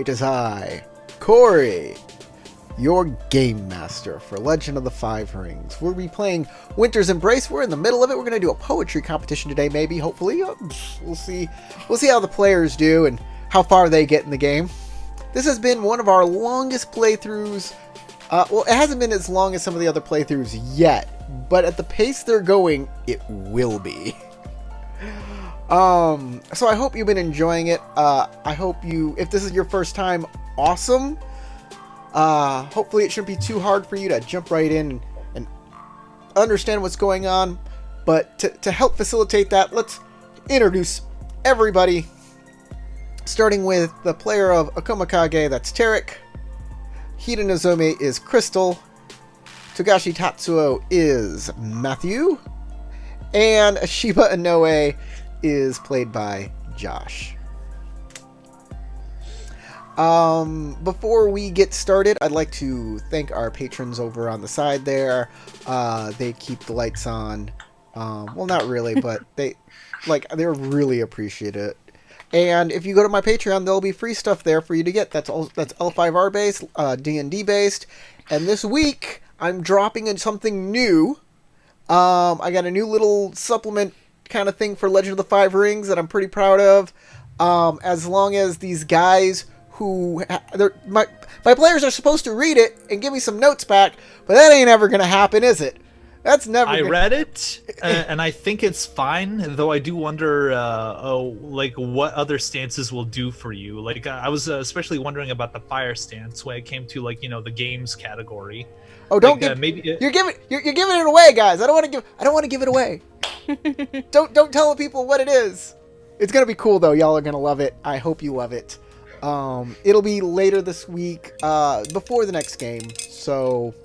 It is I, Corey, your Game Master for Legend of the Five Rings. We'll be playing Winter's Embrace. We're in the middle of it. We're going to do a poetry competition today, maybe, hopefully. We'll see. We'll see how the players do and how far they get in the game. This has been one of our longest playthroughs. Well, it hasn't been as long as some of the other playthroughs yet, but at the pace they're going, it will be. So I hope you've been enjoying it. I hope if this is your first time, awesome. Hopefully it shouldn't be too hard for you to jump right in and understand what's going on. But to help facilitate that, let's introduce everybody. Starting with the player of Akomakage, that's Tarek. Hida Nozomi is Crystal. Togashi Tatsuo is Matthew. And Shiba Inoue is played by Josh. Before we get started, I'd like to thank our patrons over on the side there. They keep the lights on. Well, not really, but they're really appreciative. And if you go to my Patreon, there'll be free stuff there for you to get. That's L5R based, D&D based. And this week, I'm dropping in something new. I got a new little supplement kind of thing for Legend of the Five Rings that I'm pretty proud of. As long as these guys who... my players are supposed to read it and give me some notes back, but that ain't ever going to happen, is it? That's never. I read it, and I think it's fine. Though I do wonder, what other stances will do for you. Like I was especially wondering about the fire stance when it came to the games category. Oh, don't give. Maybe you're giving it away, guys. I don't want to give it away. don't tell people what it is. It's gonna be cool though. Y'all are gonna love it. I hope you love it. It'll be later this week, before the next game. So.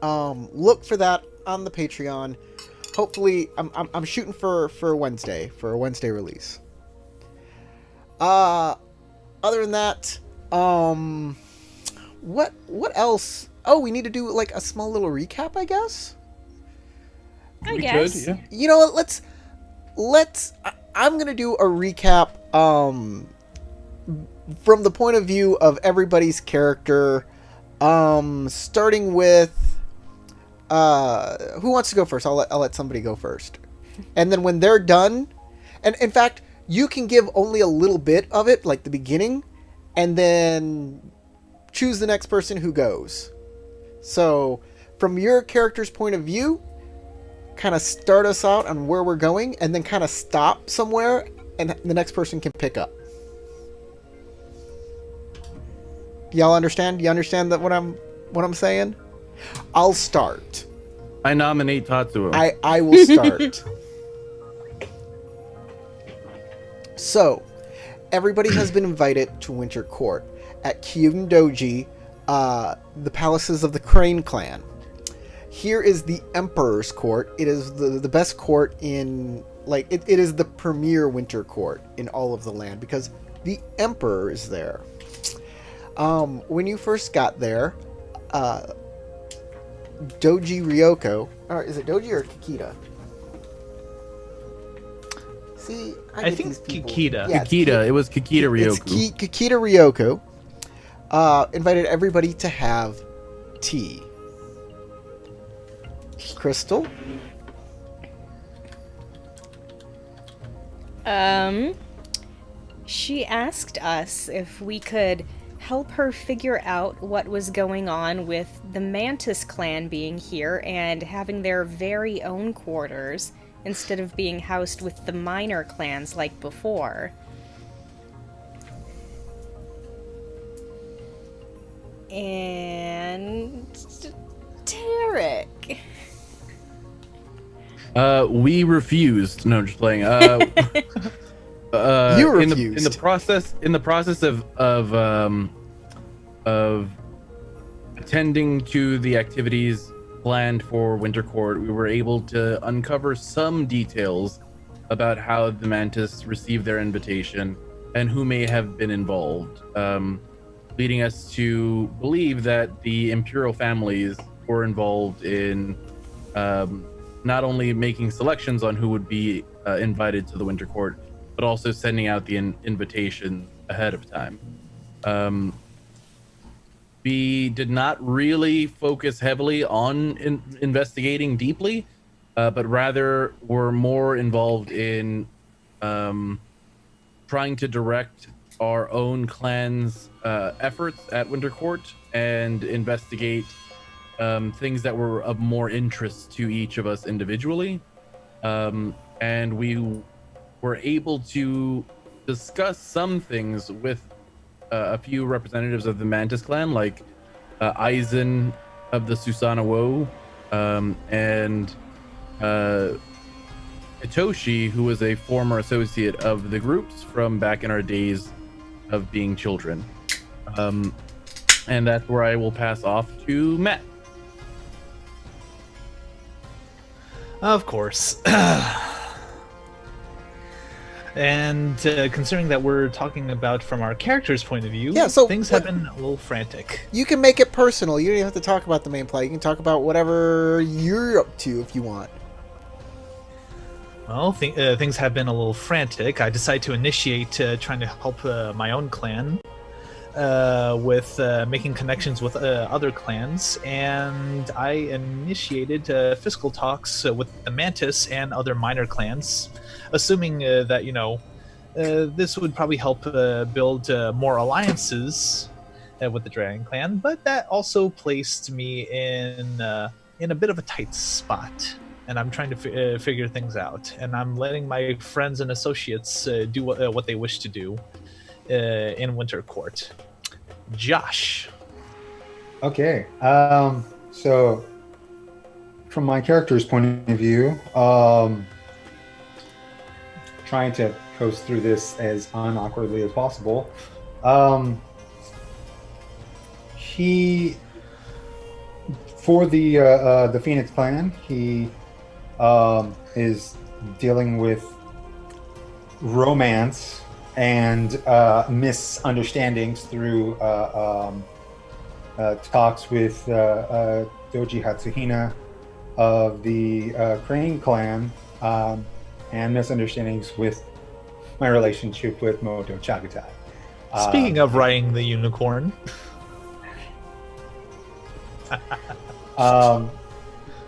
Look for that on the Patreon. Hopefully, I'm shooting for a Wednesday release. Other than that, what else? Oh, we need to do a small little recap, I guess. I guess. Could, yeah. You know what? Let's. I'm gonna do a recap. From the point of view of everybody's character. Starting with. Who wants to go first? I'll let somebody go first. And then when they're done, and in fact, you can give only a little bit of it, like the beginning, and then choose the next person who goes. So, from your character's point of view, kind of start us out on where we're going, and then kind of stop somewhere, and the next person can pick up. Y'all understand? You understand that what I'm saying? I'll start. I nominate Tatsuo. I will start. So, everybody has been invited to Winter Court at Kyuden Doji, the palaces of the Crane clan. Here is the Emperor's Court. It is the best court in... it is the premier Winter Court in all of the land because the Emperor is there. When you first got there... Doji Ryoko, or is it Doji or Kikita? See, I think Kikita. Yeah, Kikita. It was Kikita Ryoko. Kikita Ryoko invited everybody to have tea. Crystal? She asked us if we could help her figure out what was going on with the Mantis clan being here and having their very own quarters instead of being housed with the minor clans like before. And Tarek. We refused. No, just playing. You refused. In the process of attending to the activities planned for Winter Court, we were able to uncover some details about how the Mantis received their invitation and who may have been involved, leading us to believe that the imperial families were involved in not only making selections on who would be invited to the Winter Court, but also sending out the invitation ahead of time. We did not really focus heavily on investigating deeply, but rather were more involved in trying to direct our own clan's efforts at Wintercourt and investigate things that were of more interest to each of us individually. And we were able to discuss some things with a few representatives of the Mantis clan, like Aizen of the Susana Wo, and Hitoshi, who was a former associate of the groups from back in our days of being children. And that's where I will pass off to Matt. Of course. And considering that we're talking about from our character's point of view, Yeah, so things have been a little frantic. You can make it personal. You don't even have to talk about the main plot. You can talk about whatever you're up to if you want. Well, things have been a little frantic. I decided to initiate trying to help my own clan with making connections with other clans, and I initiated fiscal talks with the Mantis and other minor clans, assuming that, this would probably help build more alliances with the Dragon Clan, but that also placed me in a bit of a tight spot. And I'm trying to figure things out, and I'm letting my friends and associates do what they wish to do in Wintercourt. Josh. Okay. So, from my character's point of view, trying to coast through this as unawkwardly as possible. He, for the Phoenix Clan, he is dealing with romance and misunderstandings through talks with Doji Hatsuhina of the Crane Clan, and misunderstandings with my relationship with Moto Chagatai. Speaking of riding the unicorn,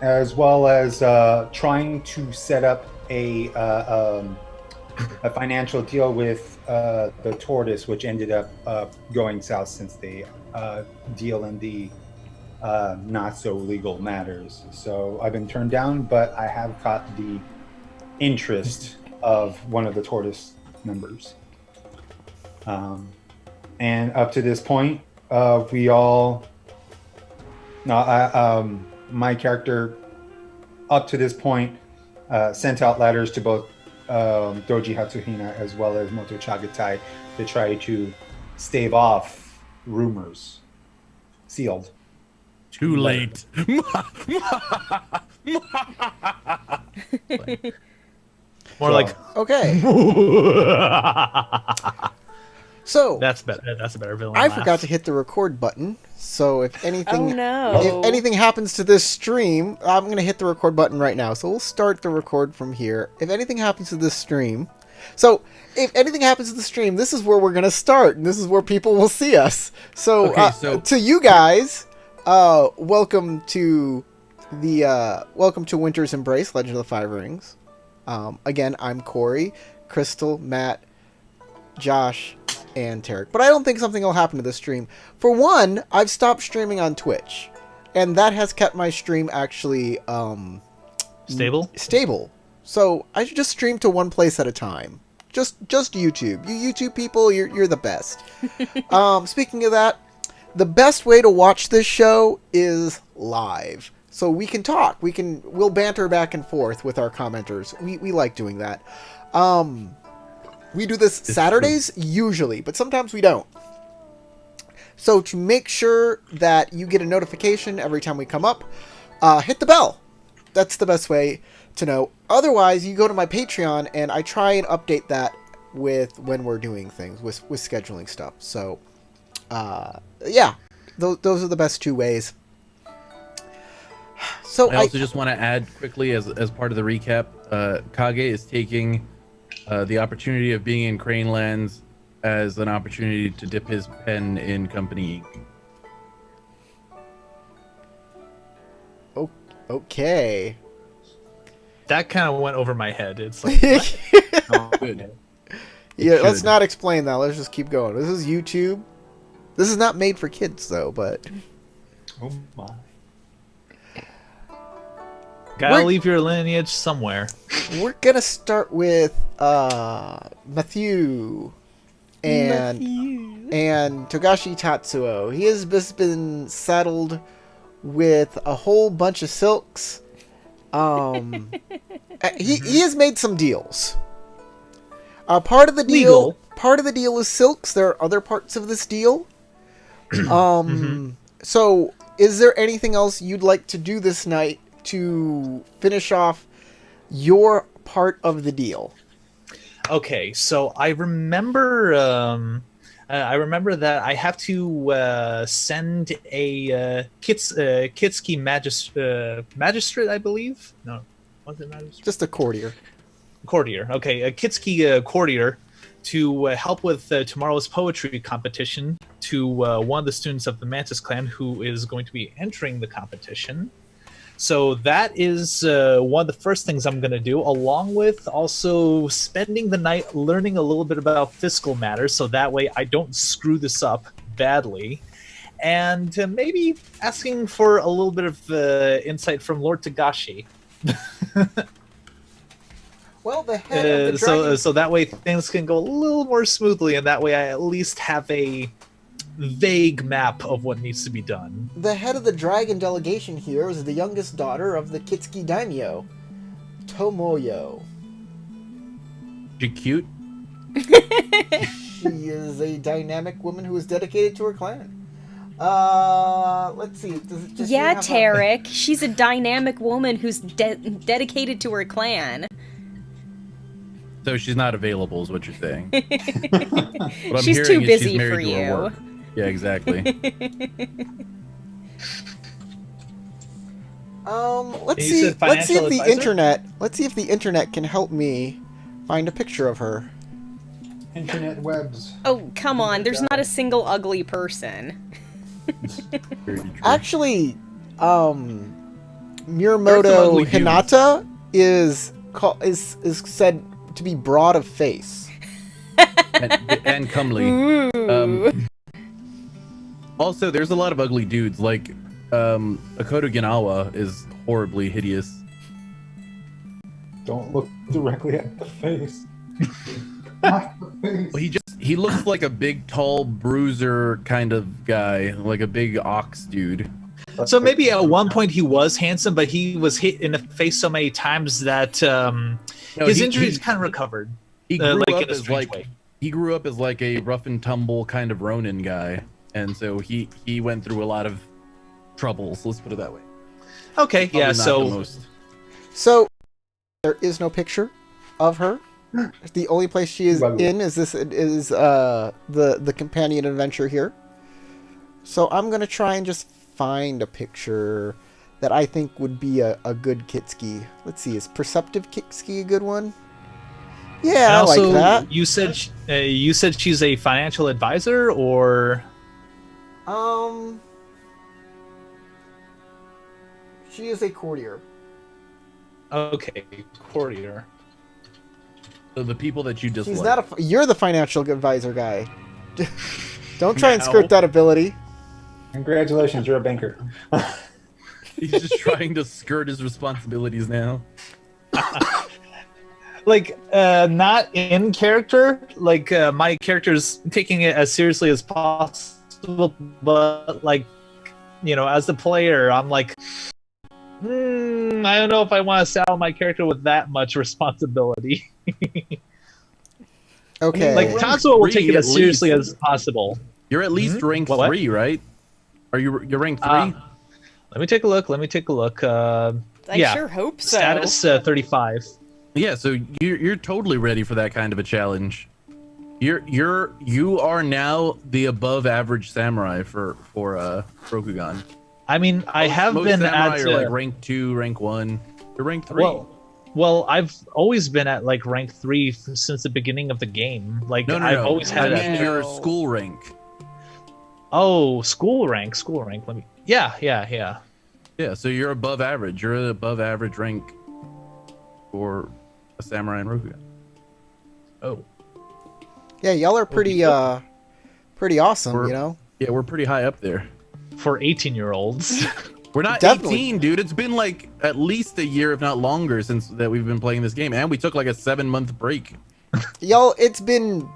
as well as trying to set up a financial deal with the Tortoise, which ended up going south since they deal in the not so legal matters. So I've been turned down, but I have caught the interest of one of the Tortoise members. And up to this point, my character, up to this point, sent out letters to both Doji Hatsuhina as well as Moto Chagatai to try to stave off rumors. Sealed. Too late. more like Okay. So that's better. That's a better villain. I laugh. forgot to hit the record button. So if anything, Oh no. if anything happens to this stream, I'm going to hit the record button right now. So we'll start the record from here. If anything happens to this stream, this is where we're going to start, and this is where people will see us. So, Okay, to you guys, welcome to Winter's Embrace, Legend of the Five Rings. Again, I'm Corey, Crystal, Matt, Josh, and Tarek. But I don't think something will happen to this stream. For one, I've stopped streaming on Twitch, and that has kept my stream actually stable. So I should just stream to one place at a time. Just YouTube. You YouTube people, you're the best. Speaking of that, the best way to watch this show is live. So we can talk. We'll banter back and forth with our commenters. We like doing that. We do this Saturdays usually, but sometimes we don't. So to make sure that you get a notification every time we come up, hit the bell. That's the best way to know. Otherwise, you go to my Patreon, and I try and update that with when we're doing things, with scheduling stuff. So, yeah, those are the best two ways. So I also just want to add quickly, as part of the recap, Kage is taking the opportunity of being in Crane Lands as an opportunity to dip his pen in company ink. Okay. That kind of went over my head. It's like, Good. Yeah, let's should. not explain that. Let's just keep going. This is YouTube. This is not made for kids, though, but Oh my. gotta We're- leave your lineage somewhere. we're gonna start with Matthew and Togashi Tatsuo. He has just been saddled with a whole bunch of silks. He has made some deals. Part of the deal, Legal. part of the deal is silks. There are other parts of this deal. So, is there anything else you'd like to do this night to finish off your part of the deal? Okay, so I remember that I have to send a Kitsuki magistrate, I believe. No, was it magistrate? Just a courtier. Courtier. Okay, a Kitsuki courtier to help with tomorrow's poetry competition to one of the students of the Mantis clan who is going to be entering the competition. So that is one of the first things I'm going to do, along with also spending the night learning a little bit about fiscal matters, so that way I don't screw this up badly. And maybe asking for a little bit of insight from Lord Togashi. Well, the head of the dragon... So that way things can go a little more smoothly, and that way I at least have a vague map of what needs to be done. The head of the dragon delegation here is the youngest daughter of the Kitsuki daimyo, Tomoyo. She cute? She is a dynamic woman who is dedicated to her clan. Let's see. Does it just Yeah, have a- Tarek. She's a dynamic woman who's dedicated to her clan. So she's not available, is what you're saying. What I'm She's hearing too is busy she's married for to her you. work. Yeah, exactly. Let's You see. said Let's see if financial the advisor? internet. Let's see if the internet can help me find a picture of her. Internet webs. Oh, come on. There's not a single ugly person. Very true. Actually, There are Muramoto some ugly dudes. Hinata is said to be broad of face. and comely. Ooh. Also, there's a lot of ugly dudes. Like, Akoto Ginawa is horribly hideous. Don't look directly at the face. Not the face. Well, he looks like a big, tall bruiser kind of guy, like a big ox dude. So maybe at one point he was handsome, but he was hit in the face so many times that No, his he- injuries he- kind of recovered. He grew like up in a as strange like way. he grew up as like a rough and tumble kind of Ronin guy, and so he went through a lot of troubles. Let's put it that way. Okay, Probably yeah. not the So most. So there is no picture of her. The only place she is in is the companion adventure here. So I'm gonna try and just find a picture that I think would be a good Kitsuki. Let's see, is Perceptive Kitsuki a good one? Yeah, and I also, like that. you said she's a financial advisor, or She is a courtier. okay, courtier. So the people that you dislike. She's not a. You're the financial advisor guy. Don't try and No. skirt that ability. Congratulations, you're a banker. He's just trying to skirt his responsibilities now. Like, not in character. Like, my character's taking it as seriously as possible, but like, as the player, I'm like, I don't know if I want to saddle my character with that much responsibility. Okay. Like, Rank Tatsuo will take three it as at seriously least. as possible. You're at least Mhm. rank What? 3, right? You're rank 3? Let me take a look. I yeah. sure hope so. Status 35. Yeah, so you're totally ready for that kind of a challenge. You are now the above average samurai for Rokugan. I mean, I have Most been samurai at are like rank 2, rank 1. You're rank 3. well, Well, I've always been at like rank 3 since the beginning of the game. Like I've always had I it. mean At, your school rank. oh, school rank. Let me. Yeah. Yeah, so you're above average. You're at above average rank for a samurai and Rokugan. Oh, Yeah, y'all are pretty awesome, We're- you know. Yeah, we're pretty high up there. for 18-year-olds. We're not Definitely. 18, dude. It's been like at least a year, if not longer, since that we've been playing this game, and we took like a 7-month break. Y'all, it's been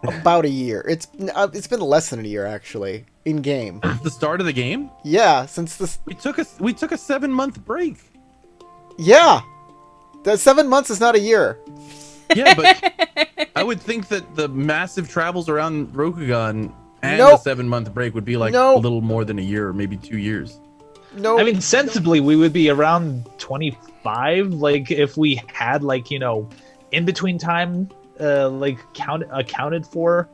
about a year. It's been less than a year actually in game. Since the start of the game, Yeah, since this. we took a 7-month break. Yeah, the 7 months is not a year. Yeah, but I would think that the massive travels around Rokugan and Nope. the 7-month break would be like Nope. a little more than a year, maybe 2 years. No, I mean, sensibly, we would be around 25. Like if we had like in between time, like accounted for.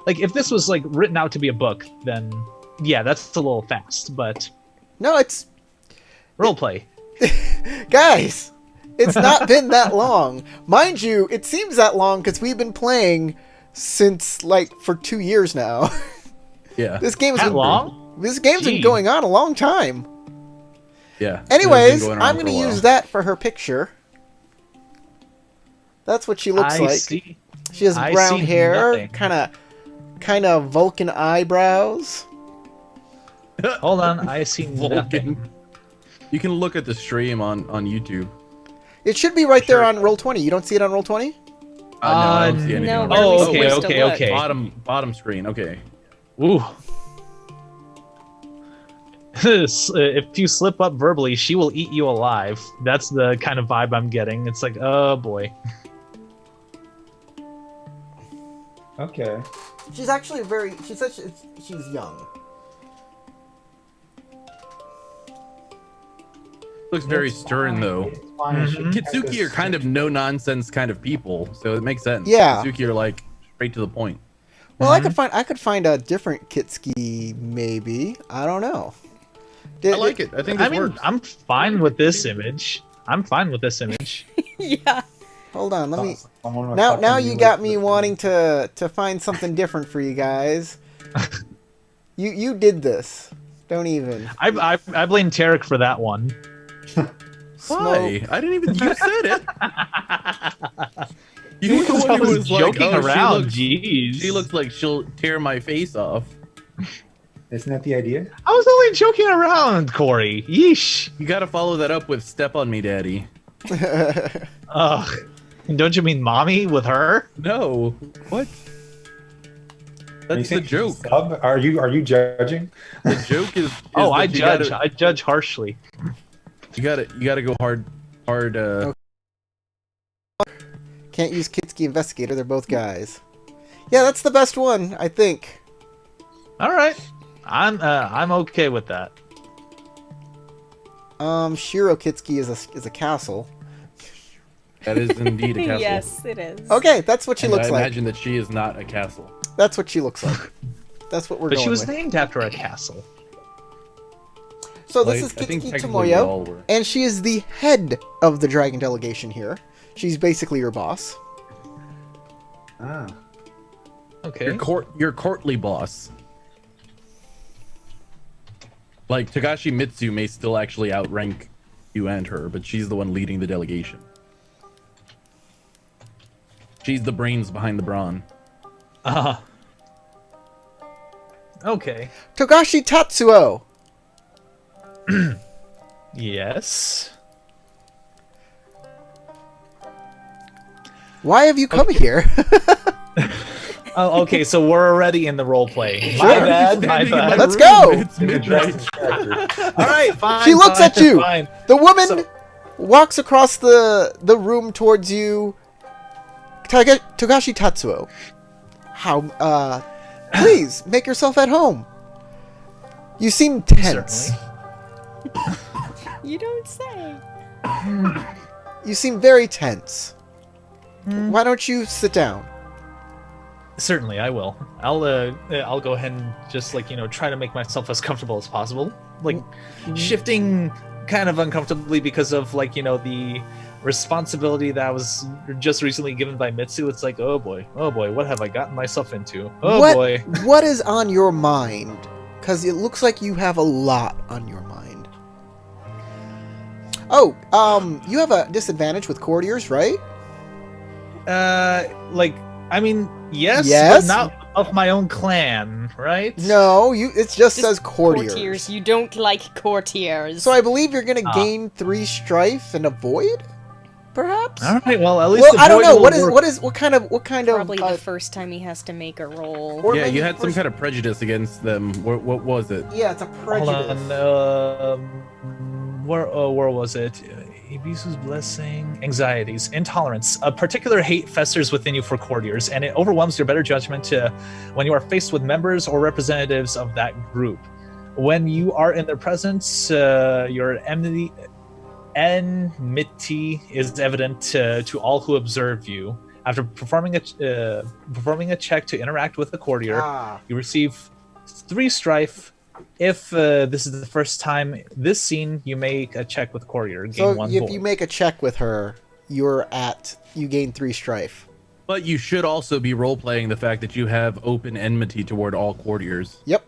Like if this was like written out to be a book, then yeah, that's a little fast. But no, it's roleplay. guys. It's not been that long, mind you. It seems that long because we've been playing since like for 2 years now. Yeah, This game's That been long? This game's been Gee. going on a long time. yeah. Anyways, It's been going I'm around gonna for a while. use that for her picture. That's what she looks I like. see. She has I brown see hair, nothing. kind of Vulcan eyebrows. Hold on, I see nothing. Vulcan. You can look at the stream on YouTube. It should be right there Sure. on Roll20. You don't see it on Roll20? No, I don't see anything. no, on where there. are we Oh, supposed to look? okay. Bottom screen. Okay. Ooh. If you slip up verbally, she will eat you alive. That's the kind of vibe I'm getting. It's like, oh boy. Okay. She's actually she's young. Looks very It's stern fine. though. It's fine. She Mhm. has Kitsuki this- are kind of no nonsense kind of people, so it makes sense. Yeah. Kitsuki are like straight to the point. Well, I could find a different Kitsuki maybe. I don't know. I like it. I think I this mean, works. I'm fine with this image. I'm fine with this image. Yeah. Hold on, let me. Someone was Now talking you to got with me the- wanting to find something different for you guys. You did this. Don't even. I blame Tarek for that one. Why? I didn't even. You said it. You were the I one who was was like, joking "Oh, around. She Jeez. looks like she'll tear my face off." Isn't that the idea? I was only joking around, Corey. Yeesh. You got to follow that up with "Step on Me, Daddy." Ugh. Don't you mean mommy with her? No. What? Are you That's the saying she's a joke. sub? Are you judging? The joke is. Oh, that I you judge. Gotta, I judge harshly. you gotta go hard. Can't use Kitsuki Investigator. They're both guys. Yeah, that's the best one, I think. All right. I'm okay with that. Shiro Kitsuki is a castle. That is indeed a castle. Yes, it is. Okay, that's what she And looks I like. imagine that she is not a castle. That's what she looks like. That's what we're But going she was with. named after a castle. So this Like, is I think Kitsuki technically we all Tomoyo, were. and she is the head of the dragon delegation here. She's basically your boss. Ah. Okay. Your courtly boss. Like Togashi Mitsu may still actually outrank you and her, but she's the one leading the delegation. She's the brains behind the brawn. Okay. Togashi Tatsuo. Yes. Why have you come here? Oh, okay. So we're already in the role play. Sure. My bad. My Standing in bad. Let's room, go! It's midnight. All right. Fine. She looks fine, at you. Fine. The woman So- walks across the room towards you. Togashi Tatsuo. How? Please make yourself at home. You seem tense. Certainly. You don't say. You seem very tense. Hmm. Why don't you sit down? Certainly, I will. I'll go ahead and just like try to make myself as comfortable as possible. Like shifting kind of uncomfortably because of like the responsibility that was just recently given by Mitsu. It's like, oh boy, what have I gotten myself into? Oh what, boy. What is on your mind? Because it looks like you have a lot on your mind. Oh, you have a disadvantage with courtiers, right? Like, I mean, yes, Yes? but not of my own clan, right? No, it just says courtiers. Courtiers. You don't like courtiers. So I believe you're going to Ah. gain 3 strife and avoid, perhaps. All right. Well, at least Well, the I don't void know. will work. What kind of Probably the first time he has to make a roll. Or Yeah, maybe you had some first- kind of prejudice against them. What was it? Yeah, it's a Hold prejudice. on. Where was it? Ibisu's blessing, anxieties, intolerance. A particular hate festers within you for courtiers, and it overwhelms your better judgment when you are faced with members or representatives of that group. When you are in their presence, your enmity is evident to all who observe you. After performing a check to interact with the courtier, Ah, you receive 3 strife. If this is the first time this scene, you make a check with courtier, gain so 1 if void. you make a check with her, you gain 3 strife. But you should also be role playing the fact that you have open enmity toward all courtiers. Yep,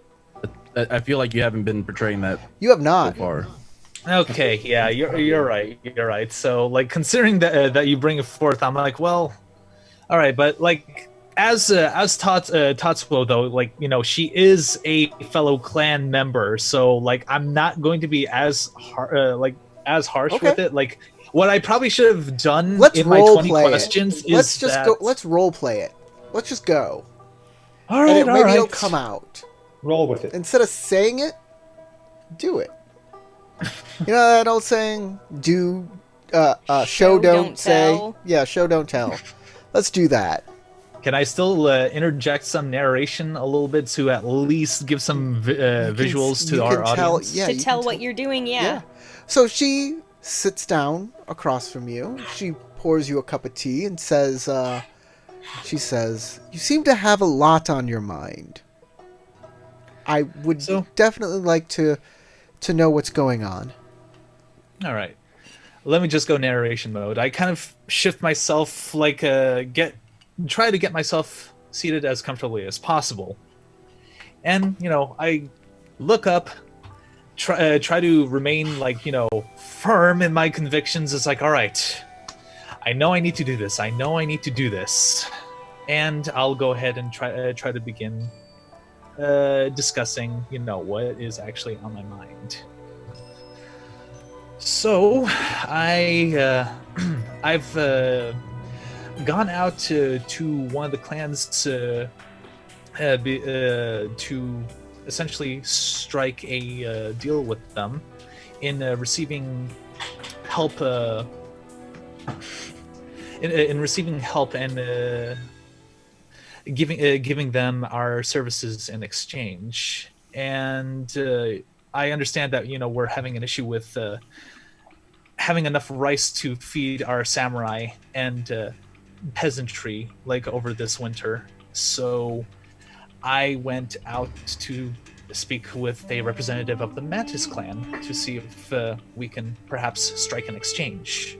I feel like you haven't been portraying that you have so not. far. Okay, yeah, you're right. You're right. So, like, considering that you bring it forth, I'm like, well, all right, but like, as Tatsuo though, like, you know, she is a fellow clan member, so like, I'm not going to be as harsh Okay. with it. Like, what I probably should have done Let's in my role 20 play it. questions is Let's just that... go. Let's role play it. Let's just go, All and right, it, all maybe right. it'll come out. Roll with it. Instead of saying it, do it. You know that old saying? Do, show, don't say. tell. Yeah, show, don't tell. Let's do that. Can I still interject some narration a little bit to at least give some visuals to you our can tell- audience? yeah, to you tell can what you're doing, yeah. So she sits down across from you. She pours you a cup of tea and says, she says, "You seem to have a lot on your mind. I would So- definitely like to know what's going on." All right. Let me just go narration mode. I kind of shift myself, like, try to get myself seated as comfortably as possible. And, you know, I look up, try to remain, like, you know, firm in my convictions. It's like, all right, I know I need to do this. I know I need to do this. And I'll go ahead and try to begin discussing, you know, what is actually on my mind. So, I've gone out to one of the clans to essentially strike a deal with them in receiving help. In receiving help and giving them our services in exchange. And I understand that, you know, we're having an issue with having enough rice to feed our samurai and peasantry, like, over this winter. So I went out to speak with a representative of the Mantis clan to see if we can perhaps strike an exchange.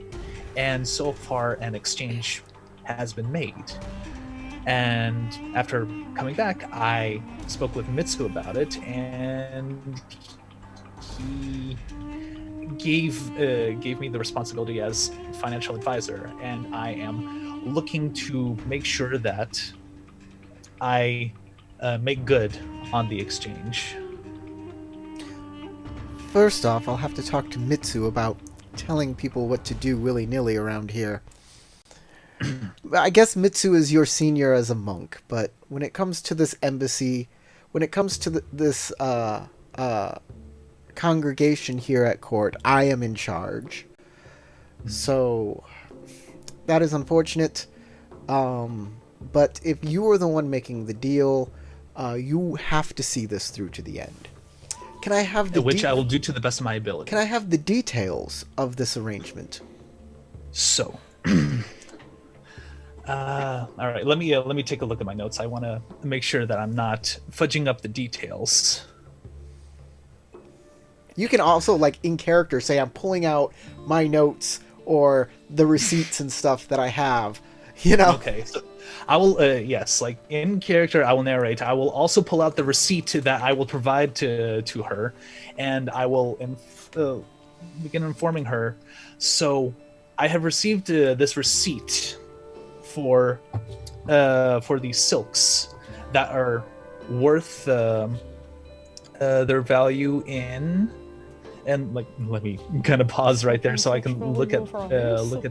And so far, an exchange has been made. And after coming back, I spoke with Mitsu about it, and he gave me the responsibility as financial advisor, and I am looking to make sure that I make good on the exchange. First off, I'll have to talk to Mitsu about telling people what to do willy-nilly around here. I guess Mitsu is your senior as a monk, but when it comes to this embassy, when it comes to this congregation here at court, I am in charge. So that is unfortunate. But if you are the one making the deal, you have to see this through to the end. Can I have the Which I will do to the best of my ability. Can I have the details of this arrangement? So, all right. Let me take a look at my notes. I want to make sure that I'm not fudging up the details. You can also, like, in character, say I'm pulling out my notes or the receipts and stuff that I have. You know. Okay, so I will, yes, like in character, I will narrate. I will also pull out the receipt that I will provide to her, and I will begin informing her. So, I have received this receipt for these silks that are worth their value in. And like, let me kind of pause right there so I can look at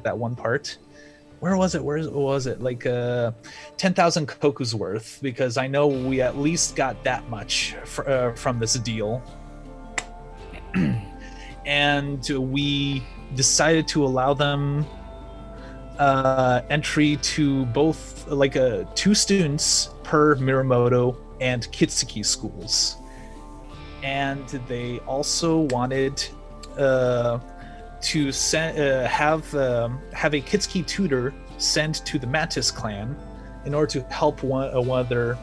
that one part. Where was it? Like 10,000 koku's worth, because I know we at least got that much from this deal. And we decided to allow them entry to both, like, 2 students per Miramoto and Kitsuki schools. And they also wanted to have a Kitsuki tutor sent to the Mantis clan in order to help one of their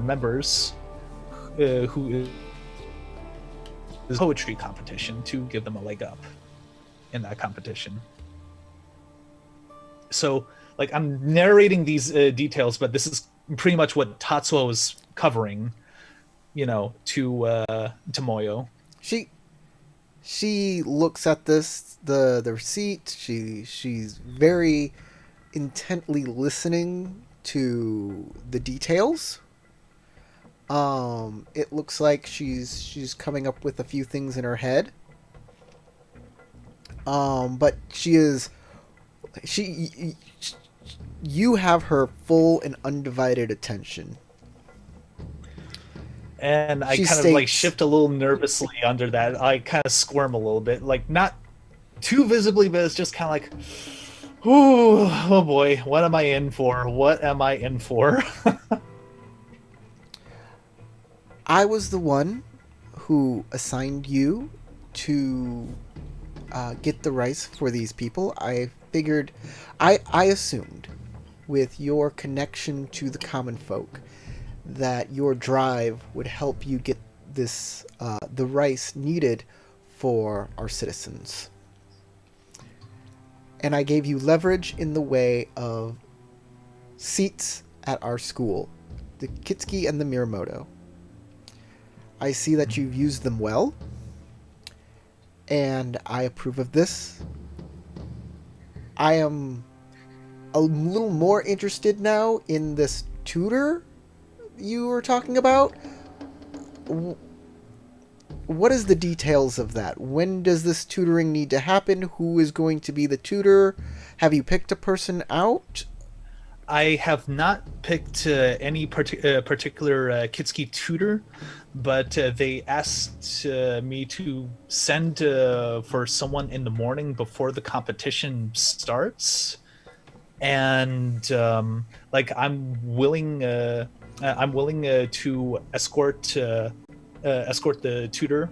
members who is poetry competition, to give them a leg up in that competition. So, like, I'm narrating these details, but this is pretty much what Tatsuo was covering, you know, to Moyo. She looks at the receipt. She's very intently listening to the details. It looks like she's coming up with a few things in her head. But you have her full and undivided attention. And I She kind of like states- shift a little nervously under that. I kind of squirm a little bit, like not too visibly, but it's just kind of like, ooh, oh boy, what am I in for? What am I in for? I was the one who assigned you to get the rice for these people. I figured, I assumed, with your connection to the common folk, that your drive would help you get this the rice needed for our citizens. And I gave you leverage in the way of seats at our school, the Kitsuki and the Miramoto. I see that you've used them well, and I approve of this. I am a little more interested now in this tutor you were talking about. What is the details of that? When does this tutoring need to happen? Who is going to be the tutor? Have you picked a person out? I have not picked any particular Kitsuki tutor, but they asked me to send for someone in the morning before the competition starts, and like I'm willing to escort the tutor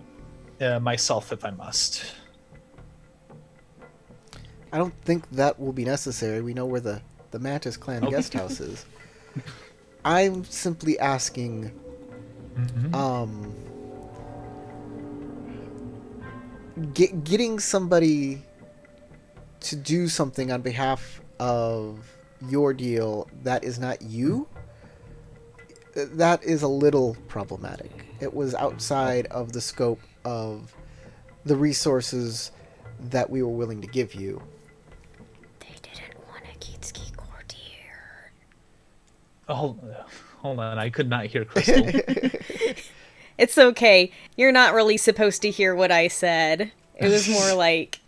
myself if I must. I don't think that will be necessary. We know where the Mantis clan guest house is. I'm simply asking, getting somebody to do something on behalf of your deal that is not you, that is a little problematic. It was outside of the scope of the resources that we were willing to give you. They didn't want a Kitsuki courtier. Oh, hold on, I could not hear Crystal. It's okay. You're not really supposed to hear what I said. It was more like...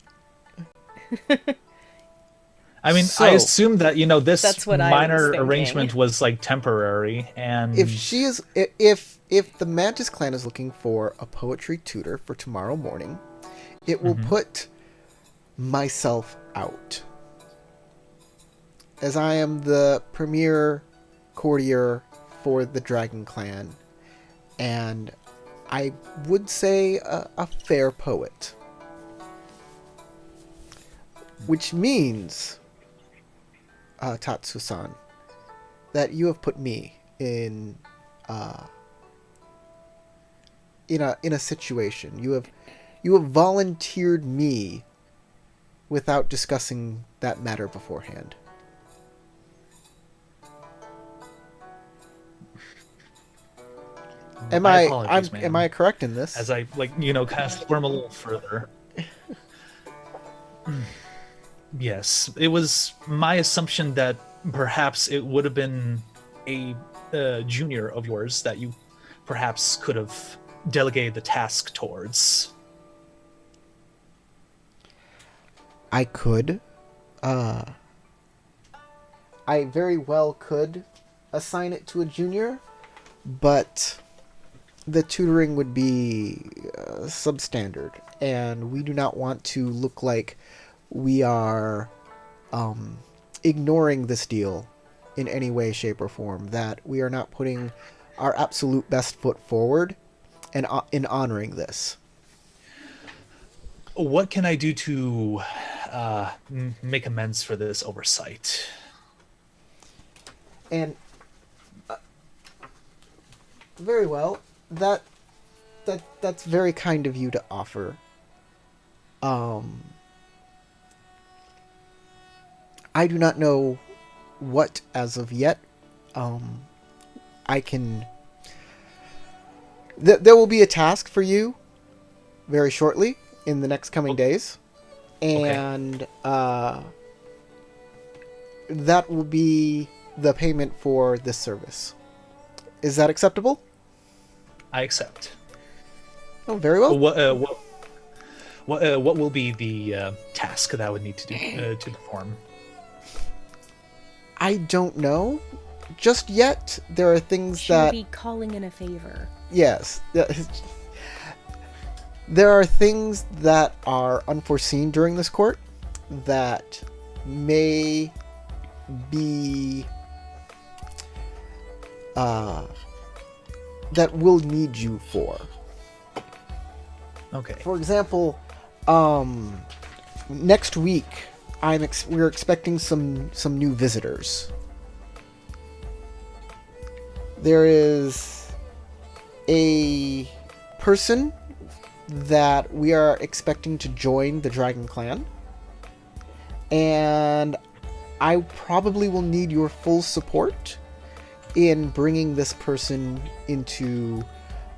I mean, So- I assume that, you know, this That's what I was minor thinking. arrangement was like temporary, and If she is, if the Mantis clan is looking for a poetry tutor for tomorrow morning, it will put myself out, as I am the premier courtier for the Dragon Clan, and I would say a fair poet, which means, Tatsu-san, that you have put me in a situation. You have volunteered me without discussing that matter beforehand. Am My I apologies, am ma'am. I correct in this? As I kind of squirm a little further. Yes, it was my assumption that perhaps it would have been a junior of yours that you perhaps could have delegated the task towards. I could. I very well could assign it to a junior, but the tutoring would be substandard, and we do not want to look like we are ignoring this deal in any way, shape, or form, that we are not putting our absolute best foot forward and in honoring this. What can I do to make amends for this oversight? And very well, that's very kind of you to offer. I do not know what as of yet. I can. There will be a task for you very shortly in the next coming days, and that will be the payment for this service. Is that acceptable? I accept. Oh, very well. What will be the task that I would need to do to perform? I don't know. Just yet, there are things She'll that... be calling in a favor. Yes. There are things that are unforeseen during this court that may be... that we'll need you for. Okay. For example, next week we're expecting some new visitors. There is a person that we are expecting to join the Dragon Clan, and I probably will need your full support in bringing this person into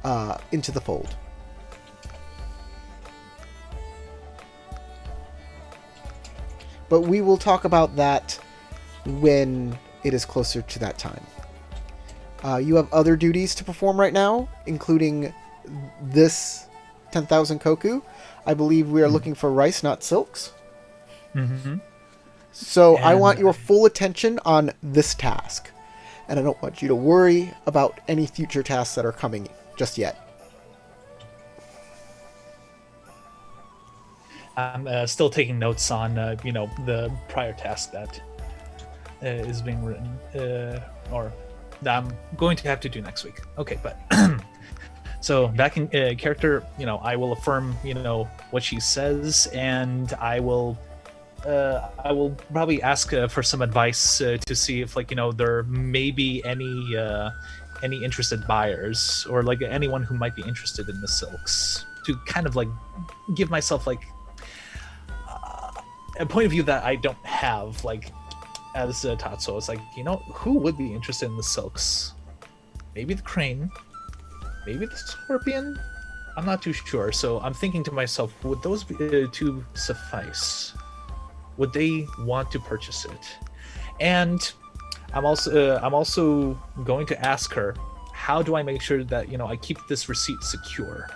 the fold. But we will talk about that when it is closer to that time. You have other duties to perform right now, including this 10,000 koku. I believe we are looking for rice, not silks. Mm-hmm. So I want your full attention on this task. And I don't want you to worry about any future tasks that are coming just yet. I'm still taking notes on, the prior task that is being written, or that I'm going to have to do next week. Okay, but so back in character, I will affirm, what she says, and I will probably ask for some advice to see if, there may be any interested buyers or anyone who might be interested in the silks, to kind of give myself a point of view that I don't have, as Tatsuo. It's who would be interested in the silks? Maybe the crane, maybe the scorpion. I'm not too sure. So I'm thinking to myself, would those two suffice? Would they want to purchase it? And I'm also going to ask her, how do I make sure that I keep this receipt secure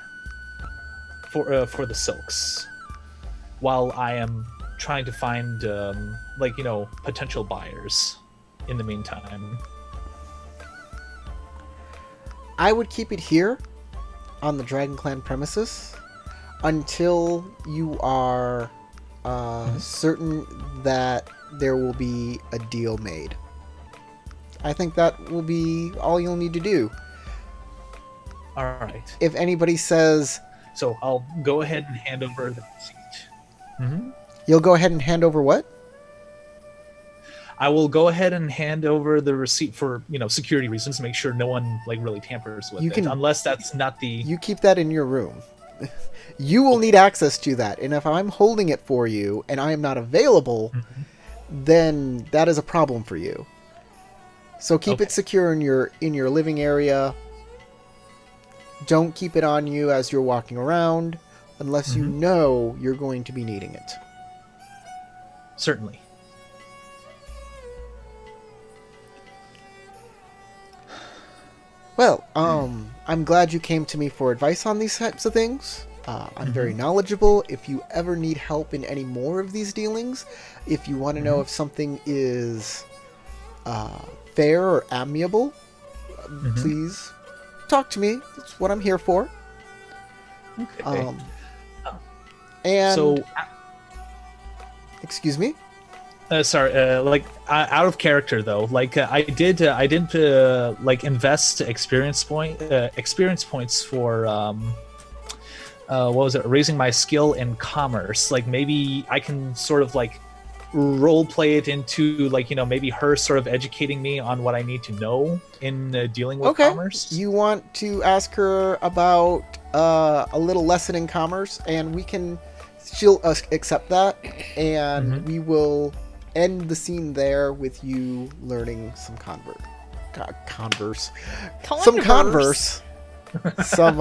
for the silks, while I am trying to find potential buyers in the meantime. I would keep it here on the Dragon Clan premises until you are certain that there will be a deal made. I think that will be all you'll need to do. All right. If anybody says... So I'll go ahead and hand over the receipt. Mm-hmm. You'll go ahead and hand over what? I will go ahead and hand over the receipt for, security reasons, to make sure no one really tampers with it. Unless that's not the... You keep that in your room. you will need access to that. And if I'm holding it for you and I am not available, then that is a problem for you. So keep it secure in your living area. Don't keep it on you as you're walking around unless you know you're going to be needing it. Certainly. Well, I'm glad you came to me for advice on these types of things. I'm very knowledgeable. If you ever need help in any more of these dealings, if you want to know if something is fair or amiable, please talk to me. That's what I'm here for. Okay. And So, excuse me. sorry, out of character though. Like I did like invest experience points for what was it? Raising my skill in commerce. Like maybe I can sort of like role play it into like maybe her sort of educating me on what I need to know in dealing with commerce. You want to ask her about a little lesson in commerce, and she'll accept that, and we will end the scene there with you learning some converse. Some converse. Some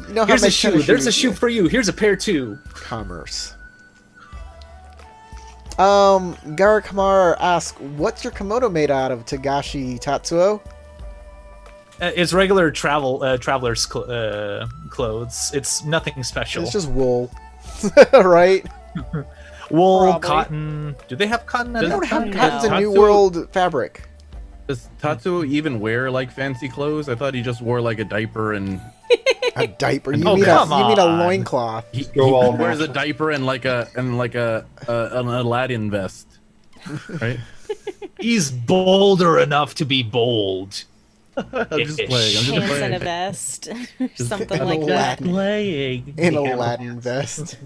you know how Here's a make shoe. tennis There's a shoes? shoe for you. Here's a pair too. Commerce. Garakamar asks, what's your kimono made out of, Tagashi Tatsuo? It's regular traveler's clothes. It's nothing special. It's just wool. Right? Wool, Probably. cotton. Do they have cotton? They don't have No. cotton's a New Tatsuo- World fabric. Does Tatsuo even wear like fancy clothes? I thought he just wore like a diaper and A diaper. You Oh, mean come a on. loincloth. he Go all wears a natural. diaper and an Aladdin vest, right? He's bolder enough to be bold. I'm just playing. I'm just Pants and a playing. vest, or something an like that. Aladdin. Playing. In Aladdin vest.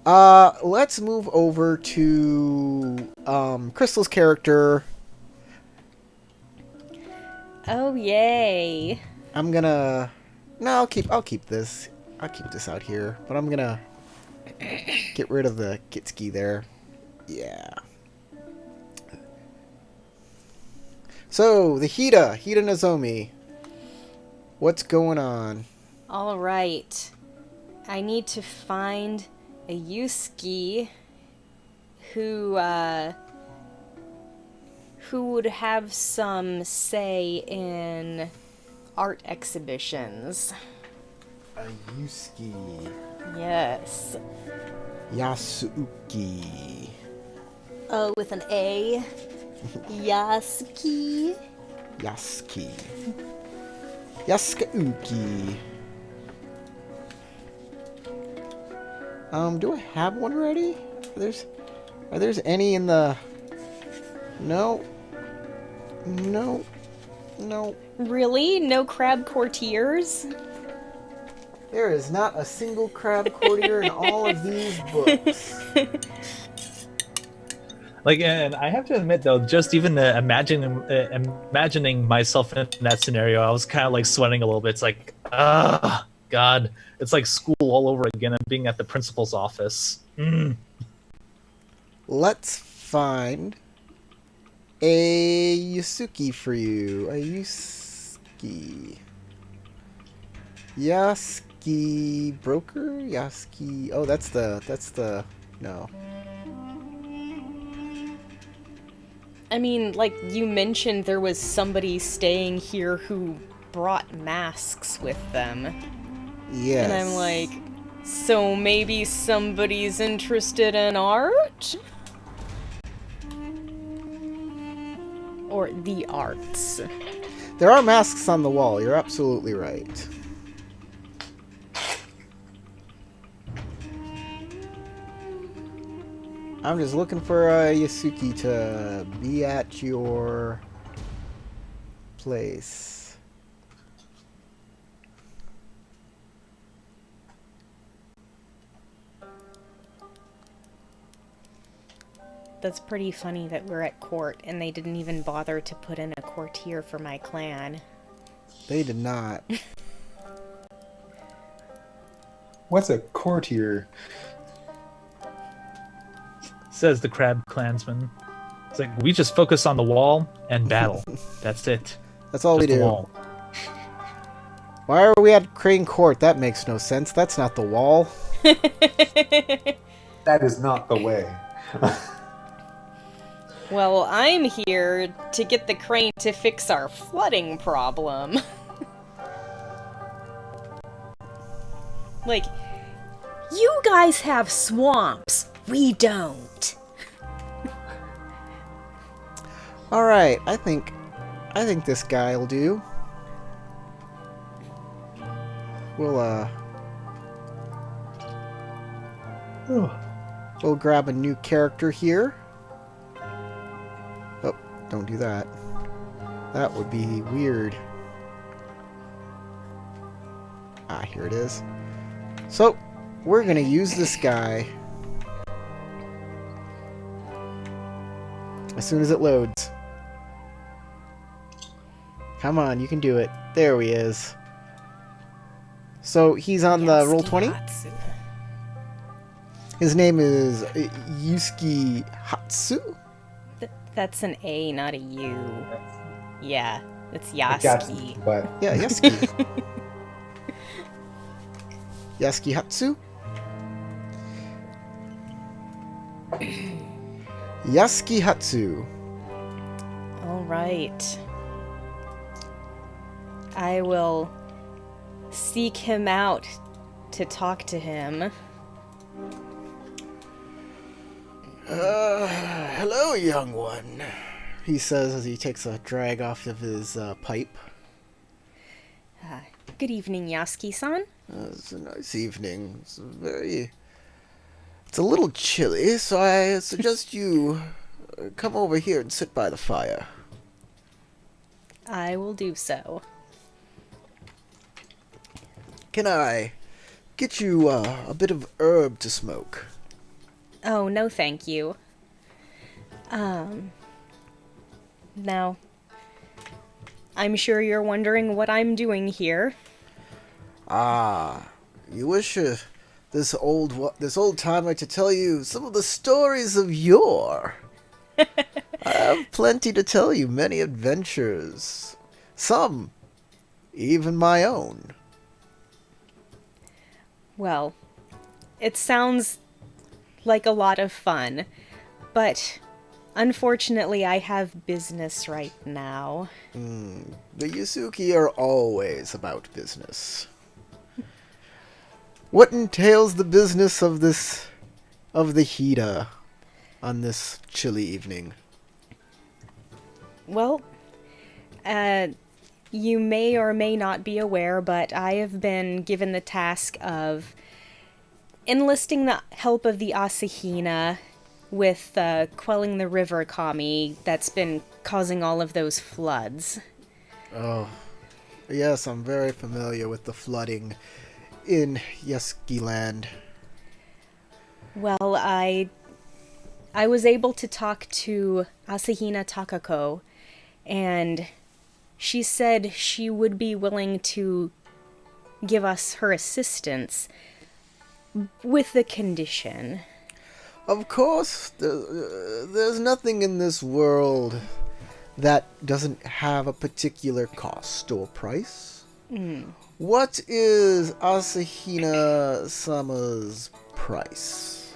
Let's move over to Crystal's character. Oh yay! I'm gonna. No, I'll keep this. I'll keep this out here. But I'm gonna get rid of the Kitsuki there. Yeah. So the Hida Nozomi. What's going on? All right, I need to find a Yusuke who would have some say in art exhibitions. A Yusuke. Yes. Yasuki. Oh, with an A. Yasuke. Yasuki. Yasuki. Do I have one ready? Are there's any in the... No. No. No. Really? No crab courtiers? There is not a single crab courtier in all of these books. Like, and I have to admit though, just even imagining myself in that scenario, I was kind of like sweating a little bit. It's like, God, it's like school all over again and being at the principal's office. Let's find a Yasuki for you. A Yasuki. Yasuki broker? Yasuki. Oh, that's the. No. I mean, like, you mentioned there was somebody staying here who brought masks with them. Yes. And I'm like, so maybe somebody's interested in art? Or the arts. There are masks on the wall. You're absolutely right. I'm just looking for a Yasuki to be at your place. That's pretty funny that we're at court and they didn't even bother to put in a courtier for my clan. They did not. What's a courtier? Says the Crab Clansman. It's like, we just focus on the wall and battle. That's it. That's all Just we the do. wall. Why are we at Crane Court? That makes no sense. That's not the wall. That is not the way. Well, I'm here to get the crane to fix our flooding problem. Like, you guys have swamps. We don't. All right, I think this guy will do. We'll grab a new character here. Oh, don't do that. That would be weird. Ah, here it is. So, we're gonna use this guy as soon as it loads. Come on, you can do it. There he is. So he's on the roll 20. Yasuki. His name is Yusuke Hatsu. That's an A, not a U. Yeah, it's Gatsu, Yasuki. but Yeah, Yasuke. Yasuke Hatsu. Yasuke Hatsu. All right. I will seek him out to talk to him. Hello, young one. He says as he takes a drag off of his pipe. Good evening, Yasuki-san. It's a nice evening. It's a little chilly, so I suggest you come over here and sit by the fire. I will do so. Can I get you a bit of herb to smoke? Oh, no thank you. Now, I'm sure you're wondering what I'm doing here. Ah, you wish this old timer to tell you some of the stories of yore. I have plenty to tell you, many adventures. Some, even my own. Well, it sounds like a lot of fun, but unfortunately I have business right now. The Yusuke are always about business. What entails the business of the Hida on this chilly evening? Well, you may or may not be aware, but I have been given the task of enlisting the help of the Asahina with quelling the river kami that's been causing all of those floods. Oh, yes, I'm very familiar with the flooding in Yasuki Land. Well, I was able to talk to Asahina Takako, and she said she would be willing to give us her assistance with the condition. Of course, there's nothing in this world that doesn't have a particular cost or price. What is Asahina-sama's price?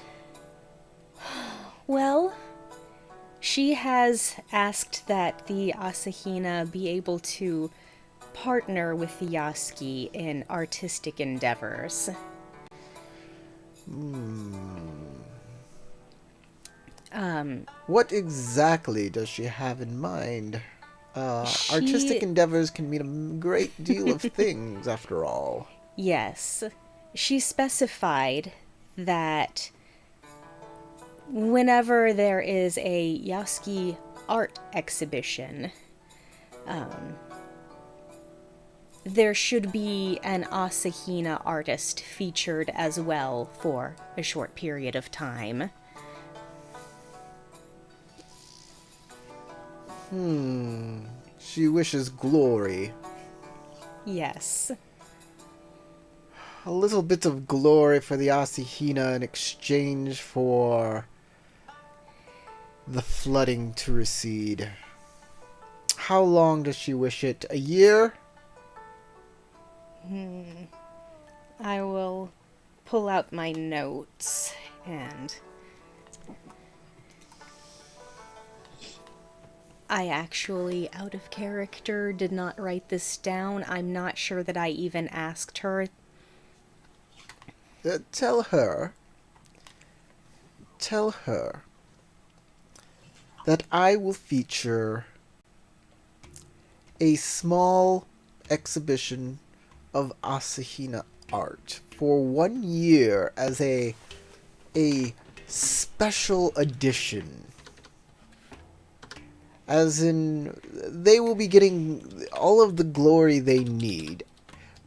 Well, she has asked that the Asahina be able to partner with the Yasuki in artistic endeavors. What exactly does she have in mind? Artistic endeavors can mean a great deal of things, after all. Yes, she specified that whenever there is a Yasuki art exhibition, there should be an Asahina artist featured as well for a short period of time. She wishes glory. Yes. A little bit of glory for the Asahina in exchange for the flooding to recede. How long does she wish it? A year? I will pull out my notes and I actually, out of character, did not write this down. I'm not sure that I even asked her. Tell her that I will feature a small exhibition of Asahina art for 1 year as a special edition. As in, they will be getting all of the glory they need,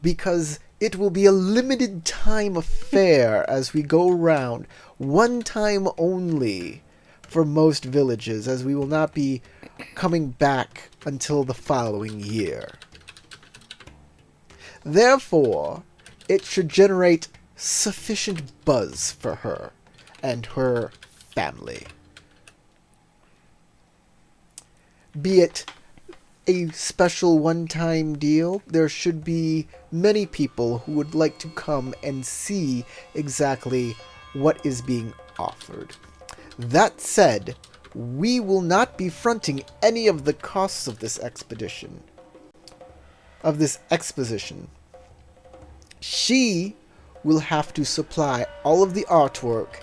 because it will be a limited time affair as we go around, one time only for most villages, as we will not be coming back until the following year. Therefore, it should generate sufficient buzz for her and her family. Be it a special one-time deal, there should be many people who would like to come and see exactly what is being offered. That said, we will not be fronting any of the costs of this exposition. She will have to supply all of the artwork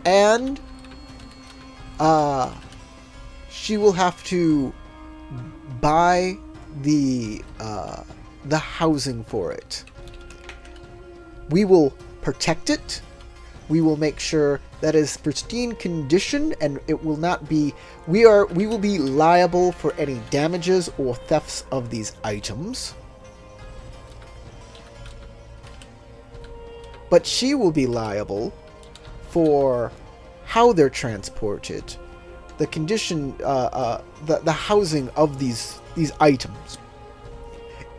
and she will have to buy the housing for it. We will protect it. We will make sure that it is pristine condition, and it will not be. We will be liable for any damages or thefts of these items. But she will be liable for how they're transported, the condition, the housing of these items.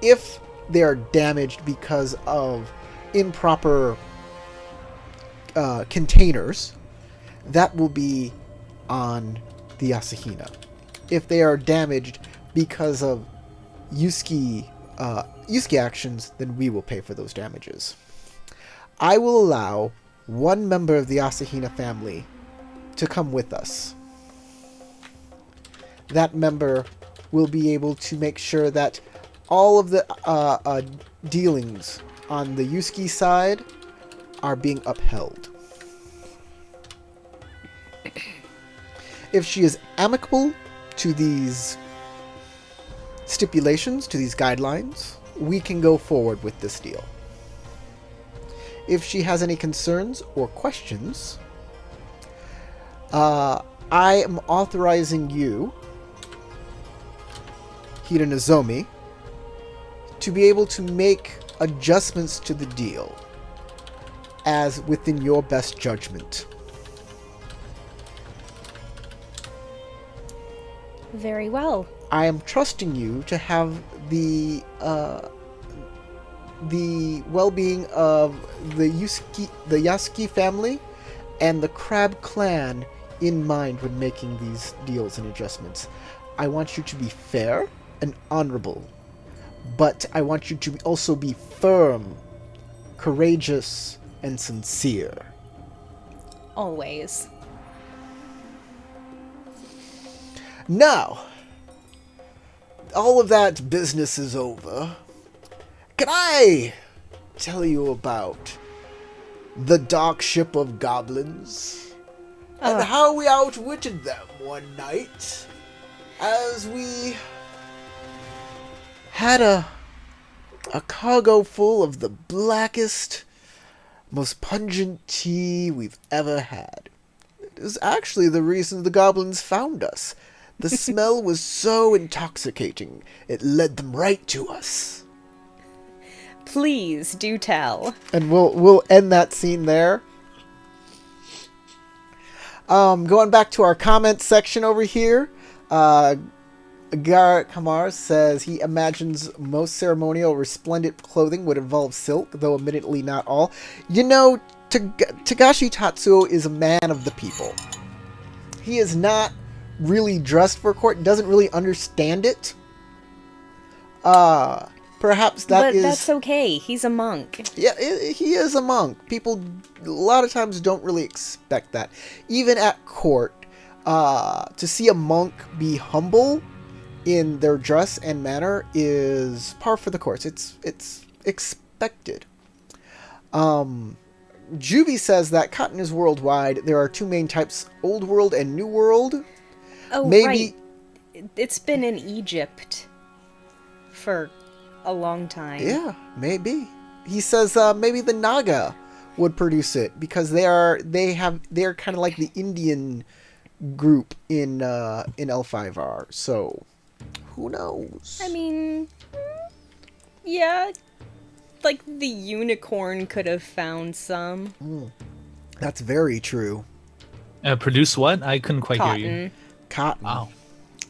If they are damaged because of improper containers, that will be on the Asahina. If they are damaged because of Yusuke actions, then we will pay for those damages. I will allow one member of the Asahina family to come with us. That member will be able to make sure that all of the dealings on the Yusuke side are being upheld. If she is amicable to these stipulations, to these guidelines, we can go forward with this deal. If she has any concerns or questions, I am authorizing you, Hida Nozomi, to be able to make adjustments to the deal as within your best judgment. Very well. I am trusting you to have the well-being of the Yasuki family and the Crab clan in mind when making these deals and adjustments. I want you to be fair and honorable, but I want you to also be firm, courageous, and sincere. Always. Now, all of that business is over. Can I tell you about the dark ship of goblins? And how we outwitted them one night as we had a cargo full of the blackest, most pungent tea we've ever had. It was actually the reason the goblins found us. The smell was so intoxicating, it led them right to us. Please do tell. And we'll end that scene there. Going back to our comments section over here, Gar Kamar says he imagines most ceremonial resplendent clothing would involve silk, though admittedly not all. You know, Tagashi Tatsuo is a man of the people. He is not really dressed for court, doesn't really understand it. Perhaps But that's okay. He's a monk. Yeah, he is a monk. People a lot of times don't really expect that. Even at court, to see a monk be humble in their dress and manner is par for the course. It's expected. Juby says that cotton is worldwide. There are two main types, Old World and New World. Oh, Maybe right. It's been in Egypt for a long time. Yeah, maybe. He says maybe the Naga would produce it because they're kind of like the Indian group in L5R. So who knows? I mean, yeah, like the unicorn could have found some That's very true. Produce what? I couldn't quite hear you. cotton, Cotton. Oh.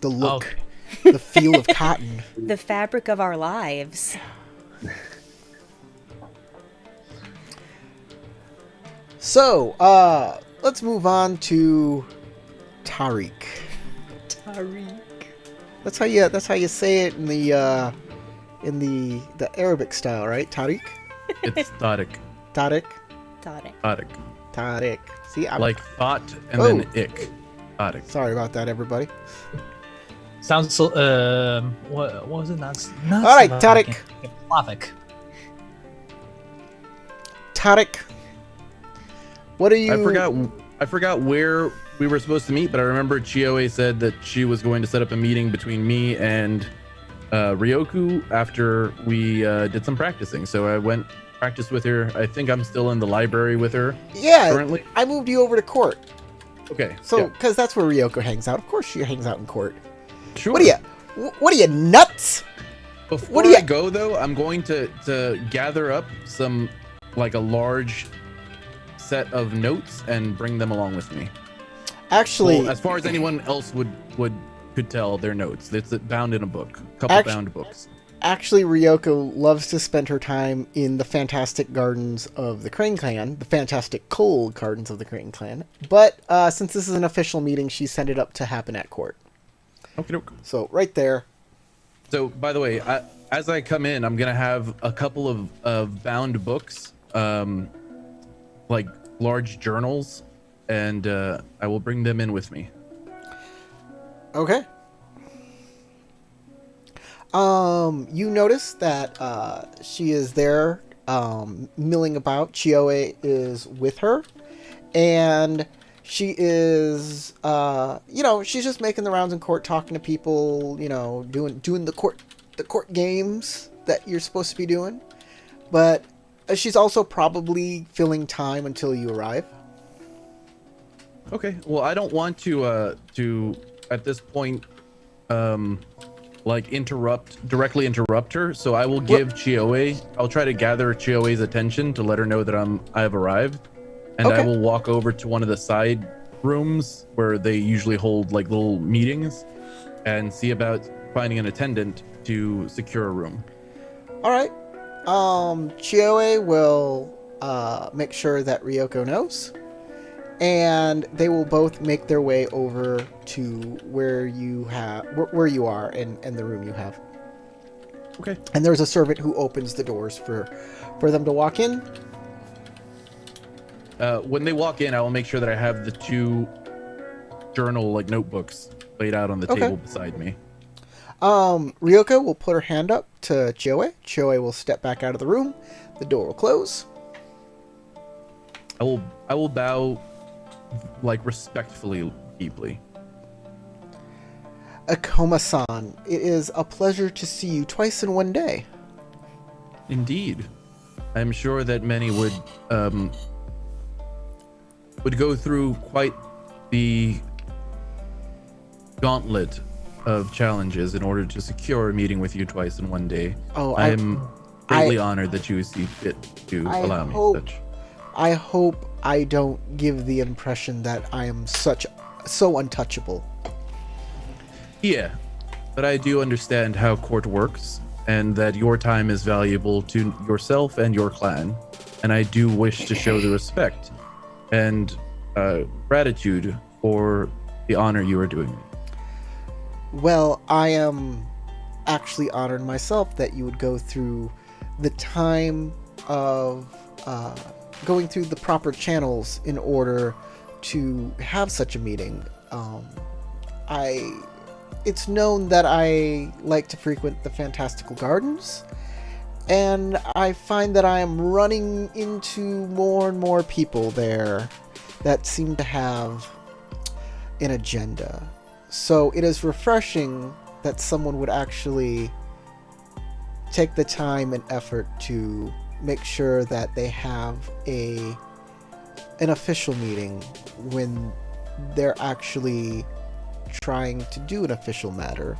The look, Okay. the feel of cotton. the fabric of our lives. So, let's move on to Tariq. Tariq. That's how you say it in the Arabic style, right? Tariq? It's Tariq. Tariq? Tariq. Tariq. Tariq. See, I'm Like thought and Oh. then ick. Tariq. sorry about that, everybody. Sounds so. What was it? Not All right, Tariq. Slavic. Tariq. What are you? I forgot where we were supposed to meet, but I remember Chioe said that she was going to set up a meeting between me and Ryoku after we did some practicing. So I went practiced with her. I think I'm still in the library with her Yeah, currently. I moved you over to court. Okay. So, yeah, because that's where Ryoko hangs out. Of course, she hangs out in court. sure. What are you nuts? Before what do you- I go though, I'm going to gather up some like a large set of notes and bring them along with me. Actually, Well, as far as anyone else could tell, their notes. It's bound in a book. A couple bound books. Ryoko loves to spend her time in the fantastic gardens of the Crane Clan, the fantastic cold gardens of the Crane Clan. But since this is an official meeting, she sent it up to happen at court. Okay. So right there. So, by the way, as I come in, I'm gonna have a couple of bound books, like large journals, and I will bring them in with me. Okay. You notice that she is there milling about. Chioe is with her, and she is she's just making the rounds in court, talking to people, doing the court games that you're supposed to be doing. But she's also probably filling time until you arrive. Okay. Well, I don't want to at this point like directly interrupt her, so I will give Chioe. I'll try to gather Chioe's attention to let her know that I have arrived, and I Okay. will walk over to one of the side rooms where they usually hold like little meetings, and see about finding an attendant to secure a room. All right. Chioe will make sure that Ryoko knows, and they will both make their way over to where you are and the room you have. Okay. And there's a servant who opens the doors for them to walk in. When they walk in, I will make sure that I have the two journal like notebooks laid out on the Okay. table beside me. Ryoko will put her hand up to Chioe. Chioe will step back out of the room. The door will close. I will bow like respectfully, deeply. Akoma-san, it is a pleasure to see you twice in one day. Indeed. I'm sure that many would go through quite the gauntlet of challenges in order to secure a meeting with you twice in one day. Oh, I am greatly honored that you see fit to allow me such. I hope I don't give the impression that I am so untouchable. Yeah. but I do understand how court works and that your time is valuable to yourself and your clan. And I do wish to show the respect and gratitude for the honor you are doing me. Well, I am actually honored myself that you would go through the time of going through the proper channels in order to have such a meeting. It's known that I like to frequent the Fantastical Gardens, and I find that I am running into more and more people there that seem to have an agenda. So it is refreshing that someone would actually take the time and effort to make sure that they have an official meeting when they're actually trying to do an official matter.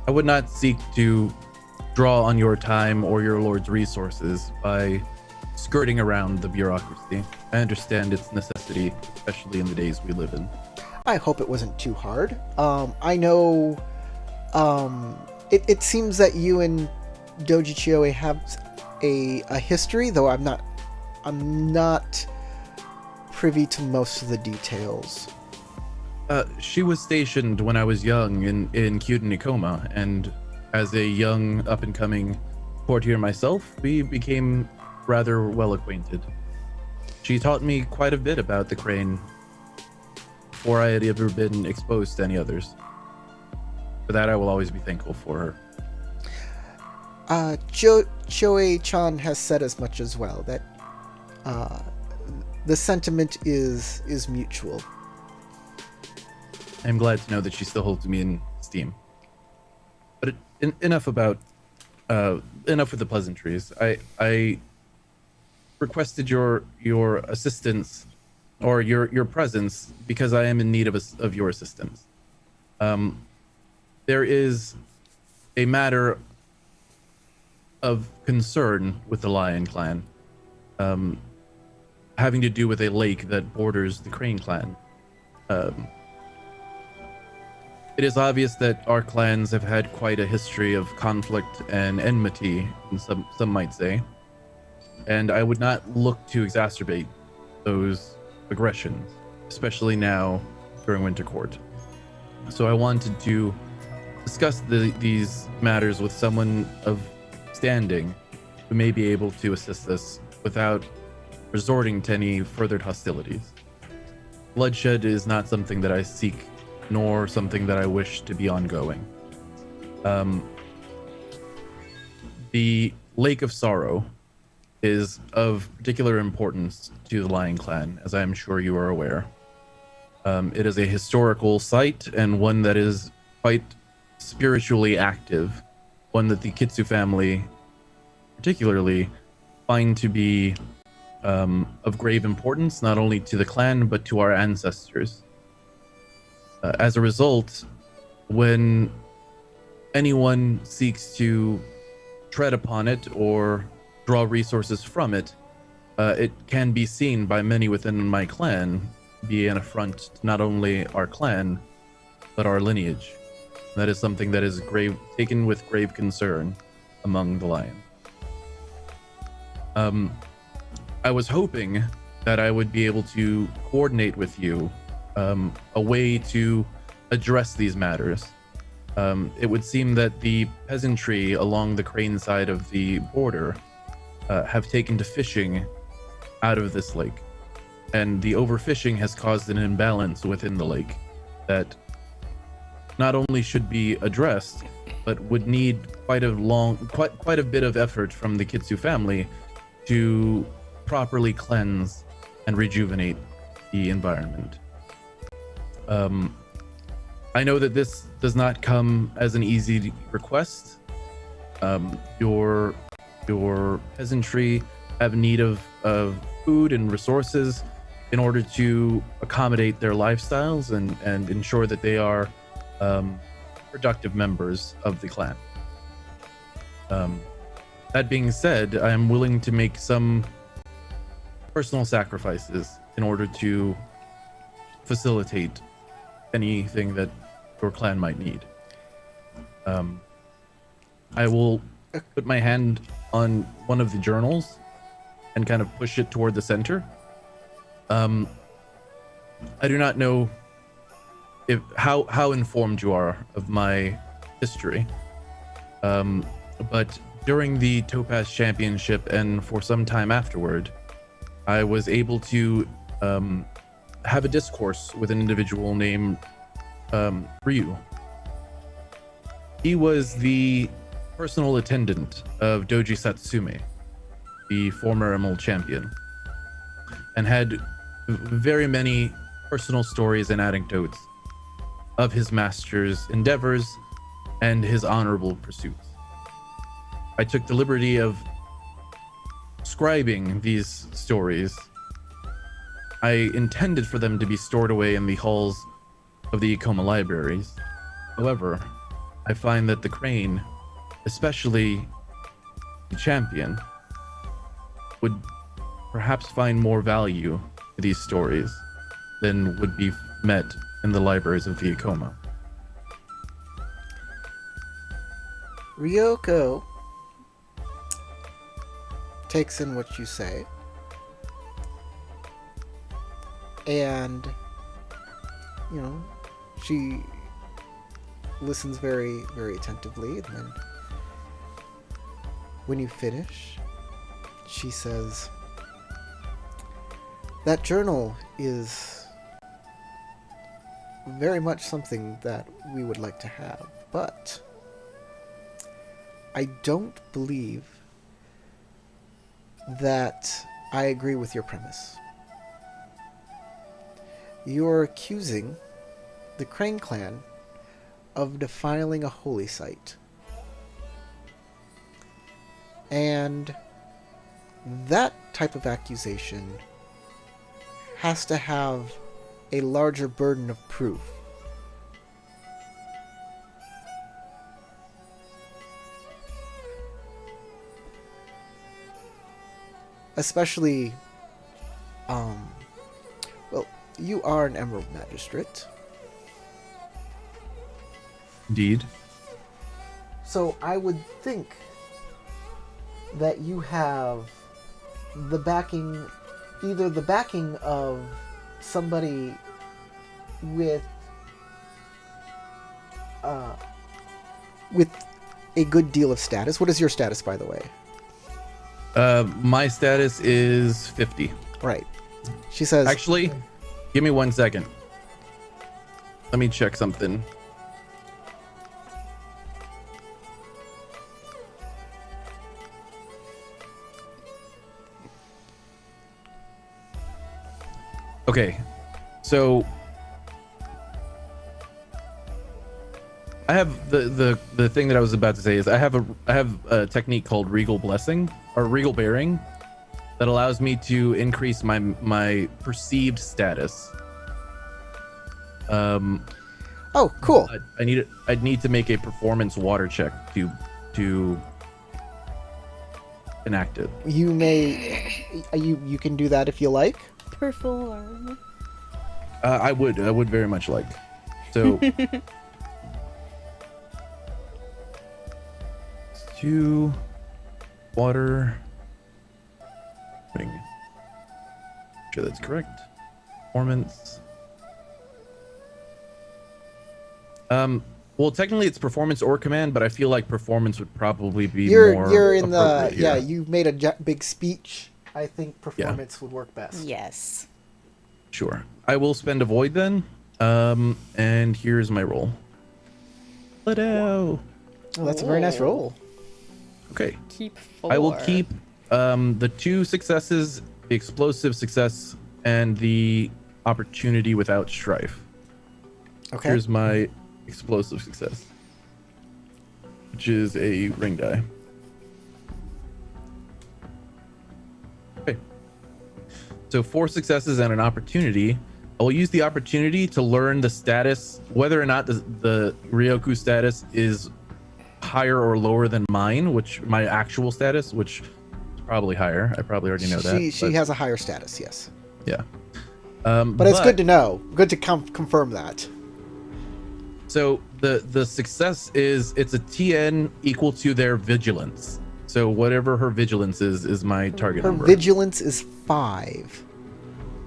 I would not seek to draw on your time or your lord's resources by skirting around the bureaucracy. I understand its necessity, especially in the days we live in. I hope it wasn't too hard. I know it seems that you and Doji Chioe have a history, though I'm not privy to most of the details. She was stationed when I was young in Kyudanikoma, and as a young up-and-coming courtier myself, we became rather well acquainted. She taught me quite a bit about the crane before I had ever been exposed to any others. For that, I will always be thankful for her. Choe-chan has said as much as well, that the sentiment is mutual. I'm glad to know that she still holds me in esteem. But enough with the pleasantries. I requested your assistance or your presence because I am in need of your assistance. There is a matter of concern with the Lion Clan, having to do with a lake that borders the Crane Clan. It is obvious that our clans have had quite a history of conflict and enmity, and some might say, and I would not look to exacerbate those aggressions, especially now during Winter Court. So I wanted to discuss these matters with someone of standing who may be able to assist us without resorting to any further hostilities. Bloodshed is not something that I seek, nor something that I wish to be ongoing. The Lake of Sorrow is of particular importance to the Lion Clan, as I am sure you are aware. It is a historical site and one that is quite spiritually active, one that the Kitsu family particularly find to be of grave importance, not only to the clan, but to our ancestors. As a result, when anyone seeks to tread upon it or draw resources from it, it can be seen by many within my clan be an affront to not only our clan, but our lineage. That is something that is taken with grave concern among the Lions. I was hoping that I would be able to coordinate with you a way to address these matters. It would seem that the peasantry along the Crane side of the border have taken to fishing out of this lake, and the overfishing has caused an imbalance within the lake that not only should be addressed, but would need quite a bit of effort from the Kitsu family to properly cleanse and rejuvenate the environment. I know that this does not come as an easy request. Your peasantry have need of food and resources in order to accommodate their lifestyles and ensure that they are productive members of the clan. That being said, I am willing to make some personal sacrifices in order to facilitate anything that your clan might need. I will put my hand on one of the journals and kind of push it toward the center. I do not know how informed you are of my history, but during the Topaz Championship and for some time afterward, I was able to have a discourse with an individual named Ryu. He was the personal attendant of Doji Satsume, the former Emerald champion, and had very many personal stories and anecdotes of his master's endeavors and his honorable pursuits. I took the liberty of scribing these stories. I intended for them to be stored away in the halls of the Ikoma libraries. However, I find that the Crane, especially the champion, would perhaps find more value to these stories than would be met in the libraries of the Ikoma. Ryoko takes in what you say, and she listens very, very attentively, and then when you finish, she says, that journal is very much something that we would like to have, but I don't believe that I agree with your premise. You're accusing the Crane clan of defiling a holy site. And that type of accusation has to have a larger burden of proof. Especially, well, you are an Emerald Magistrate. Indeed. So I would think that you have the backing, either the backing of somebody with a good deal of status. What is your status, by the way? My status is 50. Right. She says... Actually, give me 1 second. Let me check something. Okay, so I have the thing that I was about to say is I have a technique called Regal Blessing or Regal Bearing that allows me to increase my perceived status. Oh, cool. I'd need to make a performance water check to enact it. You may you can do that if you like. Perform. I would very much like. So 2 water. Make sure that's correct. Performance. Well, technically it's performance or command, but I feel like performance would probably be more. You're in the appropriate here. You made a big speech. I think performance would work best. Yes. Sure. I will spend a void then. And here's my roll. Oh, that's a very nice roll. Okay. Keep 4. I will keep the 2 successes, the explosive success, and the opportunity without strife. Okay. Here's my explosive success, which is a ring die. Okay. So 4 successes and an opportunity. I will use the opportunity to learn the status, whether or not the Ryoku status is higher or lower than mine, which my actual status, which is probably higher. I probably already know that. She has a higher status, yes. Yeah. But it's good to know. Good to confirm that. So the success is it's a TN equal to their vigilance. So whatever her vigilance is my target Her number. vigilance is 5.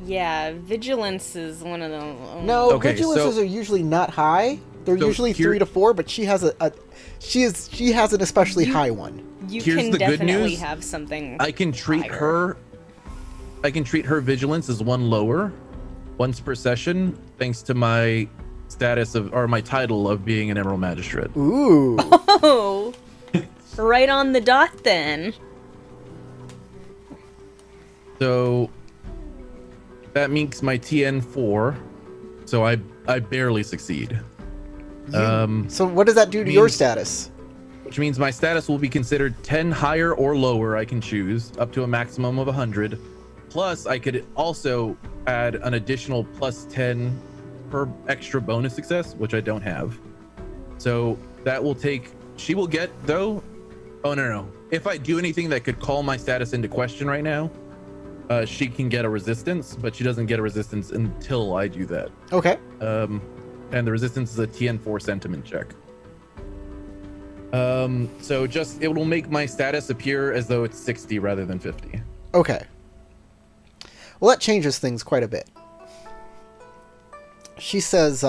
Yeah, vigilance is one of them. No, Okay, vigilances so- are usually not high. They're So usually here- 3 to 4, but she has she has an especially high one. You Here's can the good definitely news. have something. I can treat higher. her vigilance as 1 lower once per session, thanks to my status of or my title of being an Emerald Magistrate. Ooh. Oh, right on the dot then. So that makes my TN 4. So I barely succeed. So what does that do to your means- status? Which means my status will be considered 10 higher or lower. I can choose up to a maximum of 100. Plus, I could also add an additional plus 10 per extra bonus success, which I don't have. So that will take. She will get though. Oh no. If I do anything that could call my status into question right now, she can get a resistance, but she doesn't get a resistance until I do that. Okay. And the resistance is a TN4 sentiment check. So just it will make my status appear as though it's 60 rather than 50. Okay. Well, that changes things quite a bit. She says,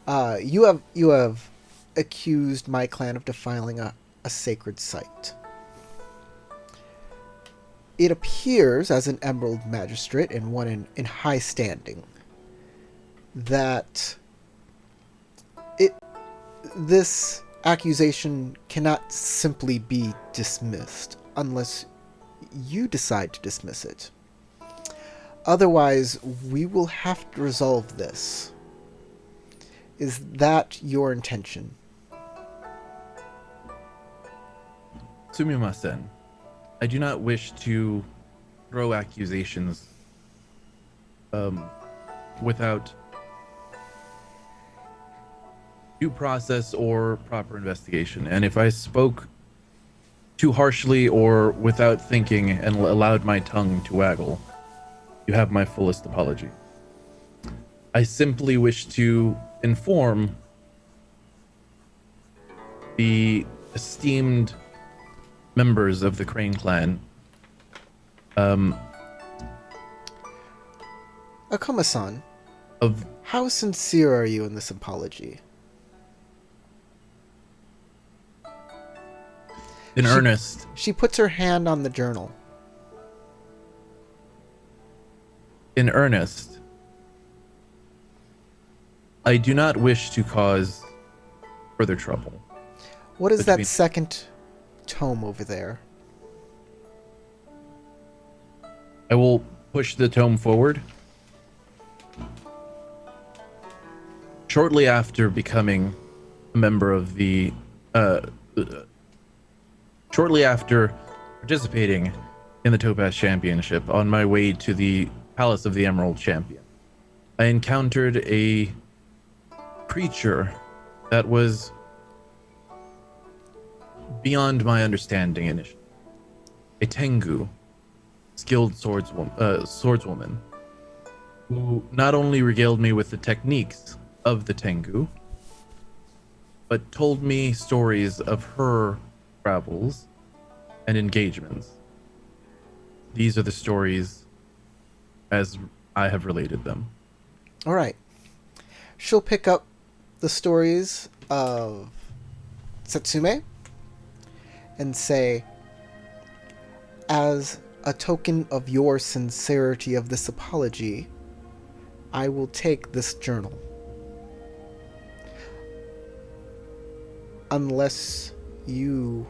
you have accused my clan of defiling a sacred site. It appears, as an Emerald Magistrate and one in high standing, that this accusation cannot simply be dismissed unless you decide to dismiss it. Otherwise, we will have to resolve this. Is that your intention? Sumima-sen, I do not wish to throw accusations without due process or proper investigation. And if I spoke too harshly or without thinking and allowed my tongue to waggle, you have my fullest apology. I simply wish to inform the esteemed members of the Crane clan Akuma-san, of how sincere are you in this apology? in earnest. She puts her hand on the journal. In earnest, I do not wish to cause further trouble. What is that Between- second tome over there? I will push the tome forward. Shortly after becoming a member of the, shortly after participating in the Topaz Championship on my way to the Palace of the Emerald Champion, I encountered a creature that was beyond my understanding initially. A Tengu, skilled swordswoman, who not only regaled me with the techniques of the Tengu, but told me stories of her travels and engagements. These are the stories as I have related them. All right. She'll pick up the stories of Satsume and say, as a token of your sincerity of this apology, I will take this journal. Unless you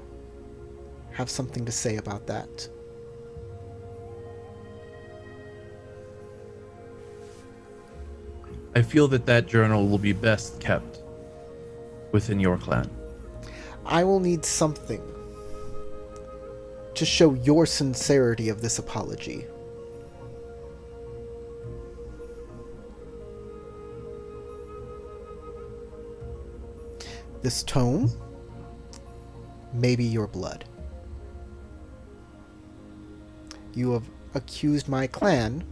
have something to say about that. I feel that that journal will be best kept within your clan. I will need something to show your sincerity of this apology. This tome, maybe your blood. You have accused my clan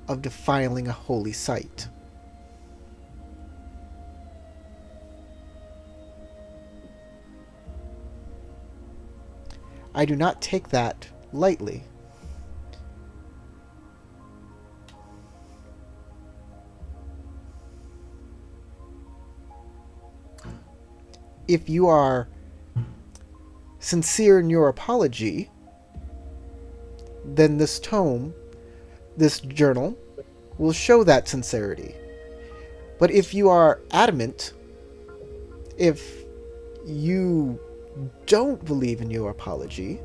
of defiling a holy site. I do not take that lightly. If you are sincere in your apology, then this tome, this journal, will show that sincerity. But if you are adamant, if you don't believe in your apology,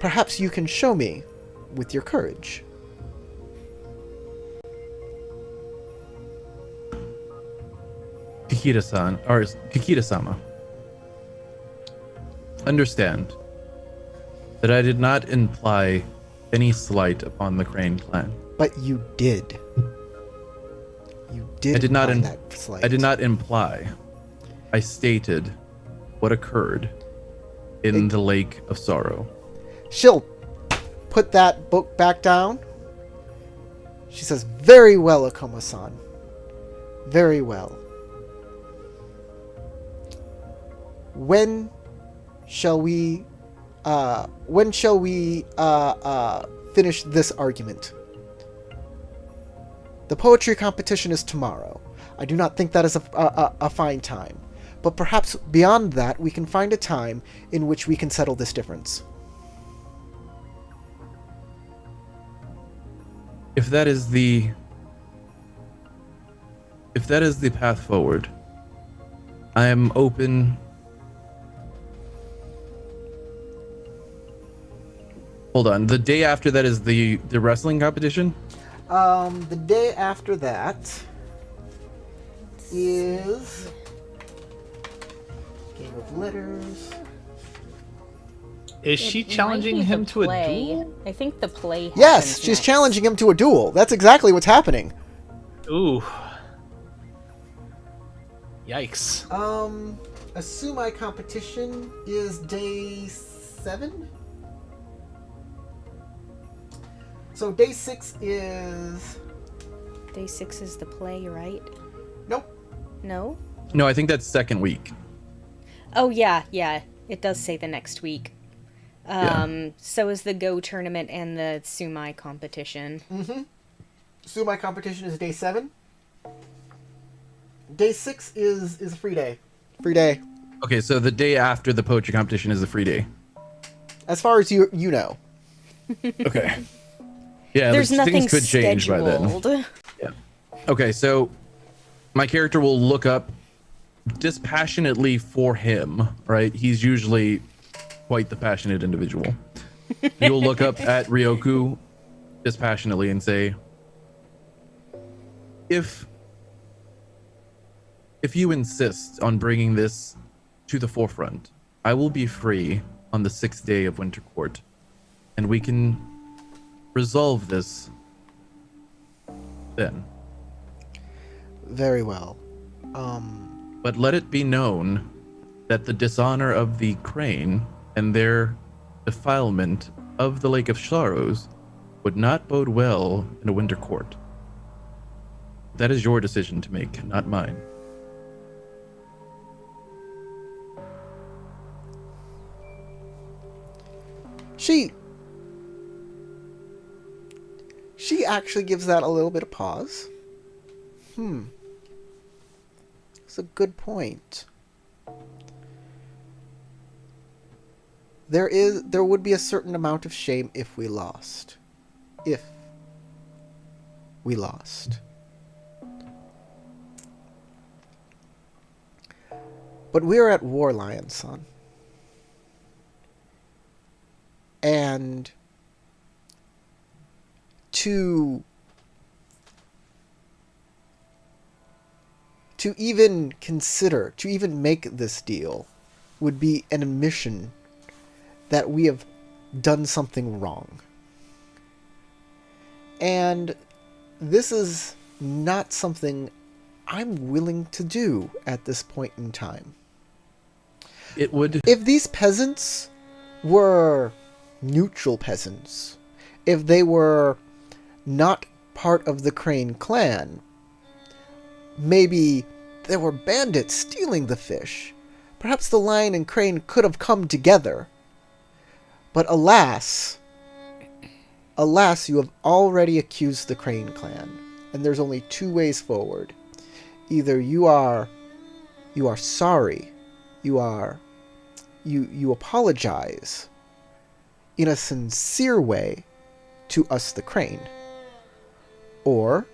perhaps you can show me with your courage. Kikita-san, or Kikita-sama, understand that I did not imply any slight upon the Crane clan. But you did. You did. I did not. imply that slight. I did not imply. I stated what occurred in the Lake of Sorrow. She'll put that book back down. She says, "Very well, Akuma-san. Very well. When shall we finish this argument? The poetry competition is tomorrow. I do not think that is a fine time. But perhaps beyond that, we can find a time in which we can settle this difference." If that is the path forward, I am open. Hold on. The day after that is the wrestling competition? The day after that is Game of Letters. Is she It might challenging be him the to a play. duel? I think the play. Yes, happens she's next. challenging him to a duel. That's exactly what's happening. Ooh. Yikes. Assume my competition is day 7. So day 6 is Day 6 is the play, right? nope. No. No, I think that's second week. Oh yeah. It does say the next week. Yeah. So is the Go tournament and the Sumai competition. Assume my competition is day 7. Day 6 is a free day. Free day. Okay, so the day after the poetry competition is a free day. As far as you know. Okay. Yeah, There's nothing things could change by then. scheduled. Okay, so my character will look up dispassionately for him, right? He's usually quite the passionate individual. You'll look up at Ryoku dispassionately and say, if you insist on bringing this to the forefront, I will be free on the 6th day of Winter Court, and we can resolve this then. Very well. But let it be known that the dishonor of the Crane and their defilement of the Lake of Sorrows would not bode well in a Winter Court. That is your decision to make, not mine. She actually gives that a little bit of pause. It's a good point. There would be a certain amount of shame if we lost. If we lost. But we're at war, Lion Son. And to even consider, to even make this deal would be an admission that we have done something wrong. And this is not something I'm willing to do at this point in time. It would... If these peasants were neutral peasants, if they were not part of the Crane clan, maybe there were bandits stealing the fish. Perhaps the lion and crane could have come together But alas, you have already accused the Crane clan, and there's only two ways forward. Either you are sorry, you apologize in a sincere way to us, the Crane, or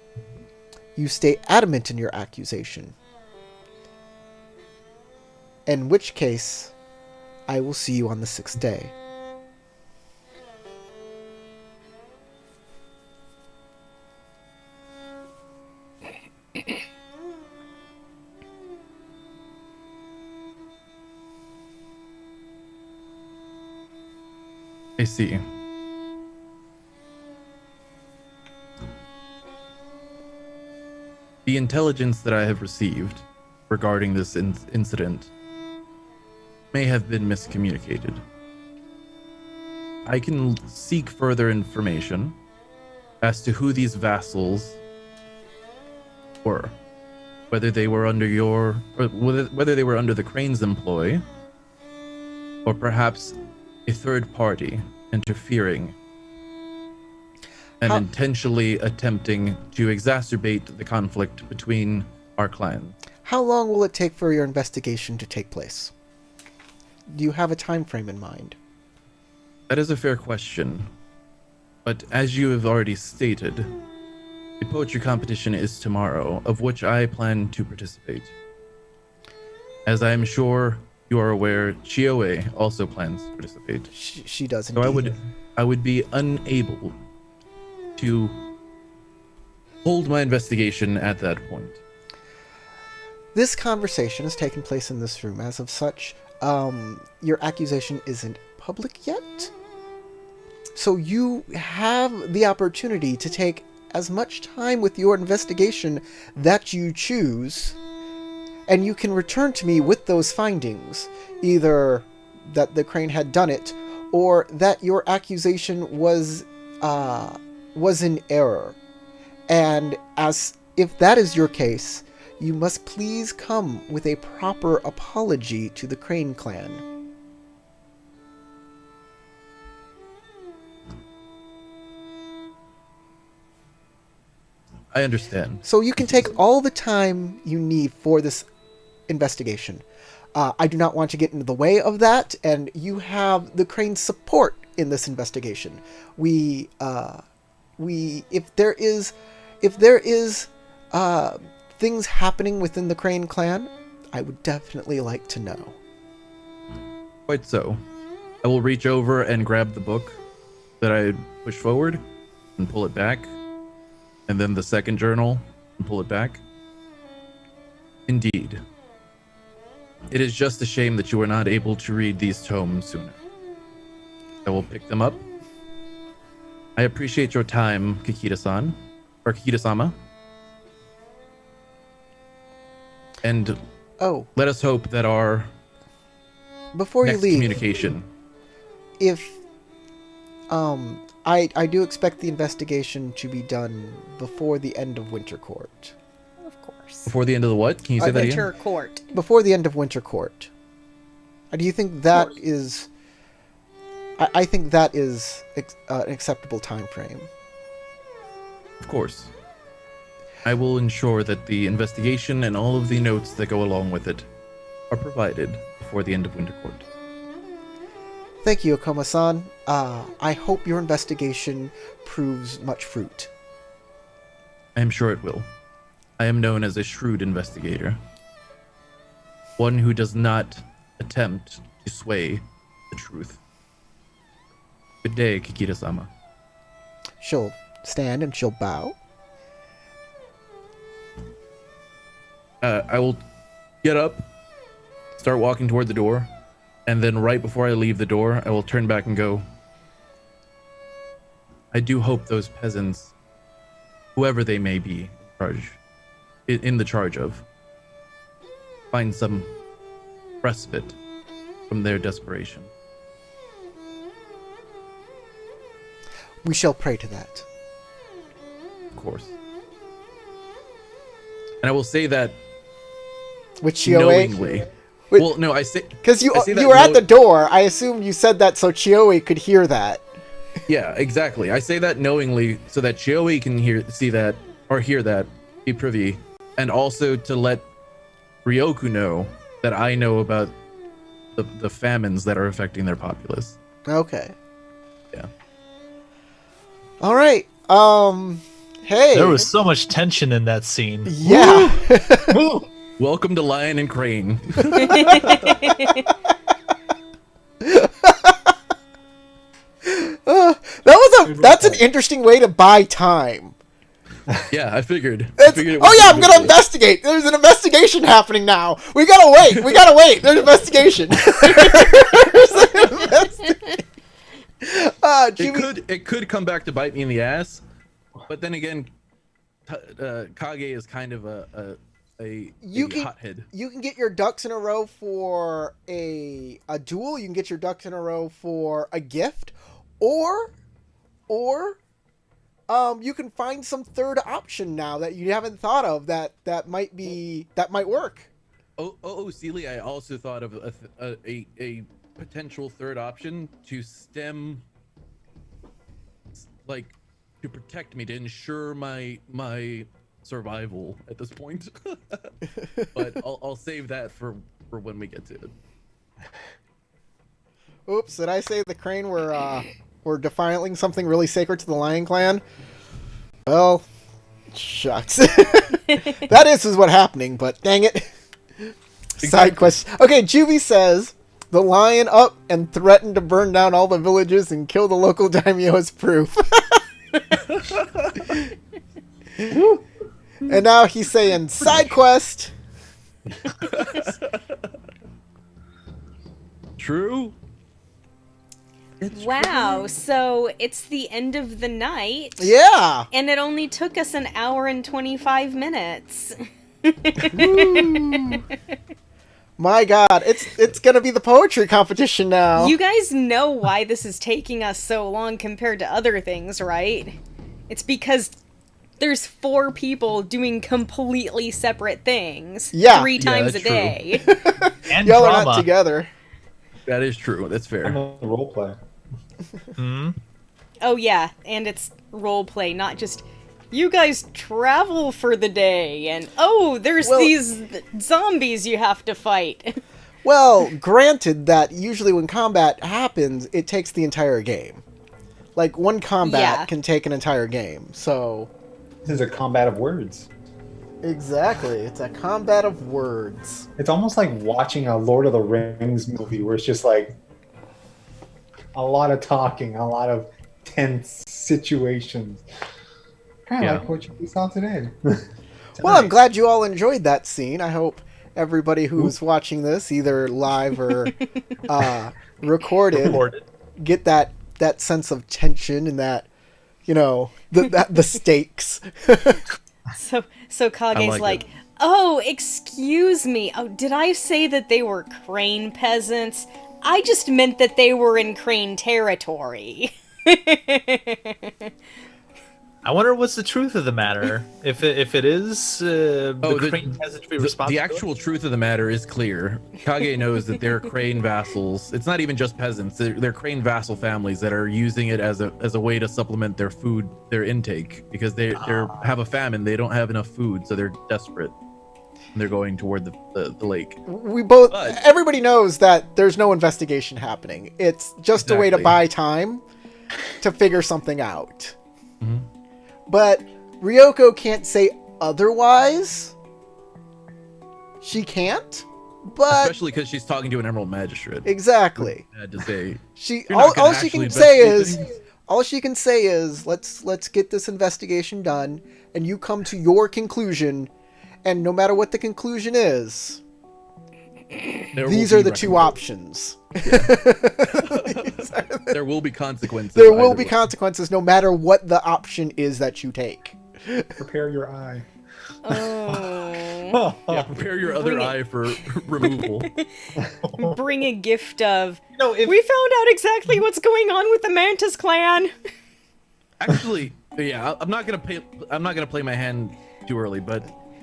you stay adamant in your accusation. In which case, I will see you on the 6th day. I see. The intelligence that I have received regarding this incident may have been miscommunicated. I can seek further information as to who these vassals were, whether they were under whether they were under the Crane's employ, or perhaps a third party interfering and intentionally attempting to exacerbate the conflict between our clan. How long will it take for your investigation to take place? Do you have a time frame in mind? That is a fair question, but as you have already stated, the poetry competition is tomorrow, of which I plan to participate. As I am sure you are aware, Chioe also plans to participate. She does So indeed. I would be unable to hold my investigation at that point. This conversation has taken place in this room. As of such, your accusation isn't public yet. So you have the opportunity to take as much time with your investigation that you choose, and you can return to me with those findings, either that the Crane had done it, or that your accusation was in error. And as if that is your case, you must please come with a proper apology to the Crane clan. I understand. So you can take all the time you need for this investigation. I do not want to get into the way of that, and you have the Crane's support in this investigation. If there is things happening within the Crane clan, I would definitely like to know. Quite so. I will reach over and grab the book that I pushed forward and pull it back, and then the second journal and pull it back. Indeed. It is just a shame that you were not able to read these tomes sooner. I will pick them up. I appreciate your time, Kikita-san, or Kikita-sama. And Oh, let us hope that our before you next leave, communication... if I do expect the investigation to be done before the end of Winter Court. Of course. Before the end of the what? Can you say that again? Winter Court. Before the end of Winter Court. Do you think that course. is... I think that is an acceptable time frame. Of course. I will ensure that the investigation and all of the notes that go along with it are provided before the end of Winter Court. Thank you, Okoma-san. I hope your investigation proves much fruit. I am sure it will. I am known as a shrewd investigator. One who does not attempt to sway the truth. Good day, Kikita-sama. She'll stand and she'll bow. I will get up, start walking toward the door, and then right before I leave the door, I will turn back and go, I do hope those peasants, whoever they may be in the charge of, find some respite from their desperation. We shall pray to that. Of course. And I will say that With Chioe, knowingly. Well, no, I say Because you I say that you were at no- the door. I assume you said that so Chioe could hear that. yeah, exactly. I say that knowingly so that Joey can hear that, be privy, and also to let Ryoku know that I know about the famines that are affecting their populace. Okay. Yeah. All right. Hey. There was so much tension in that scene. Yeah. Welcome to Lion and Crane. That's an interesting way to buy time. Yeah, I figured. Oh yeah, I'm gonna investigate. There's an investigation happening now. We gotta wait. There's an investigation. Jimmy. It could come back to bite me in the ass, but then again, Kage is kind of a hothead. You can get your ducks in a row for a duel. You can get your ducks in a row for a gift, or you can find some third option now that you haven't thought of that might work. Sealy, I also thought of a potential third option to stem, like, to protect me, to ensure my survival at this point. But I'll save that for when we get to it. Oops, did I say the Crane were defiling something really sacred to the Lion Clan? Well, shucks. That is what's happening, but dang it. Side quest. Okay, Juby says the lion up and threatened to burn down all the villages and kill the local daimyo as proof. And now he's saying side quest. True. Wow, so it's the end of the night. Yeah. And it only took us an hour and 25 minutes. My God, it's gonna be the poetry competition now. You guys know why this is taking us so long compared to other things, right? It's because there's 4 people doing completely separate things. Yeah. 3 times that's a day. And Y'all are not drama. together. That is true. That's I'm fair. a role player. Oh yeah, and it's roleplay, not just you guys travel for the day and there's these zombies you have to fight. Well, granted that usually when combat happens, it takes the entire game. Like, one combat can take an entire game, so... This is a combat of words. Exactly, it's a combat of words. It's almost like watching a Lord of the Rings movie where it's just like a lot of talking, a lot of tense situations. Kind of like what you saw today. Well, I'm glad you all enjoyed that scene. I hope everybody who's watching this, either live or recorded, get that sense of tension and that, the stakes. So Kage's like, oh, excuse me. Oh, did I say that they were Crane peasants? I just meant that they were in Crane territory. I wonder what's the truth of the matter. If it is the Crane peasantry responsibility. The actual truth of the matter is clear. Kage knows that they're Crane vassals. It's not even just peasants. They're Crane vassal families that are using it as a way to supplement their food, their intake, because they have a famine. They don't have enough food, so they're desperate. And they're going toward the lake. Everybody knows that there's no investigation happening. It's just a way to buy time to figure something out. Mm-hmm. But Ryoko can't say otherwise. She can't, but Especially because she's talking to an Emerald Magistrate. exactly. I had to say All she can say is let's get this investigation done, and you come to your conclusion, and no matter what the conclusion is, these are the 2 options. There will be consequences. There will be consequences no matter what the option is that you take. Prepare your eye. Oh. Yeah, prepare your other eye for removal. Bring a gift of, if we found out exactly what's going on with the Mantis clan. Actually, yeah, I'm not gonna play my hand too early, but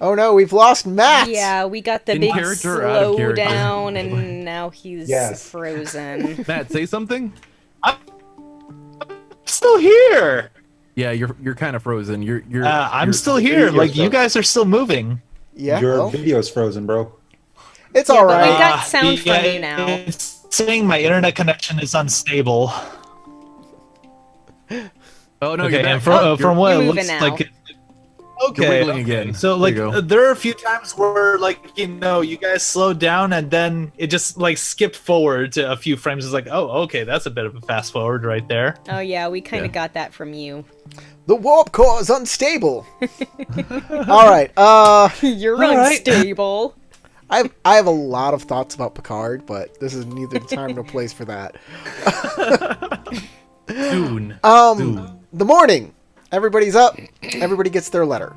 Oh no, we've lost Matt. Yeah, we got the In big character or out of slow character? down, and now he's Yes. frozen. Matt, say something. Still here. Yeah, you're kind of frozen. I'm you're- still here. video's Like you frozen. guys are still moving. Yeah. Your Well, video's frozen, bro. it's Yeah, all but we right. got sound from you now. It's saying my internet connection is unstable. Oh no, Okay, you're back. and from what you're it moving looks now. like. Okay, wiggling okay. again. So There like you go. there are a few times where like you guys slowed down and then it just like skipped forward to a few frames. It's like, oh, okay, that's a bit of a fast forward right there. Oh yeah, we kind of Yeah. got that from you. The warp core is unstable. All right. You're All right. unstable. I have a lot of thoughts about Picard, but this is neither the time nor place for that. Soon. Soon. The morning. Everybody's up. Everybody gets their letter.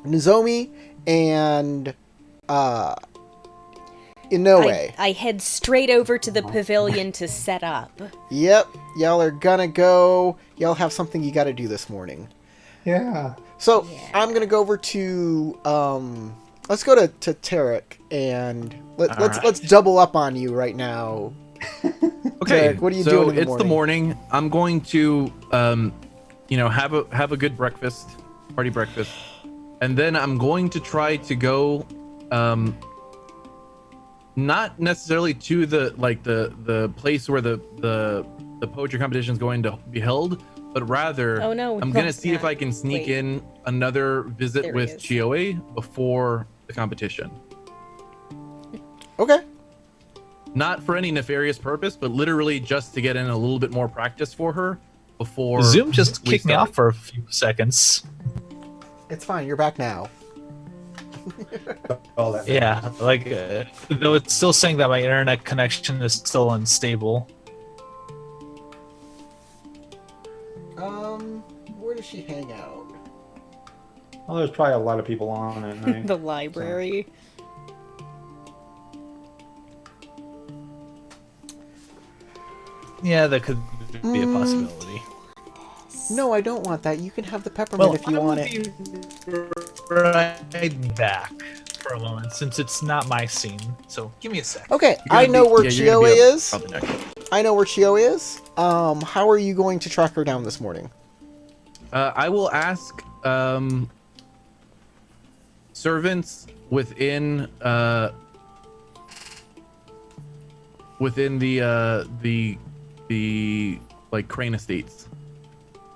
Nozomi and Inoue. I head straight over to the pavilion to set up. Yep. Y'all are gonna go. Y'all have something you gotta do this morning. Yeah. So Yeah. I'm gonna go over to let's go to Tarek and let's double up on you right now. Okay. Tarek, what are you so doing in the it's the morning. I'm going to have a good breakfast, party breakfast, and then I'm going to try to go not necessarily to the place where the poetry competition is going to be held, but rather Oh, no, I'm gonna that's see if not- I can sneak wait. in another visit There he with is. Chioe before the competition. Okay. Not for any nefarious purpose, but literally just to get in a little bit more practice for her before Zoom just we kicked me start. off for a few seconds. It's fine. You're back now. All that. Yeah, like though it's still saying that my internet connection is still unstable. Where does she hang out? Well, there's probably a lot of people on it, right? The library. Yeah, that could be a possibility. No, I don't want that. You can have the peppermint if you want it. Right back for a moment since it's not my scene. So give me a sec. Okay, You're gonna I know be- where yeah, you're gonna Chioe be up is. probably next. I know where Chioe is. How are you going to track her down this morning? I will ask servants within the like Crane Estates.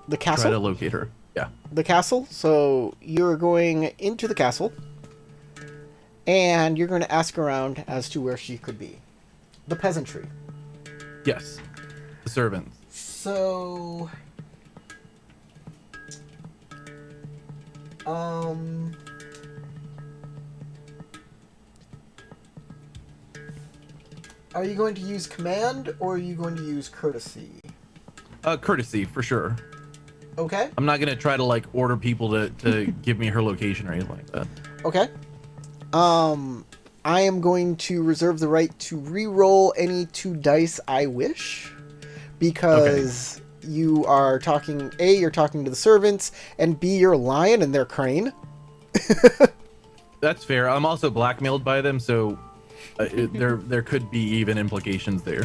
The Try to castle? locate her. Yeah. The castle. So you're going into the castle. And you're going to ask around as to where she could be. The peasantry. Yes. The servants. So... Are you going to use command or are you going to use courtesy? Courtesy for sure. Okay. I'm not gonna try to like order people to give me her location or anything like that. Okay. I am going to reserve the right to re-roll any 2 dice I wish, because you are talking. A, you're talking to the servants, and B, you're a lion and they're crane. That's fair. I'm also blackmailed by them, so there could be even implications there.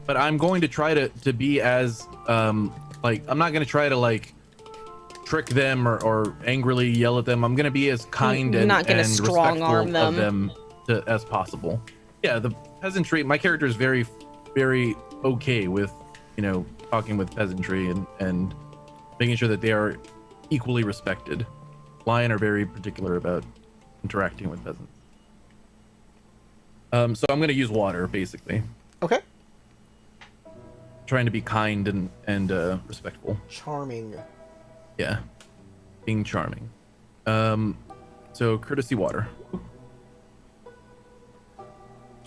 But I'm going to try to be as like I'm not going to try to like trick them or angrily yell at them. I'm going to be as kind and, Not gonna and strong respectful arm them. of them as possible. Yeah, the peasantry. My character is very okay with talking with peasantry and making sure that they are equally respected. Lion are very particular about interacting with peasants. So I'm going to use water basically. Okay. Trying to be kind and respectful. Charming. Yeah, being charming. So courtesy water.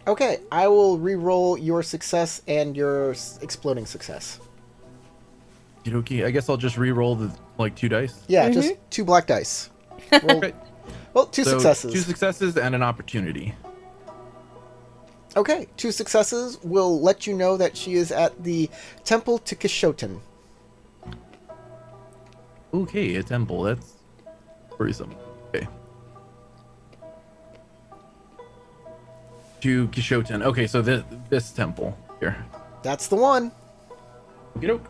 Okay, I will re-roll your success and your exploding success. Okay, I guess I'll just re-roll the like 2 dice. Yeah, just 2 black dice. Roll, Okay. well, 2 So, successes. 2 successes and an opportunity. Okay, 2 successes will let you know that she is at the Temple to Kishoten. Okay, a temple. That's Worrisome. Okay. To Kishoten. Okay, so this temple here. That's the one. Okey-doke.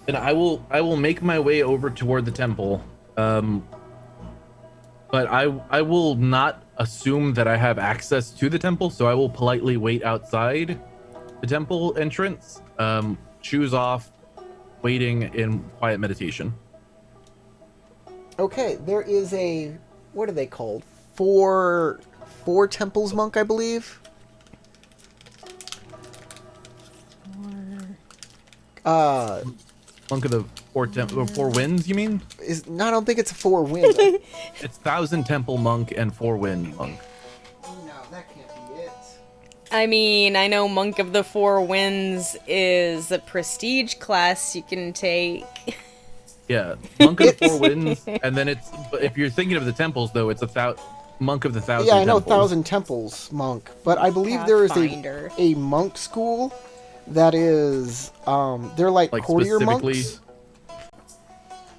Then I will make my way over toward the temple. But I will not assume that I have access to the temple, so I will politely wait outside the temple entrance. Shoes off, waiting in quiet meditation. Okay, there is a, what are they called? Four temples monk, I believe. Monk of the four winds, you mean? No, I don't think it's a 4 wind. It's 1,000 temple monk and 4 wind monk. No, that can't be it. I mean, I know Monk of the Four Winds is a prestige class you can take. Yeah, monk of the 4 winds, and then it's. But if you're thinking of the temples, though, it's monk of the 1,000. Yeah, I know temples. 1,000 temples monk, but I believe there is Pathfinder. a monk school that is they're like courtier specifically. monks.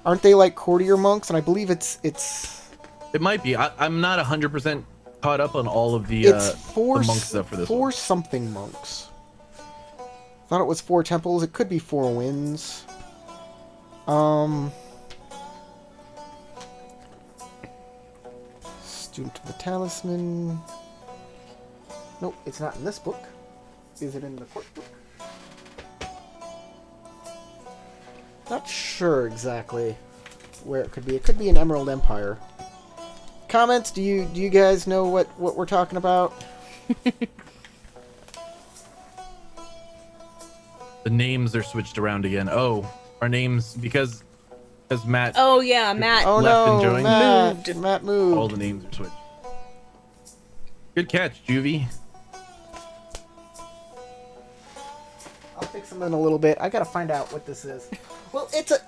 Aren't they like courtier monks? And I believe it's It might be. I'm not 100% caught up on all of the it's four the monk stuff for this. four one. something monks. Thought it was 4 temples. It could be 4 winds. Student of the Talisman. Nope, it's not in this book. Is it in the court book? Not sure exactly where it could be. It could be in Emerald Empire. Comments? Do you guys know what we're talking about? The names are switched around again. Oh, our names because Matt. Oh yeah, Matt. Oh Left and no, joined. Matt! Matt moved. All the names are switched. Good catch, Juvie. I'll fix them in a little bit. I gotta find out what this is. Well, it's a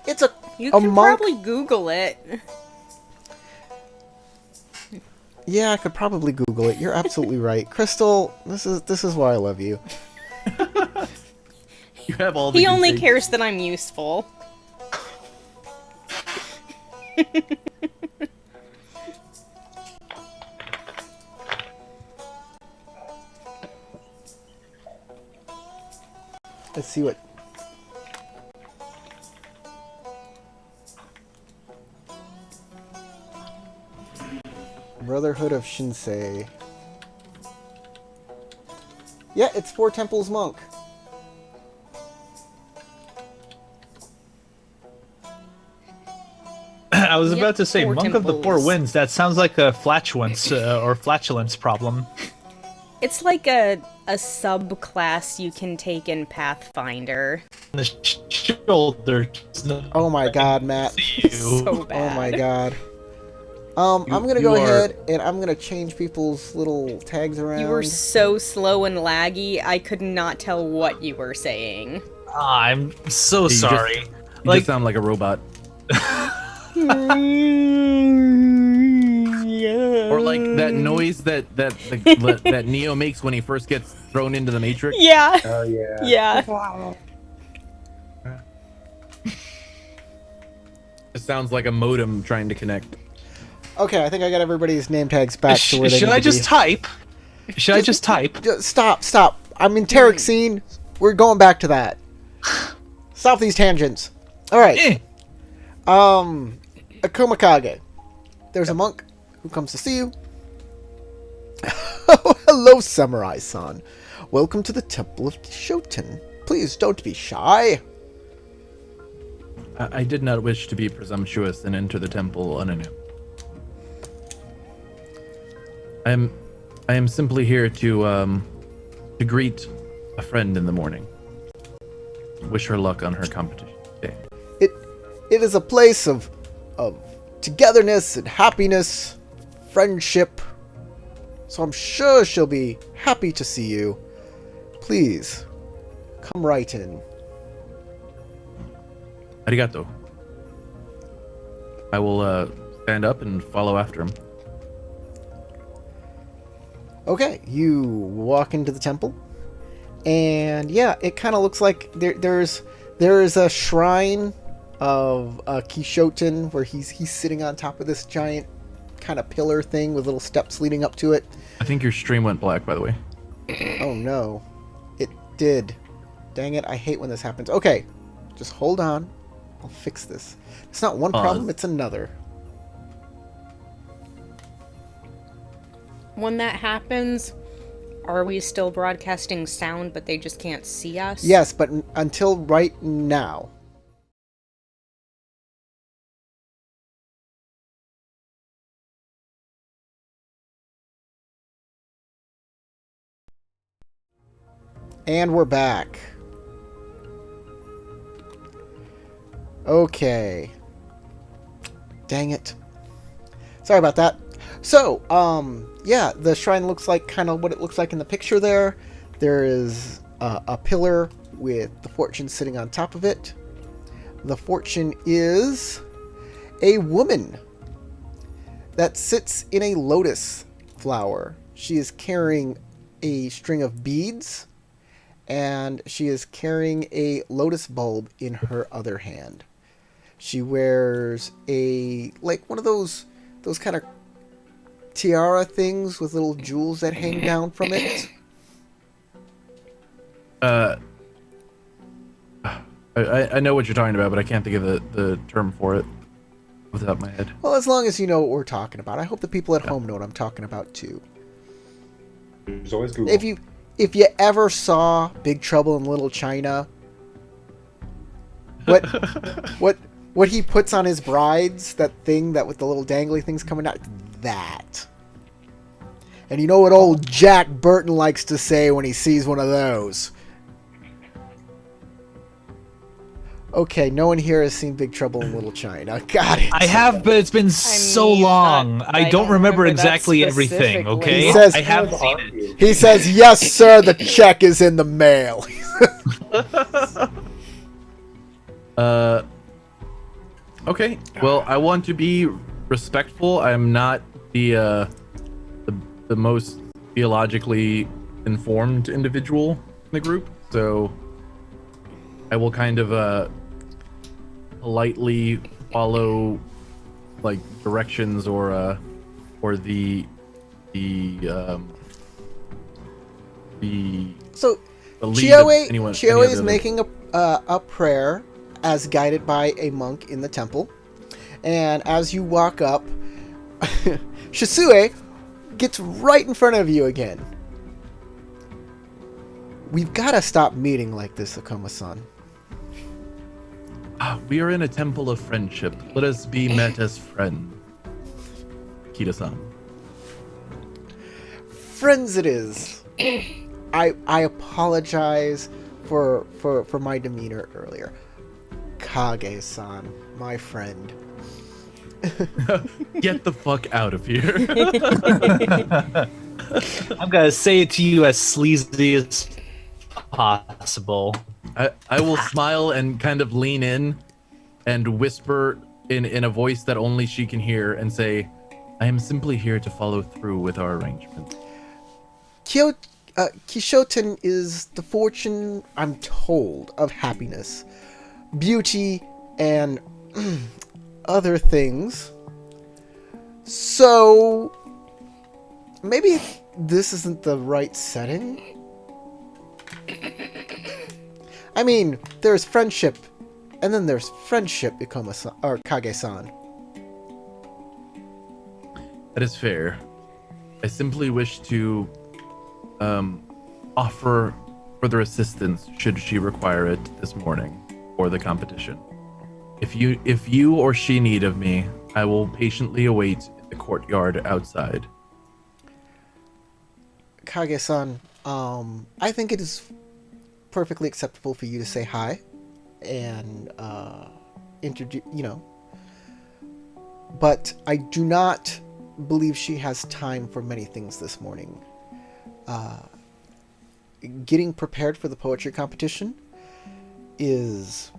You a can monk. probably Google it. Yeah, I could probably Google it. You're absolutely right, Crystal. This is why I love you. You have all the. He only good cares that I'm useful. Let's see what. Brotherhood of Shinsei. Yeah, it's 4 temples monk. I was Yep, about to say, 4 Monk of the Four temples. Winds. That sounds like a flatulence or flatulence problem. It's like a subclass you can take in Pathfinder. The shoulder. Oh my god, Matt. So bad. Oh my god. I'm gonna you go are- ahead and I'm gonna change people's little tags around. You were so slow and laggy, I could not tell what you were saying. I'm so You just- sorry. You Like- just sound like a robot. Or like that noise that that Neo makes when he first gets thrown into the Matrix. Yeah. Oh yeah. Yeah. It sounds like a modem trying to connect. Okay, I think I got everybody's name tags back to where they Should need I to just be. type? Should I just type? Stop. I'm in Tarek scene. We're going back to that. Stop these tangents. Alright. Eh. Akomakage. There's a monk who comes to see you. Oh, hello, Samurai-san. Welcome to the Temple of Shoten. Please don't be shy. I did not wish to be presumptuous and enter the temple unannounced. I am simply here to greet a friend in the morning. Wish her luck on her competition day. It is a place of togetherness and happiness, friendship. So I'm sure she'll be happy to see you. Please, come right in. Arigato. I will stand up and follow after him. Okay, you walk into the temple, and yeah, it kind of looks like there is a shrine of Kishoten, where he's sitting on top of this giant kind of pillar thing with little steps leading up to it. I think your stream went black, by the way. Oh no, it did. Dang it! I hate when this happens. Okay, just hold on. I'll fix this. It's not one problem; it's another. When that happens, are we still broadcasting sound, but they just can't see us? Yes, but until right now. And we're back. Okay. Dang it. Sorry about that. So, yeah, the shrine looks like kind of what it looks like in the picture there. There is a pillar with the fortune sitting on top of it. The fortune is a woman that sits in a lotus flower. She is carrying a string of beads, and she is carrying a lotus bulb in her other hand. She wears like one of those kind of tiara things with little jewels that hang down from it. I know what you're talking about, but I can't think of the term for it off the top of my head. Well, as long as you know what we're talking about. I hope the people at home know what I'm talking about too. There's always Google. If you ever saw Big Trouble in Little China, what he puts on his brides, that thing that with the little dangly things coming out, that. And you know what old Jack Burton likes to say when he sees one of those? Okay, no one here has seen Big Trouble in Little China. Got it. I have, but it's been so mean, long. I I don't remember that exactly everything, specifically. okay? He says- I have seen it. He says, "Yes, sir, the check is in the mail." Okay. Well, I want to be respectful. I'm not the most theologically informed individual in the group, so I will kind of politely follow like directions or the So the lead of Chioe anyone. any Chioe of is the- making a prayer as guided by a monk in the temple. And as you walk up, Shisue gets right in front of you again. We've got to stop meeting like this, Akuma-san. We are in a temple of friendship. Let us be met as friends. Kita-san. Friends it is. I apologize for my demeanor earlier. Kage-san, my friend. Get the fuck out of here. I'm gonna say it to you as sleazy as possible. I will smile and kind of lean in and whisper in a voice that only she can hear and say, I am simply here to follow through with our arrangement. Kishoten is the fortune, I'm told, of happiness, beauty, and other things. So, maybe this isn't the right setting? I mean, there's friendship, and then there's friendship, Ikoma-san, or Kage-san. That is fair. I simply wish to offer further assistance should she require it this morning for the competition. If you or she need of me, I will patiently await in the courtyard outside. Kage-san, I think it is perfectly acceptable for you to say hi and introduce, but I do not believe she has time for many things this morning. Getting prepared for the poetry competition is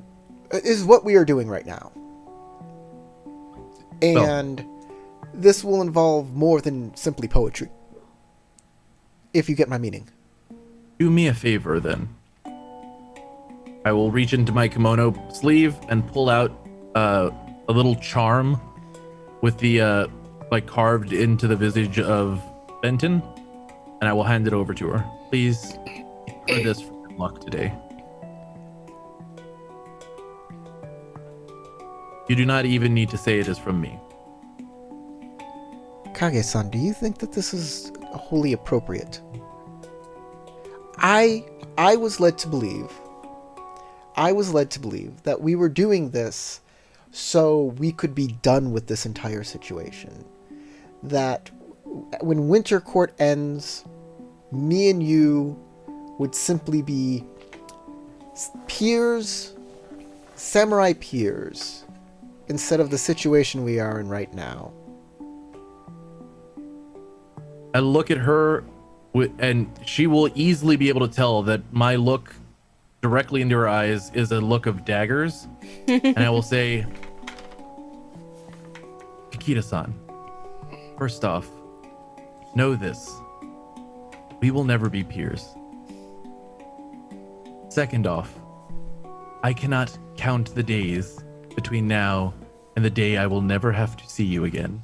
what we are doing right now. And this will involve more than simply poetry. If you get my meaning. Do me a favor then. I will reach into my kimono sleeve and pull out a little charm with the like carved into the visage of Benton, and I will hand it over to her. Please, for this for good luck today. You do not even need to say it is from me. Kage-san, do you think that this is wholly appropriate? I was led to believe that we were doing this so we could be done with this entire situation. That when Winter Court ends, me and you would simply be peers, samurai peers, instead of the situation we are in right now. I look at her, and she will easily be able to tell that my look directly into her eyes is a look of daggers. And I will say, Kikita-san, first off, know this. We will never be peers. Second off, I cannot count the days between now and the day I will never have to see you again.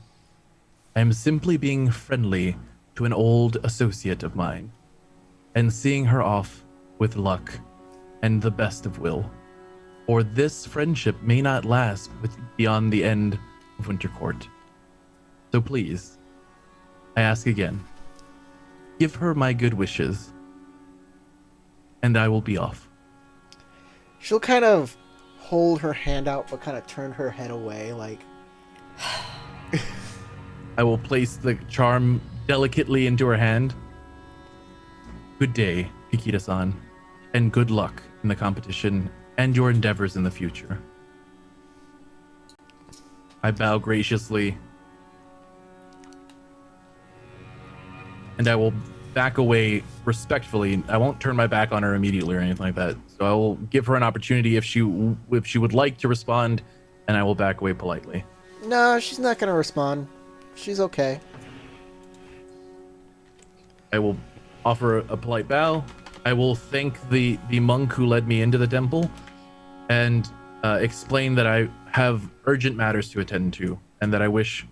I am simply being friendly to an old associate of mine, and seeing her off with luck and the best of will. Or this friendship may not last beyond the end of Winter Court. So please, I ask again, give her my good wishes, and I will be off. She'll kind of hold her hand out, but kind of turn her head away, like... I will place the charm delicately into her hand. Good day, Kikita-san, and good luck in the competition and your endeavors in the future. I bow graciously, and I will back away respectfully. I won't turn my back on her immediately or anything like that. So I will give her an opportunity if she would like to respond, and I will back away politely. No, she's not going to respond. She's okay. I will offer a polite bow. I will thank the monk who led me into the temple, and explain that I have urgent matters to attend to, and that I wish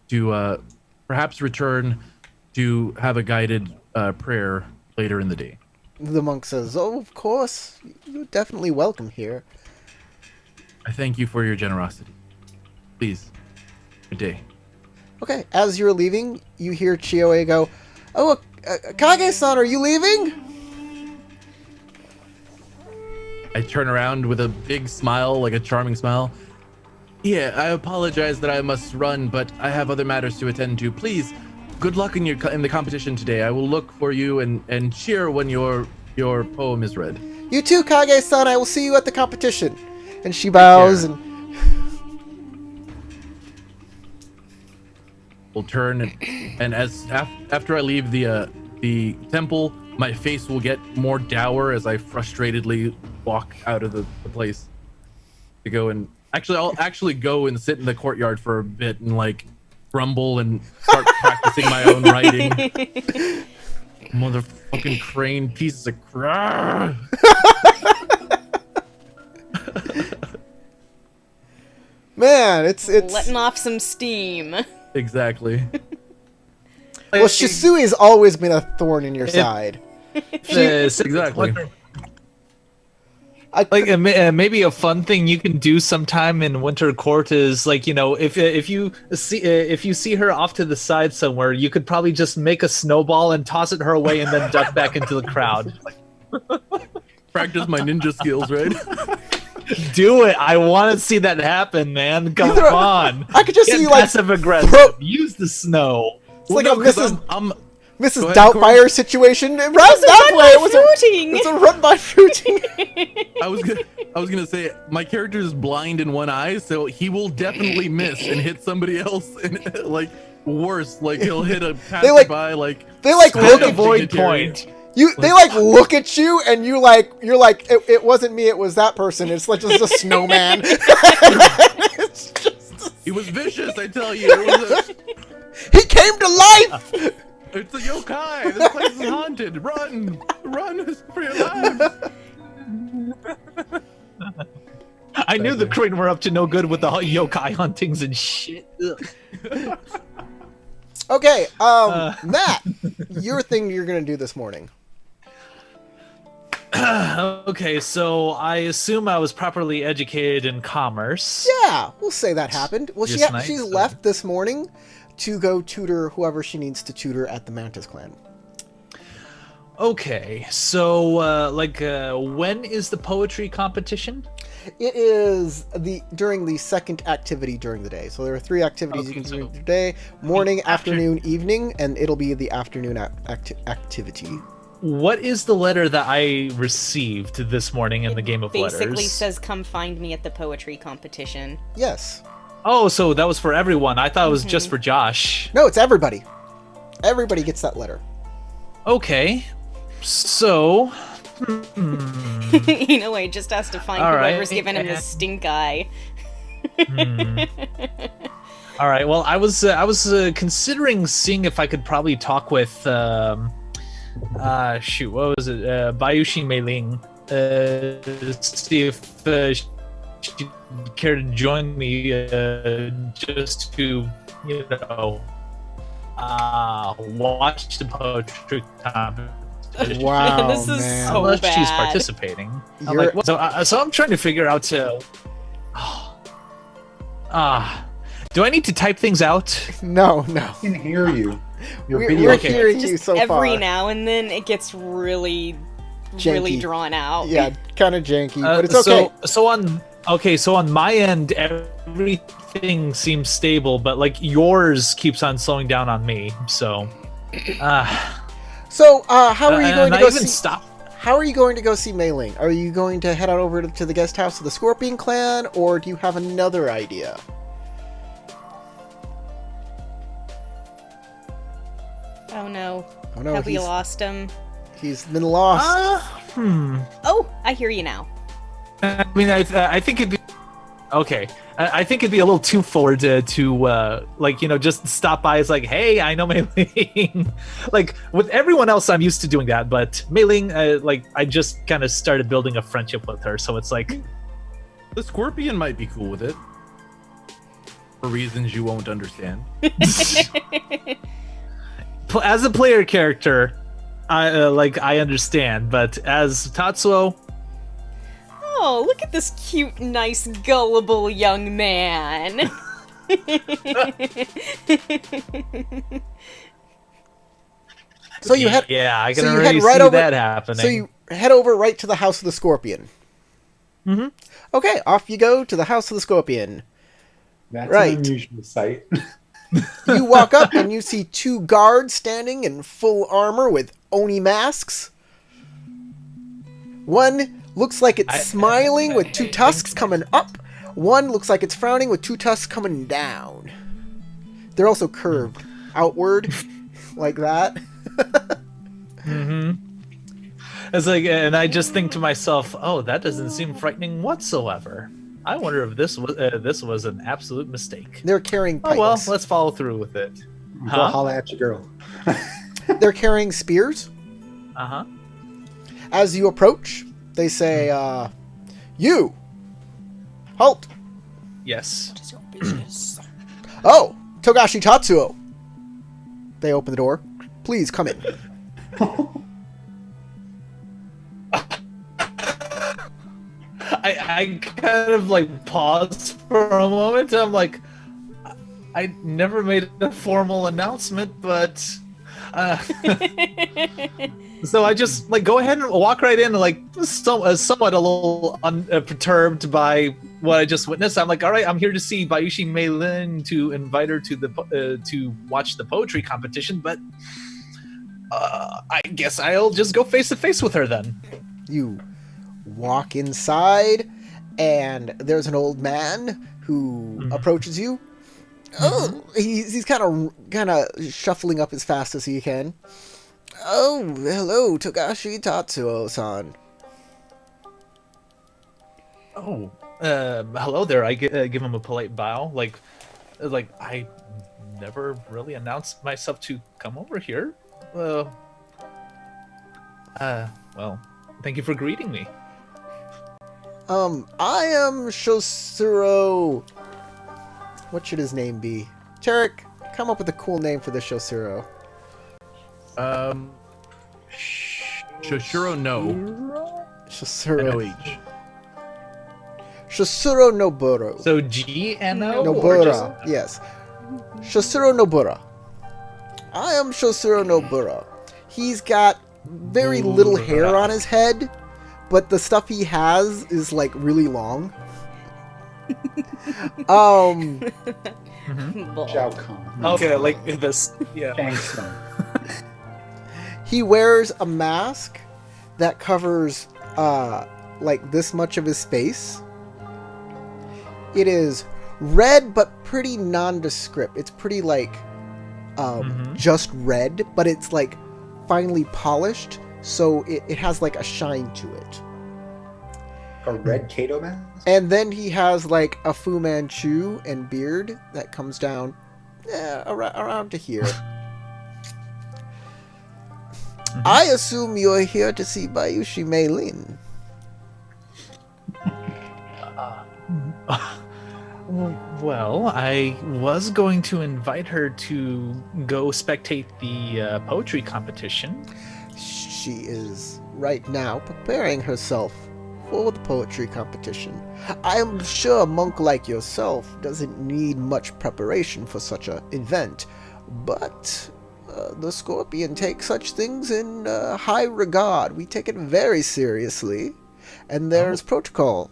to perhaps return to have a guided prayer later in the day. The monk says, "Oh, of course. You're definitely welcome here." I thank you for your generosity. Please, good day. Okay, as you're leaving, you hear Chioe go, "Oh, Kage-san, are you leaving?" I turn around with a big smile, like a charming smile. Yeah, I apologize that I must run, but I have other matters to attend to. Please, good luck in the competition today. I will look for you and cheer when your poem is read. You too, Kage-san. I will see you at the competition. And she bows and... Will turn and as after I leave the temple, my face will get more dour as I frustratedly walk out of the place to go and I'll actually go and sit in the courtyard for a bit and like grumble and start practicing my own writing. Motherfucking crane pieces of crap. Man, it's letting off some steam. Exactly. Well, Shisui's always been a thorn in your side. Exactly. Maybe a fun thing you can do sometime in Winter Court is like, you know, if you see her off to the side somewhere, you could probably just make a snowball and toss it her way and then duck back into the crowd. Practice my ninja skills, right? Do it. I want to see that happen, man. Come on. I could just Get see you like passive aggressive. Use the snow. It's like a Mrs. I'm Mrs. Go ahead, Doubtfire situation. It runs that way. It's a run by fruiting. I was gonna say my character is blind in one eye, so he will definitely miss and hit somebody else, and like worse, like he'll hit a passerby. They look At a at void point. they look at you, and you're like it wasn't me. It was that person. It's like just a snowman. It's just. He was vicious, I tell you. He came to life. It's a yokai. This place is haunted. Run for your lives. I knew the Exactly. Crane were up to no good with the yokai huntings and shit. Ugh. Okay, Matt, your thing you're gonna do this morning. Okay, so I assume I was properly educated in commerce. Yeah, we'll say that happened. Well, Just nice, she's so- left this morning to go tutor whoever she needs to tutor at the Mantis Clan. Okay, so when is the poetry competition? It is during the second activity during the day. So there are 3 activities you Okay, can do so- during the day: morning, after- afternoon, evening, and it'll be the afternoon activity. What is the letter that I received this morning in the game of Basically letters? says, "Come find me at the poetry competition." Yes. Oh, so that was for everyone. I thought it was just for Josh. No, it's everybody. Everybody gets that letter. Okay, so You know, he just has to find All right. whoever's giving him the stink eye. all right. Well, I was considering seeing if I could probably talk with shoot, what was it? Bayushi Mei-ling. See if she'd care to join me just to, you know, watch the poetry competition. Wow, This is man. so Unless she's bad. participating. I'm You're- like, what? So I'm trying to figure out do I need to type things out? No. I can hear you. Your We're, video we're Okay. hearing you Just so every far. now and then it gets really Janky. drawn out. Yeah, kind of janky, but it's okay. So on my end, everything seems stable, but like yours keeps on slowing down on me. So, So, how are you going and to I go even see? stop. How are you going to go see Mei Ling? Are you going to head on over to the guest house of the Scorpion Clan, or do you have another idea? Oh no. Oh no, Have we he's, lost him? he's been lost. Oh, I hear you now. I mean, I think it'd be okay. I think it'd be a little too forward to like, you know, just stop by. It's like, hey, I know Mei Ling. Like with everyone else, I'm used to doing that, but Mei Ling, like I just kind of started building a friendship with her, so it's like, The Scorpion might be cool with it. For reasons you won't understand. as a player character, I understand, but as Tatsuo, Oh, look at this cute, nice, gullible young man. So you head. yeah, I so can you already head right see over- that happening. So you head over right to the house of the Scorpion. Mm-hmm. Okay, off you go to the house of the Scorpion. That's Right. an unusual sight. You walk up and you see 2 guards standing in full armor with Oni masks. One looks like it's smiling with 2 tusks coming up. One looks like it's frowning with 2 tusks coming down. They're also curved outward, like that. It's like, and I just think to myself, oh, that doesn't seem frightening whatsoever. I wonder if this was an absolute mistake. They're carrying Oh pikes. well, let's follow through with it. Go Huh? holla at your girl. They're carrying spears. Uh huh. As you approach, they say, you! Halt! Yes. Oh, Togashi Tatsuo! They open the door. Please come in. I kind of like paused for a moment. I'm like, I never made a formal announcement, but so I just like go ahead and walk right in, like somewhat a little perturbed by what I just witnessed. I'm like, all right, I'm here to see Bayushi Mei-Ling to invite her to the to watch the poetry competition, but I guess I'll just go face to face with her then. You walk inside, and there's an old man who approaches you. Oh, he's kind of shuffling up as fast as he can. Oh, hello, Togashi Tatsuo-san. Oh, hello there. I give him a polite bow. Like I never really announced myself to come over here. Well, thank you for greeting me. I am Shosuro. What should his name be? Tarek, come up with a cool name for the Shosuro. Shoshuro no. Shosuro. NOH. Shosuro Noburo. So GNO? Nobura. Yes. Shosuro Nobura. I am Shosuro Nobura. He's got very little hair on his head, but the stuff he has is like really long. Mhm. Shao Kahn. Okay, like this. Yeah. Shang Tsung. He wears a mask that covers like this much of his face. It is red but pretty nondescript. It's pretty like just red, but it's like finely polished, so it has like a shine to it. A red Kato mask? And then he has like a Fu Manchu and beard that comes down around to here. I assume you're here to see Bayushi Mei Lin. Well, I was going to invite her to go spectate the poetry competition. She is right now preparing herself for the poetry competition. I am sure a monk like yourself doesn't need much preparation for such an event, but the Scorpion takes such things in high regard. We take it very seriously, and there's protocol.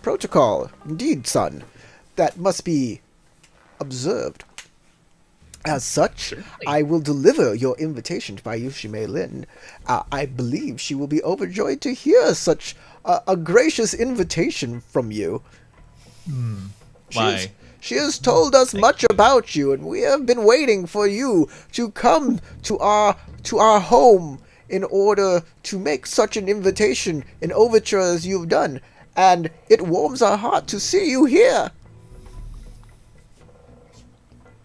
Protocol, indeed, son, that must be observed. As such, Certainly. I will deliver your invitation to Bayushi Mei Lin. I believe she will be overjoyed to hear such a gracious invitation from you. Why? She has told us much about you, and we have been waiting for you to come to our home in order to make such an invitation, an overture as you've done. And it warms our heart to see you here.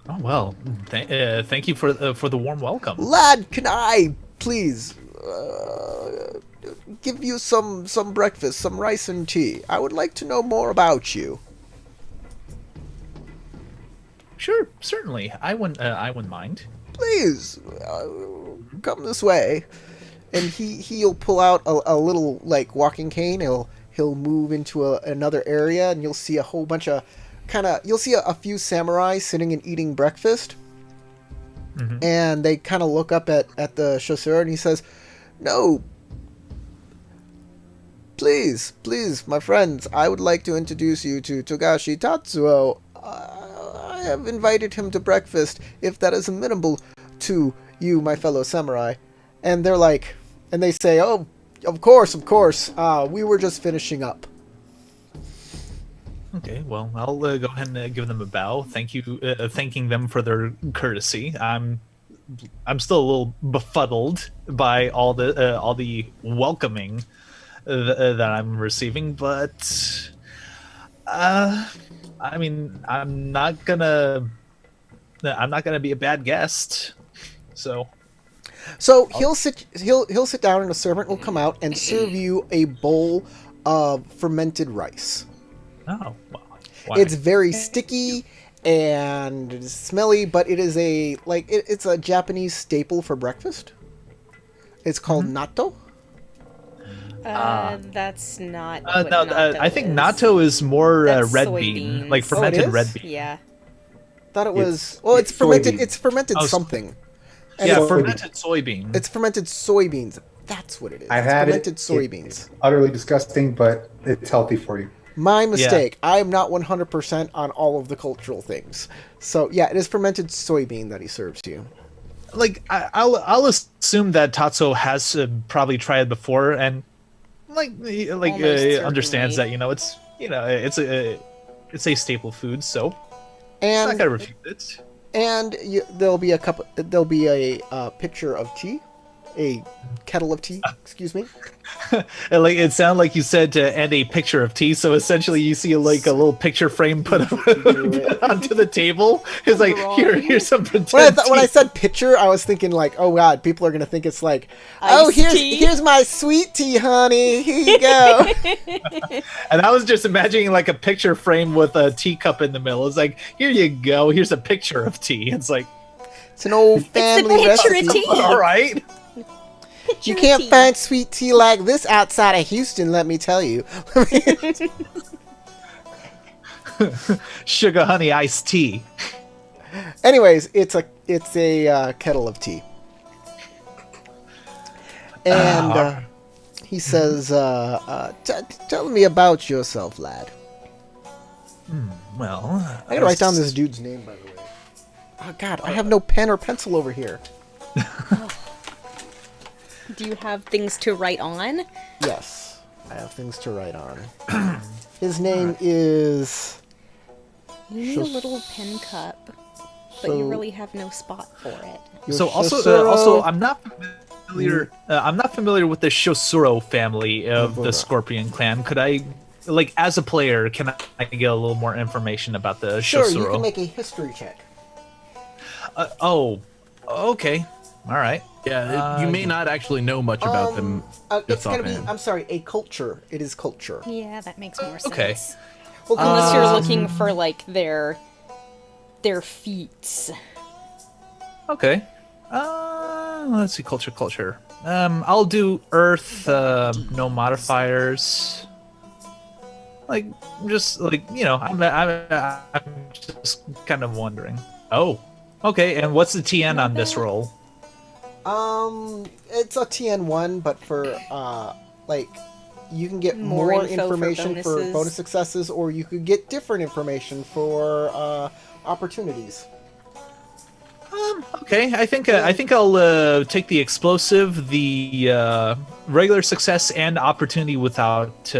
Oh well, thank you for the warm welcome. Lad, can I please give you some breakfast, some rice and tea? I would like to know more about you. Sure, certainly. I wouldn't mind. Please, come this way. And he'll pull out a little like walking cane. He'll move into another area, and you'll see a whole bunch of you'll see a few samurai sitting and eating breakfast. And they kind of look up at the Shosuro, and he says, "No, please, my friends, I would like to introduce you to Togashi Tatsuo. I have invited him to breakfast, if that is amenable to you, my fellow samurai." And they're like, and they say, "Oh, of course, we were just finishing up." Okay, well, I'll go ahead and give them a bow. Thank you, thanking them for their courtesy. I'm still a little befuddled by all the welcoming that I'm receiving, but I mean, I'm not gonna be a bad guest. So he'll sit down, and a servant will come out and serve you a bowl of fermented rice. oh, well, why? It's very sticky and smelly, but it is it's a Japanese staple for breakfast. It's called natto. That's not. What no, natto I think is. natto is more That's red bean, soybeans. like Oh, it fermented is? red bean. Yeah. Thought it was It's- well. It's it's fermented. soybean. It's fermented Oh, something. And Yeah, it's, fermented soybean. it's fermented soybeans. That's what it is. I've It's had fermented it. soybeans. It's utterly disgusting, but it's healthy for you. My mistake. I am not 100% on all of the cultural things. So yeah, it is fermented soybean that he serves to you. Like I'll assume that Tatsuo has probably tried before and Almost understands certainly. that it's a staple food, so I'm not And gonna refuse it. there'll be a picture of tea A kettle of tea, excuse me. And, like, it sounded like you said to and a picture of tea, so essentially you see like a little picture frame put onto the table. It's like, here's some pretend When I tea. said picture, I was thinking like, oh god, people are gonna think it's like, oh, Iced tea? here's my sweet tea, honey. Here you go. And I was just imagining like a picture frame with a teacup in the middle. It's like, here you go, here's a picture of tea. It's like, It's an old family picture of recipe. tea. all right. You can't find sweet tea like this outside of Houston, let me tell you. Sugar honey iced tea. Anyways, it's a kettle of tea, and he says, "Tell me about yourself, lad." Well, I gotta write down this dude's name, by the way. Oh God, I have no pen or pencil over here. Do you have things to write on? Yes, I have things to write on. His name is. You need a little pen cup, but you So- really have no spot for it. So also, Yoshitsuru I'm not familiar. I'm not familiar with the Shosuro family of the Scorpion clan. Could I, like, as a player, can I get a little more information about the Sure, Shosuro? you can make a history check. Oh, okay, all right. Yeah, you may not actually know much about them. It's just gonna be. offhand. I'm sorry, a culture. It is culture. Yeah, that makes more sense. Okay. Well, Unless you're looking for like their feats. Okay. Let's see, culture. I'll do Earth. No modifiers. Like, just like, I'm just kind of wondering. Oh, okay. And what's the TN on this roll? It's a TN1, but for like, you can get More more info for information for bonuses. bonus successes, or you could get different information for opportunities. Okay, I think I'll take the explosive, the regular success, and opportunity without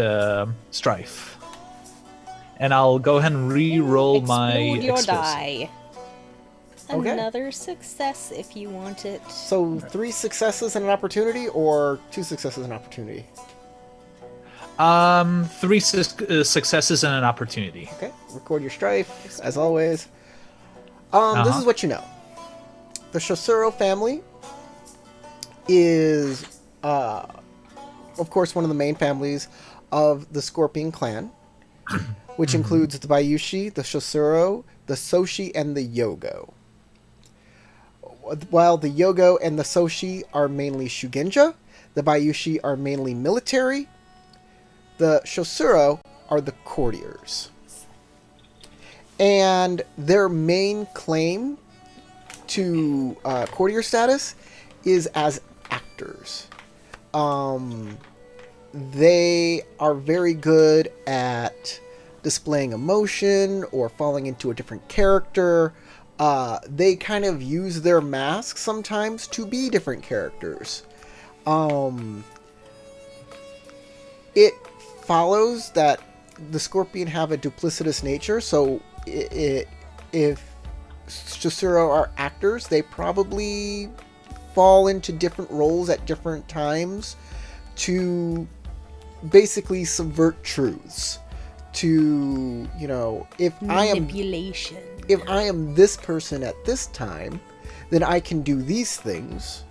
strife, and I'll go ahead and re-roll my Explode your explosive. die. Okay. Another success if you want it. So 3 successes and an opportunity, or 2 successes and an opportunity. 3 successes and an opportunity. Okay, record your strife, as always. This is what you know. The Shosuro family is, of course, one of the main families of the Scorpion clan, which includes the Bayushi, the Shosuro, the Soshi, and the Yogo. While the Yogo and the Soshi are mainly Shugenja, the Bayushi are mainly military, the Shosuro are the courtiers. And their main claim to courtier status is as actors. They are very good at displaying emotion or falling into a different character. They kind of use their masks sometimes to be different characters. It follows that the Scorpion have a duplicitous nature, so if Shosuro are actors, they probably fall into different roles at different times to basically subvert truths. To, if I am this person at this time, then I can do these things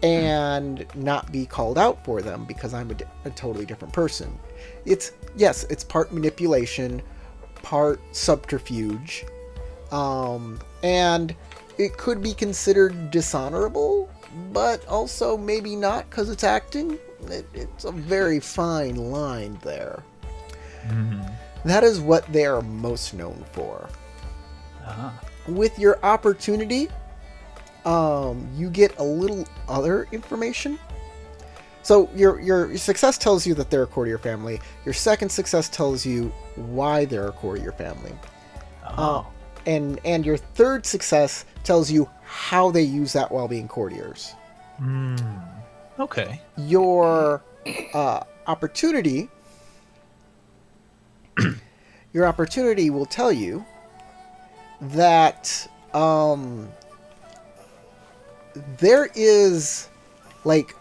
and not be called out for them because I'm a totally different person. It's part manipulation, part subterfuge, and it could be considered dishonorable, but also maybe not because it's acting. It's a very fine line there. That is what they are most known for. With your opportunity, you get a little other information. So your success tells you that they're a courtier family. Your second success tells you why they're a courtier family. And your third success tells you how they use that while being courtiers. Okay. Your opportunity will tell you that there is like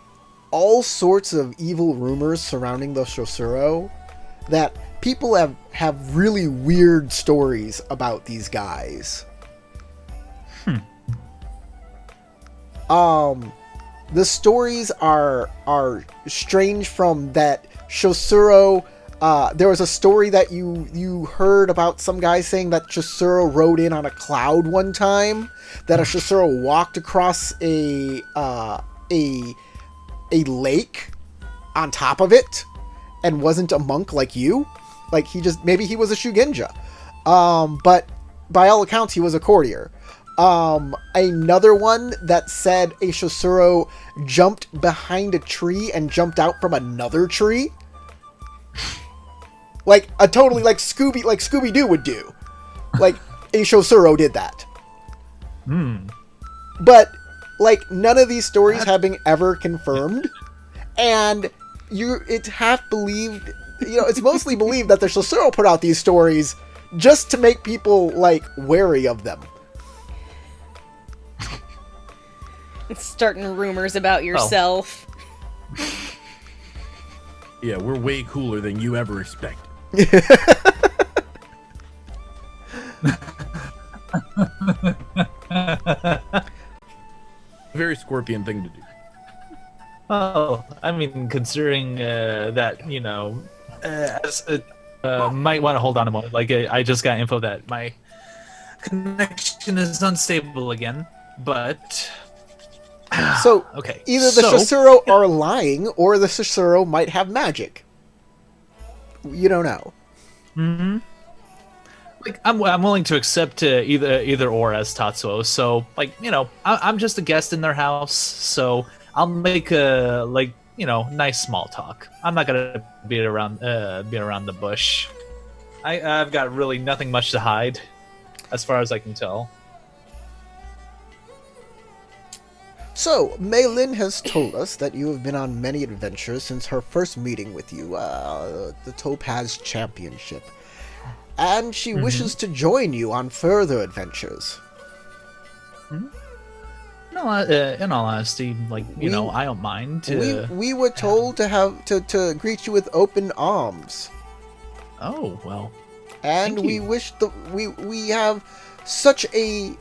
all sorts of evil rumors surrounding the Shosuro that people have really weird stories about these guys. The stories are strange from that Shosuro. There was a story that you heard about some guy saying that Shosuro rode in on a cloud one time. That a Shosuro walked across a lake on top of it, and wasn't a monk like you. Like maybe he was a Shugenja. But by all accounts, he was a courtier. Another one that said a Shosuro jumped behind a tree and jumped out from another tree. Like a totally like Scooby-Doo would do. Like a Shosuro did that. But like none of these stories have been ever confirmed, and it's half believed. It's mostly believed that the Shosuro put out these stories just to make people like wary of them. Starting rumors about yourself. Yeah, we're way cooler than you ever expected. Very Scorpion thing to do. Oh, I mean, considering that, might want to hold on a moment. Like, I just got info that my connection is unstable again, but... So, okay. Either the Shosuro are lying, or the Shosuro might have magic. You don't know. Mm-hmm. Like, I'm willing to accept either or as Tatsuo. So, like, I'm just a guest in their house, so I'll make a nice small talk. I'm not gonna beat around the bush. I've got really nothing much to hide, as far as I can tell. So, Mei Lin has told us that you have been on many adventures since her first meeting with you, the Topaz Championship. And she wishes to join you on further adventures. No, in all honesty, I don't mind. We were told to greet you with open arms. Oh, well. And thank we you. wish we have such a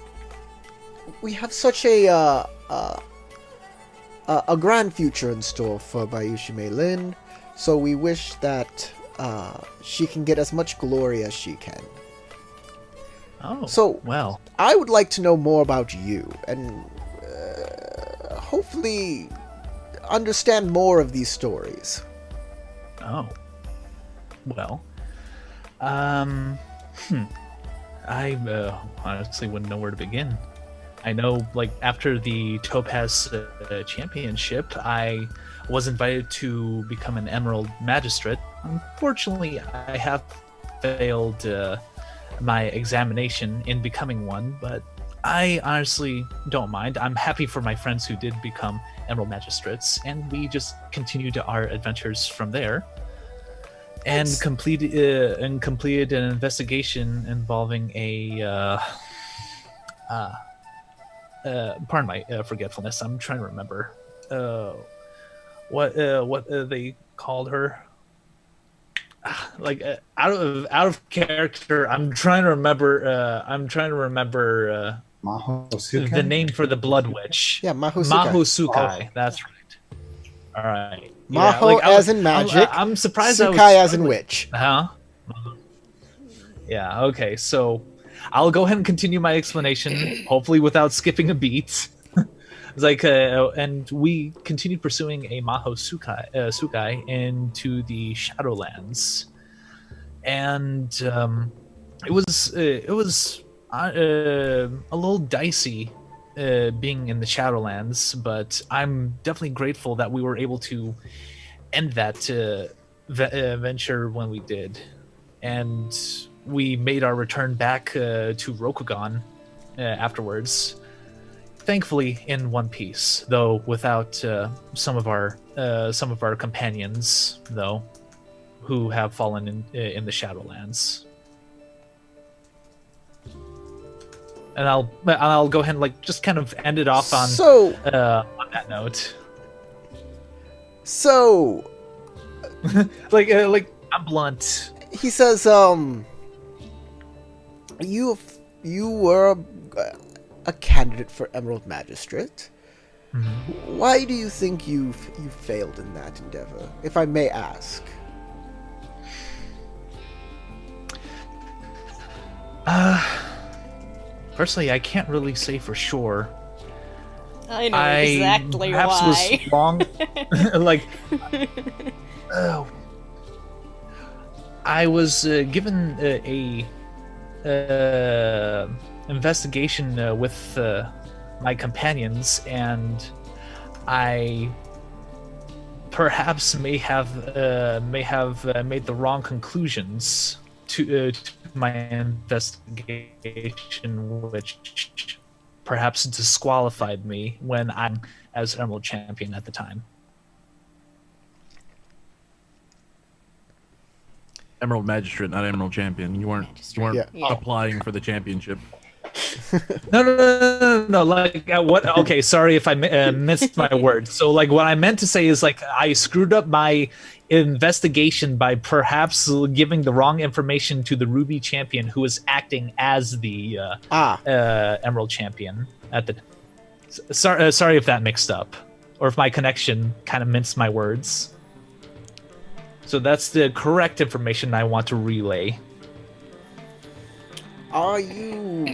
grand future in store for Bayushi Mei Lin, so we wish that she can get as much glory as she can. Oh, So, well. I would like to know more about you, and hopefully understand more of these stories. Oh. Well. I honestly wouldn't know where to begin. I know, after the Topaz Championship, I was invited to become an Emerald Magistrate. Unfortunately, I have failed my examination in becoming one, but I honestly don't mind. I'm happy for my friends who did become Emerald Magistrates, and we just continued our adventures from there. And completed an investigation involving pardon my forgetfulness. I'm trying to remember what they called her. Out of character. I'm trying to remember. Mahosuke? The name for the Blood Witch. Yeah, Mahosukai. Mahosukai. That's right. All right. Maho as in magic. I'm surprised. Sukai as in witch. Huh? Yeah. Okay. So I'll go ahead and continue my explanation, hopefully without skipping a beat. It's and we continued pursuing a Sukai into the Shadowlands, and it was a little dicey being in the Shadowlands, but I'm definitely grateful that we were able to end that venture when we did, and we made our return back to Rokugan afterwards. Thankfully, in one piece, though without some of our companions, though, who have fallen in the Shadowlands. And I'll go ahead and just kind of end it off on So on that note. So, like I'm blunt. he says, you were a candidate for Emerald Magistrate. Why do you think you failed in that endeavor, if I may ask? Personally, I can't really say for sure. I know I exactly perhaps why. was wrong. Like, I was given a investigation with my companions, and I perhaps may have made the wrong conclusions to my investigation, which perhaps disqualified me when I'm as Emerald Champion at the time. Emerald Magistrate, not Emerald Champion. You weren't Yeah. applying for the championship. No. Like, what? Okay, sorry if I missed my word. So, like, what I meant to say is, like, I screwed up my investigation by perhaps giving the wrong information to the Ruby Champion, who was acting as the Emerald Champion at the. Sorry if that mixed up, or if my connection kind of minced my words. So that's the correct information I want to relay. Are you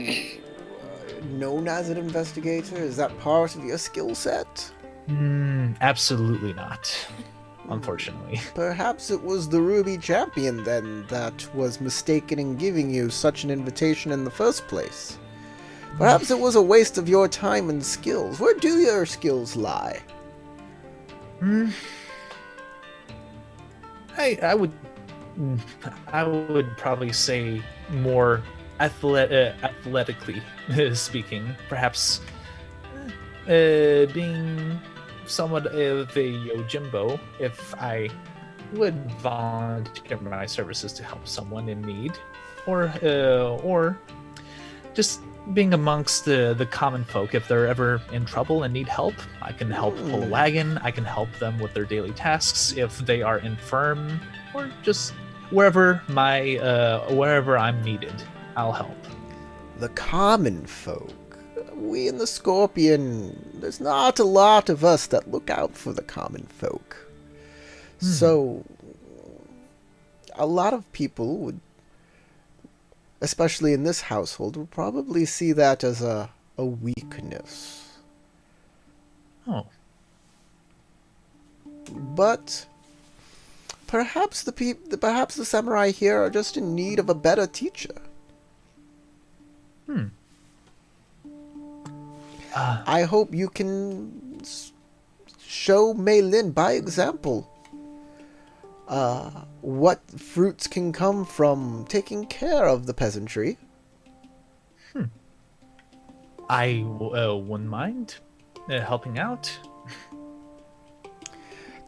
known as an investigator? Is that part of your skill set? Absolutely not. Unfortunately. Perhaps it was the Ruby Champion, then, that was mistaken in giving you such an invitation in the first place. Perhaps it was a waste of your time and skills. Where do your skills lie? I would probably say more athletically speaking. Perhaps being somewhat of a Yojimbo, if I would volunteer my services to help someone in need, or just being amongst the common folk. If they're ever in trouble and need help, I can help pull a wagon. I can help them with their daily tasks. If they are infirm, or just wherever I'm needed, I'll help. The common folk. We in the Scorpion, there's not a lot of us that look out for the common folk. So, a lot of people would, especially in this household, would probably see that as a weakness. Oh. But perhaps perhaps the samurai here are just in need of a better teacher. I hope you can show Mei Lin by example what fruits can come from taking care of the peasantry. I wouldn't mind helping out.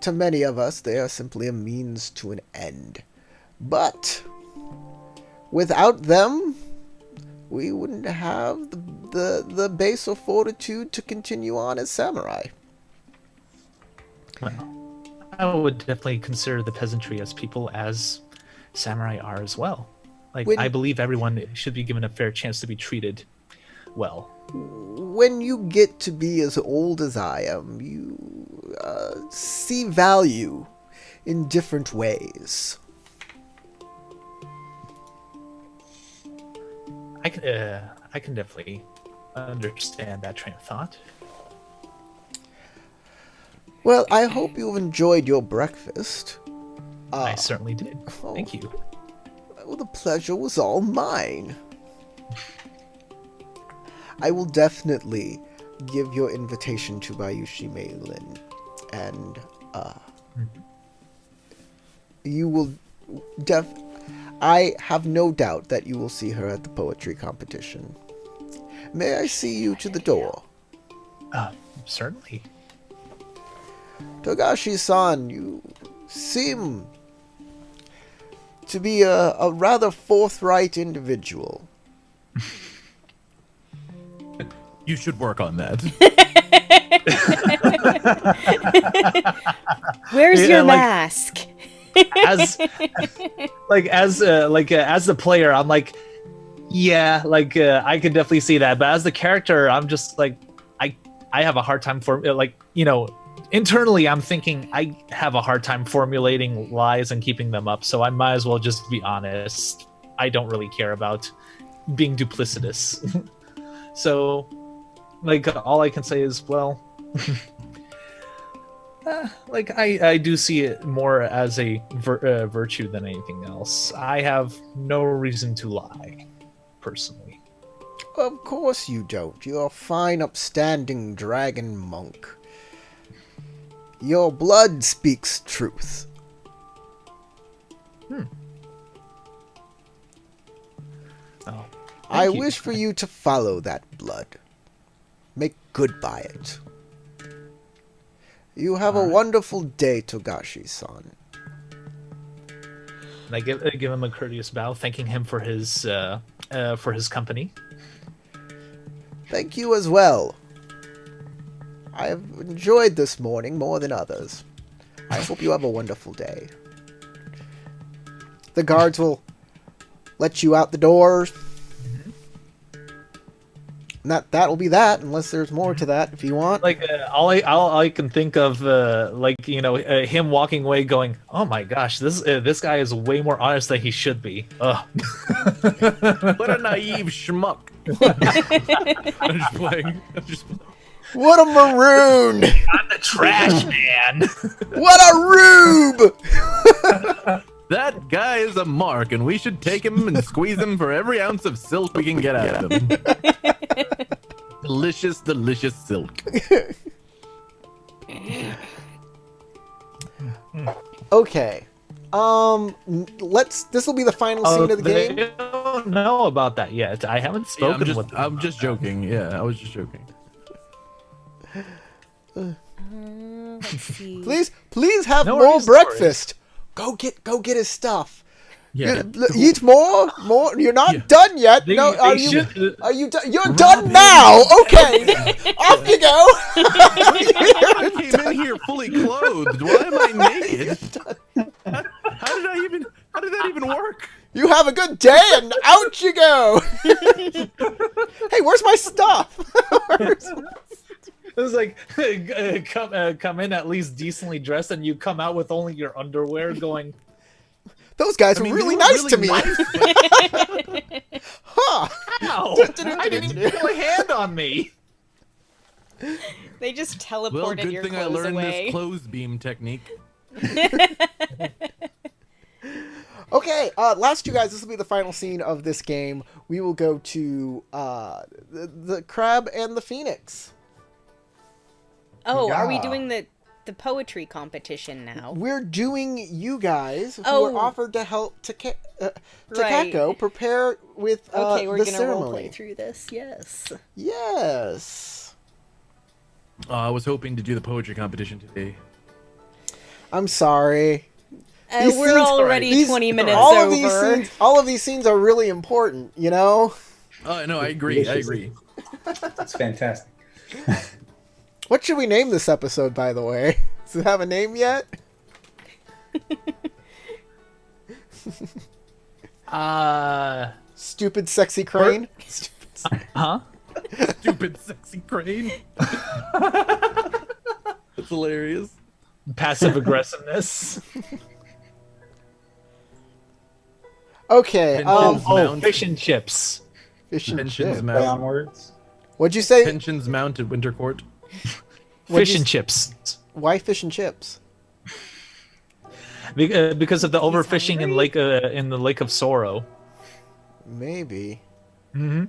To many of us, they are simply a means to an end. But without them, we wouldn't have the base of fortitude to continue on as samurai. Well, I would definitely consider the peasantry as people as samurai are as well. Like, I believe everyone should be given a fair chance to be treated well. When you get to be as old as I am, you see value in different ways. I can definitely understand that train of thought. Well, I hope you've enjoyed your breakfast. I certainly did. Thank you. Well, the pleasure was all mine. I will definitely give your invitation to Bayushi Mei Lin, and you will I have no doubt that you will see her at the poetry competition. May I see you to the door? Certainly. Togashi-san, you seem to be a rather forthright individual. You should work on that. Where's Yeah, your like- mask? as as the player, I'm like, yeah, I could definitely see that. But as the character, I'm just like, I have a hard time internally, I'm thinking I have a hard time formulating lies and keeping them up. So I might as well just be honest. I don't really care about being duplicitous. So, all I can say is, well, I do see it more as a virtue than anything else. I have no reason to lie, personally. Of course you don't. You're a fine, upstanding dragon monk. Your blood speaks truth. Oh, I thank you. wish for you to follow that blood. Make good by it. You have a wonderful day, Togashi-san. And I give him a courteous bow, thanking him for his company. Thank you as well. I have enjoyed this morning more than others. I hope you have a wonderful day. The guards will let you out the doors. And that'll be that, unless there's more to that if you want. All I can think of, him walking away, going, "Oh my gosh, this guy is way more honest than he should be." Ugh. What a naive schmuck. I'm just playing. What a maroon! I'm the trash man. What a rube! That guy is a mark, and we should take him and squeeze him for every ounce of silk we can get out of him. Delicious, delicious silk. Okay. This will be the final scene of the game. They don't know about that yet. I haven't Yeah, spoken with them. I'm just joking. Yeah, I was just joking. Let's see. Please have No more worries, no worries. breakfast. Go get his stuff. Yeah. Eat more. You're not done yet. They- No, they are you? should- Are you done? You're done now. Okay, off you go. I came in here fully clothed. Why am I naked? How did that even work? You have a good day, and out you go. Hey, where's my stuff? It was like, come in at least decently dressed, and you come out with only your underwear, going, Those guys I were mean, really they were nice to me. Huh? "Ow! I didn't even feel a hand on me." They just Well, teleported good your thing I clothes learned away. this clothes beam technique. Okay, last you guys, this will be the final scene of this game. We will go to the crab and the phoenix. Oh, are we Yeah. doing the poetry competition now? We're doing you guys who Oh. were offered to help Right. Takako prepare with Okay, we're the gonna ceremony. roleplay through this. Yes. Yes. I was hoping to do the poetry competition today. I'm sorry. These We're scenes- already these- 20 minutes all over. of these scenes are really important, you know? Oh no, I agree. I agree. That's fantastic. What should we name this episode, by the way? Does it have a name yet? Stupid Sexy Crane? Huh? Stupid sexy crane. That's hilarious. Passive aggressiveness. Okay, Pensions Oh, Mount. fish and chips. fish and Pensions chip. Play on mount. words. What'd you say? Pensions mount at Winter Court. What'd Fish you and s- chips. Why fish and chips? Because of the overfishing hungry? in the Lake of Sorrow. Maybe. Mm-hmm.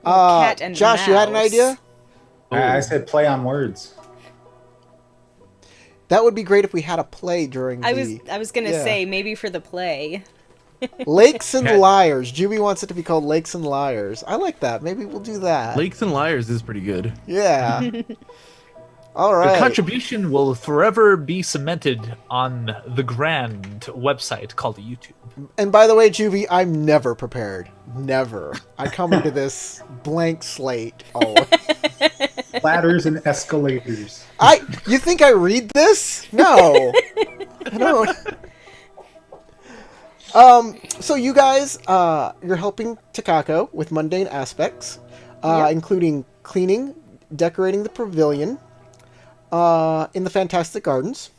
Cat and Josh, you had an mouse. idea? I said play on words. That would be great if we had a play during I the was gonna yeah. say maybe for the play. Lakes and Cat- Liars. Juby wants it to be called Lakes and Liars. I like that. Maybe we'll do that. Lakes and Liars is pretty good. Yeah. All Your right. contribution will forever be cemented on the grand website called YouTube. And by the way, Juvie, I'm never prepared. Never. I come into this blank slate always. ladders and escalators. You think I read this? No. I don't. So you guys, you're helping Takako with mundane aspects, Yep. including cleaning, decorating the pavilion, in the Fantastic Gardens.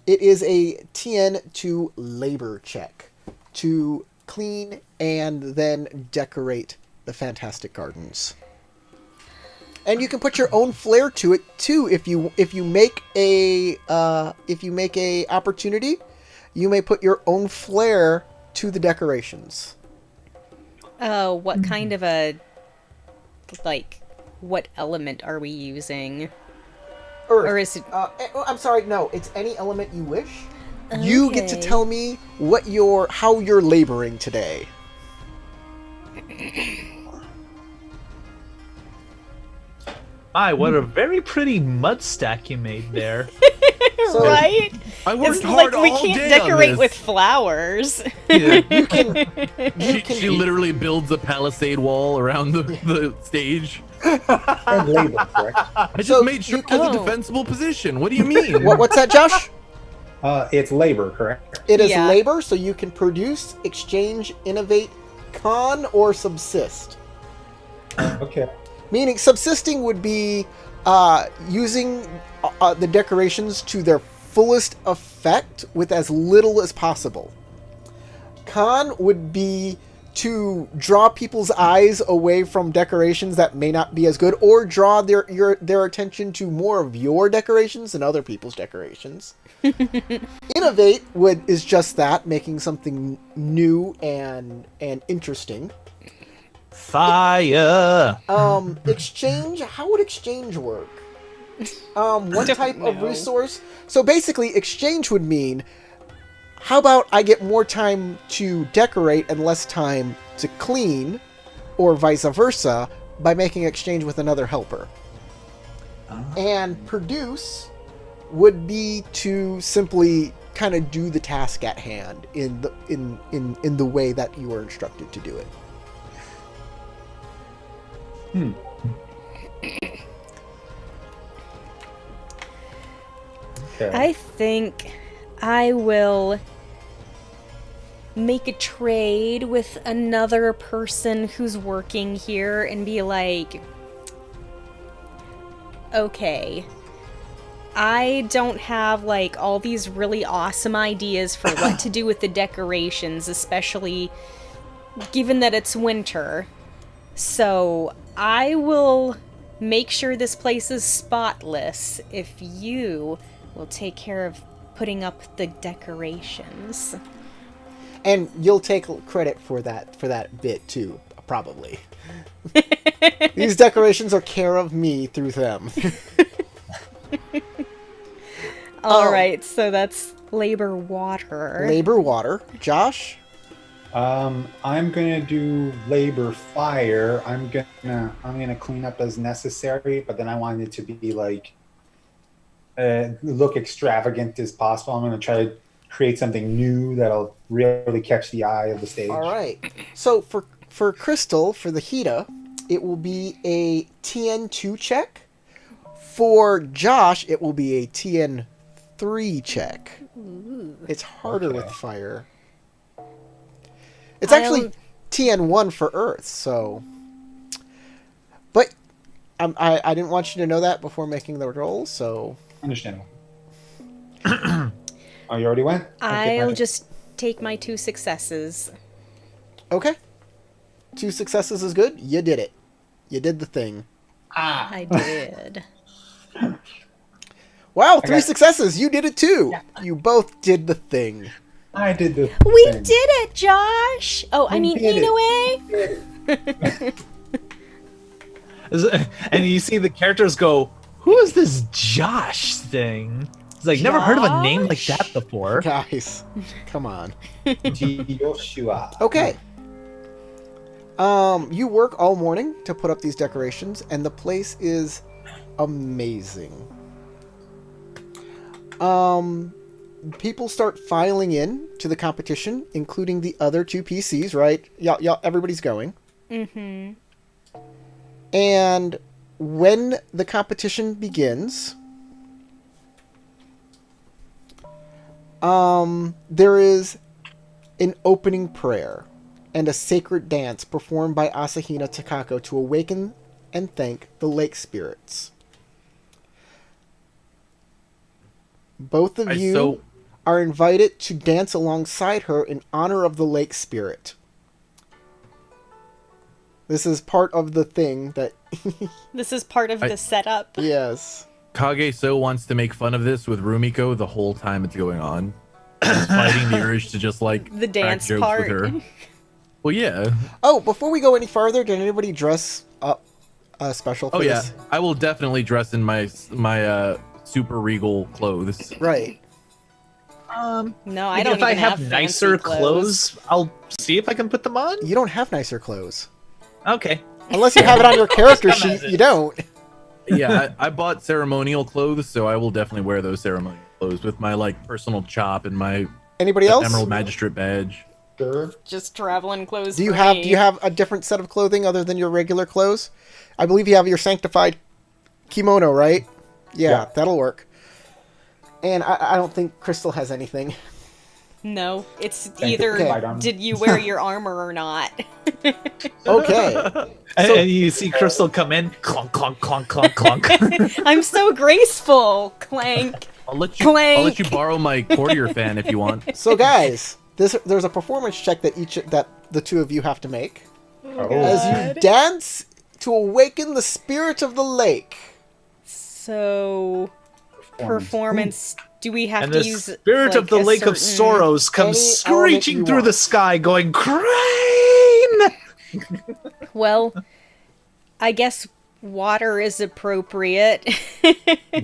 It is a TN2 labor check to clean and then decorate the Fantastic Gardens. And you can put your own flair to it too. If you make a opportunity, you may put your own flair to the decorations. What kind of a, like, what element are we using? Earth. Or is it... I'm sorry. No, it's any element you wish. You get to Okay. tell me how you're laboring today. My, what a very pretty mud stack you made there. So right? I worked It's hard like we all can't day on decorate this. with flowers. Yeah. you can. She literally builds a palisade wall around the stage. And labor, correct? I just So made sure you it was a can- defensible position. What do you mean? What's that, Josh? It's labor, correct? It is Yeah. labor, so you can produce, exchange, innovate, con, or subsist. Okay. Meaning, subsisting would be using the decorations to their fullest effect with as little as possible. Con would be to draw people's eyes away from decorations that may not be as good, or draw their attention to more of your decorations than other people's decorations. Innovate is just that, making something new and interesting. Fire. Exchange. How would exchange work? One Don't type of know. resource. So basically, exchange would mean, how about I get more time to decorate and less time to clean, or vice versa, by making exchange with another helper. And produce would be to simply kind of do the task at hand in the way that you were instructed to do it. Okay. I think I will make a trade with another person who's working here and be like, okay, I don't have like all these really awesome ideas for what to do with the decorations, especially given that it's winter. So I will make sure this place is spotless if you will take care of putting up the decorations. And you'll take credit for that bit too, probably. These decorations are care of me through them. All right, so that's labor water. Labor water. Josh? I'm gonna do labor fire. I'm gonna clean up as necessary, but then I want it to be like look extravagant as possible. I'm gonna try to create something new that'll really catch the eye of the stage. All right. So for Crystal, for the Hida, it will be a TN2 check. For Josh, it will be a TN3 check. It's harder with fire. It's actually TN1 for Earth, so... But I didn't want you to know that before making the roll, so... Understandable. Oh, you already went? Okay, I'll perfect. just take my 2 successes. Okay. 2 successes is good. You did it. You did the thing. I did. Wow, 3 Okay. successes. You did it too. You both did the thing. I did the We thing. did it, Josh! Oh, I mean, did Inoue? And you see the characters go, who is this Josh thing? It's like, never heard of a name like that before. Guys, come on. Joshua. Okay. You work all morning to put up these decorations, and the place is amazing. people start filing in to the competition, including the other two PCs, right? Y'all, everybody's going. Mm-hmm. And when the competition begins, there is an opening prayer and a sacred dance performed by Asahina Takako to awaken and thank the lake spirits. Both of you are invited to dance alongside her in honor of the lake spirit. This is part of the thing that... This is part of the setup. Yes. Kage-so wants to make fun of this with Rumiko the whole time it's going on. He's fighting the urge to just like The crack dance jokes part. with her. Well, yeah. Oh, before we go any farther, did anybody dress up special for Oh yeah. this? I will definitely dress in my super regal clothes. Right. No, I Like, don't if even I have fancy nicer clothes, I'll see if I can put them on. You don't have nicer clothes. Okay. Unless you have it on your character Just come sheet, as you is. don't. Yeah, I bought ceremonial clothes, so I will definitely wear those ceremonial clothes with my like personal chop and my Anybody else? Emerald Magistrate badge. Sure. Just traveling clothes. Do you for have me. do you have a different set of clothing other than your regular clothes? I believe you have your sanctified kimono, right? Yeah. That'll work. And I don't think Crystal has anything. No, it's Thank you. either Okay. did you wear your armor or not. Okay. And you see Crystal come in, clunk, clunk, clunk, clunk, clunk. I'm so graceful. Clank. I'll let you Clank. borrow my courtier fan if you want. So guys, there's a performance check that the two of you have to make Oh, as you dance to awaken the spirit of the lake. So performance. Do we have And to the use spirit of like, the a Lake of certain- Sorrows comes Any element screeching you through want. the sky, going, Crane! Well, I guess water is appropriate.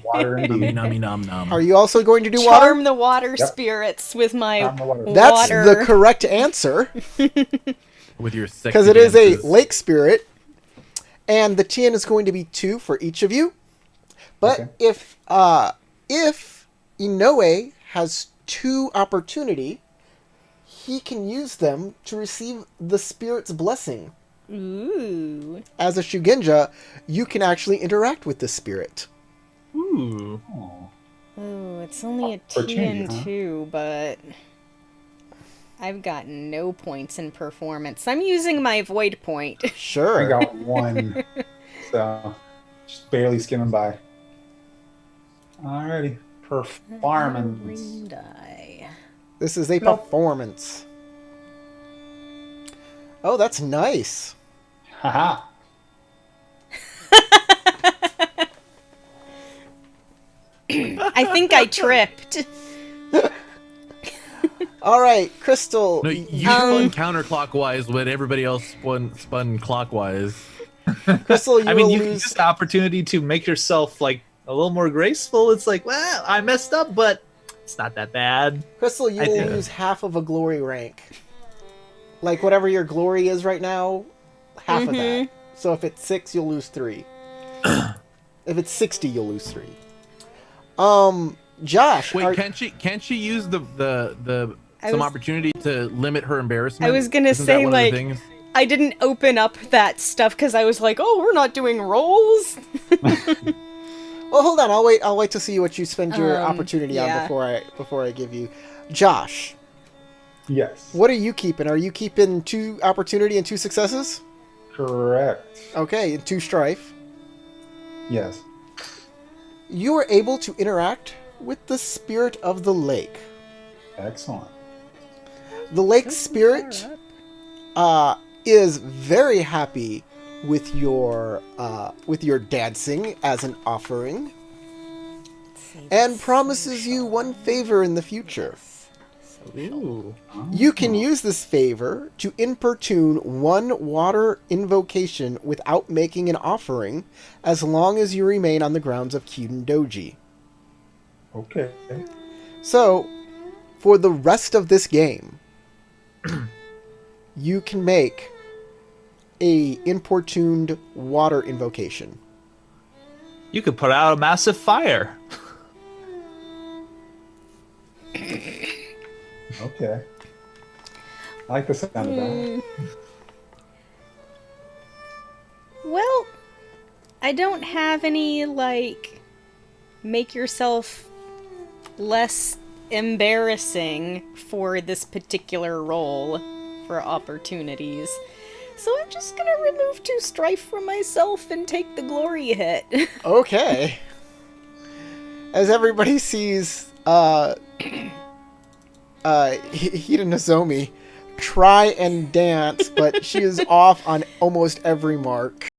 water Nami indeed. nami nom nom. Are you also going to do Charm water? the water Yep. spirits with my Charm the water. That's water. the correct answer With your sexy because it is a dances. lake spirit, and the TN is going to be 2 for each of you. But Okay. if Inoue has 2 opportunity, he can use them to receive the spirit's blessing. Ooh. As a Shugenja, you can actually interact with the spirit. Ooh. Oh. Oh, it's only a For change, huh? TN2, but I've got no points in performance. I'm using my void point. I Sure. got 1. So, just barely skimming by. Alrighty. Performance. Ring die. This is a Nope. performance. Oh, that's nice. Haha. I think I tripped. All right, Crystal. No, you spun counterclockwise when everybody else spun clockwise. Crystal, you I mean, will you lose. use the opportunity to make yourself, like, a little more graceful. It's like, well, I messed up, but it's not that bad. Crystal, you I will did. lose half of a glory rank. Like whatever your glory is right now, half of that. So if it's 6, you'll lose 3. If it's 60, you'll lose 3. Josh, Wait, are- can't she use the I some was- opportunity to limit her embarrassment? I was gonna Isn't that say, one of the like, things? I didn't open up that stuff because I was like, oh, we're not doing rolls. well, hold on. I'll wait to see what you spend your opportunity on yeah. before I give you. Josh, Yes. what are you keeping? Are you keeping 2 opportunity and 2 successes? Correct. Okay, and 2 strife. Yes. You are able to interact with the spirit of the lake. Excellent. The lake spirit is very happy with your dancing as an offering, and promises you 1 favor in the future. Ooh. You can use this favor to importune 1 water invocation without making an offering, as long as you remain on the grounds of Kyuden Doji. Okay. So, for the rest of this game, you can make a importuned water invocation. You could put out a massive fire. Okay. I like the sound of that. Well, I don't have any, like, make yourself less embarrassing for this particular role for opportunities. So I'm just gonna remove 2 strife from myself and take the glory hit. Okay. As everybody sees, Hida Nozomi try and dance, but she is off on almost every mark.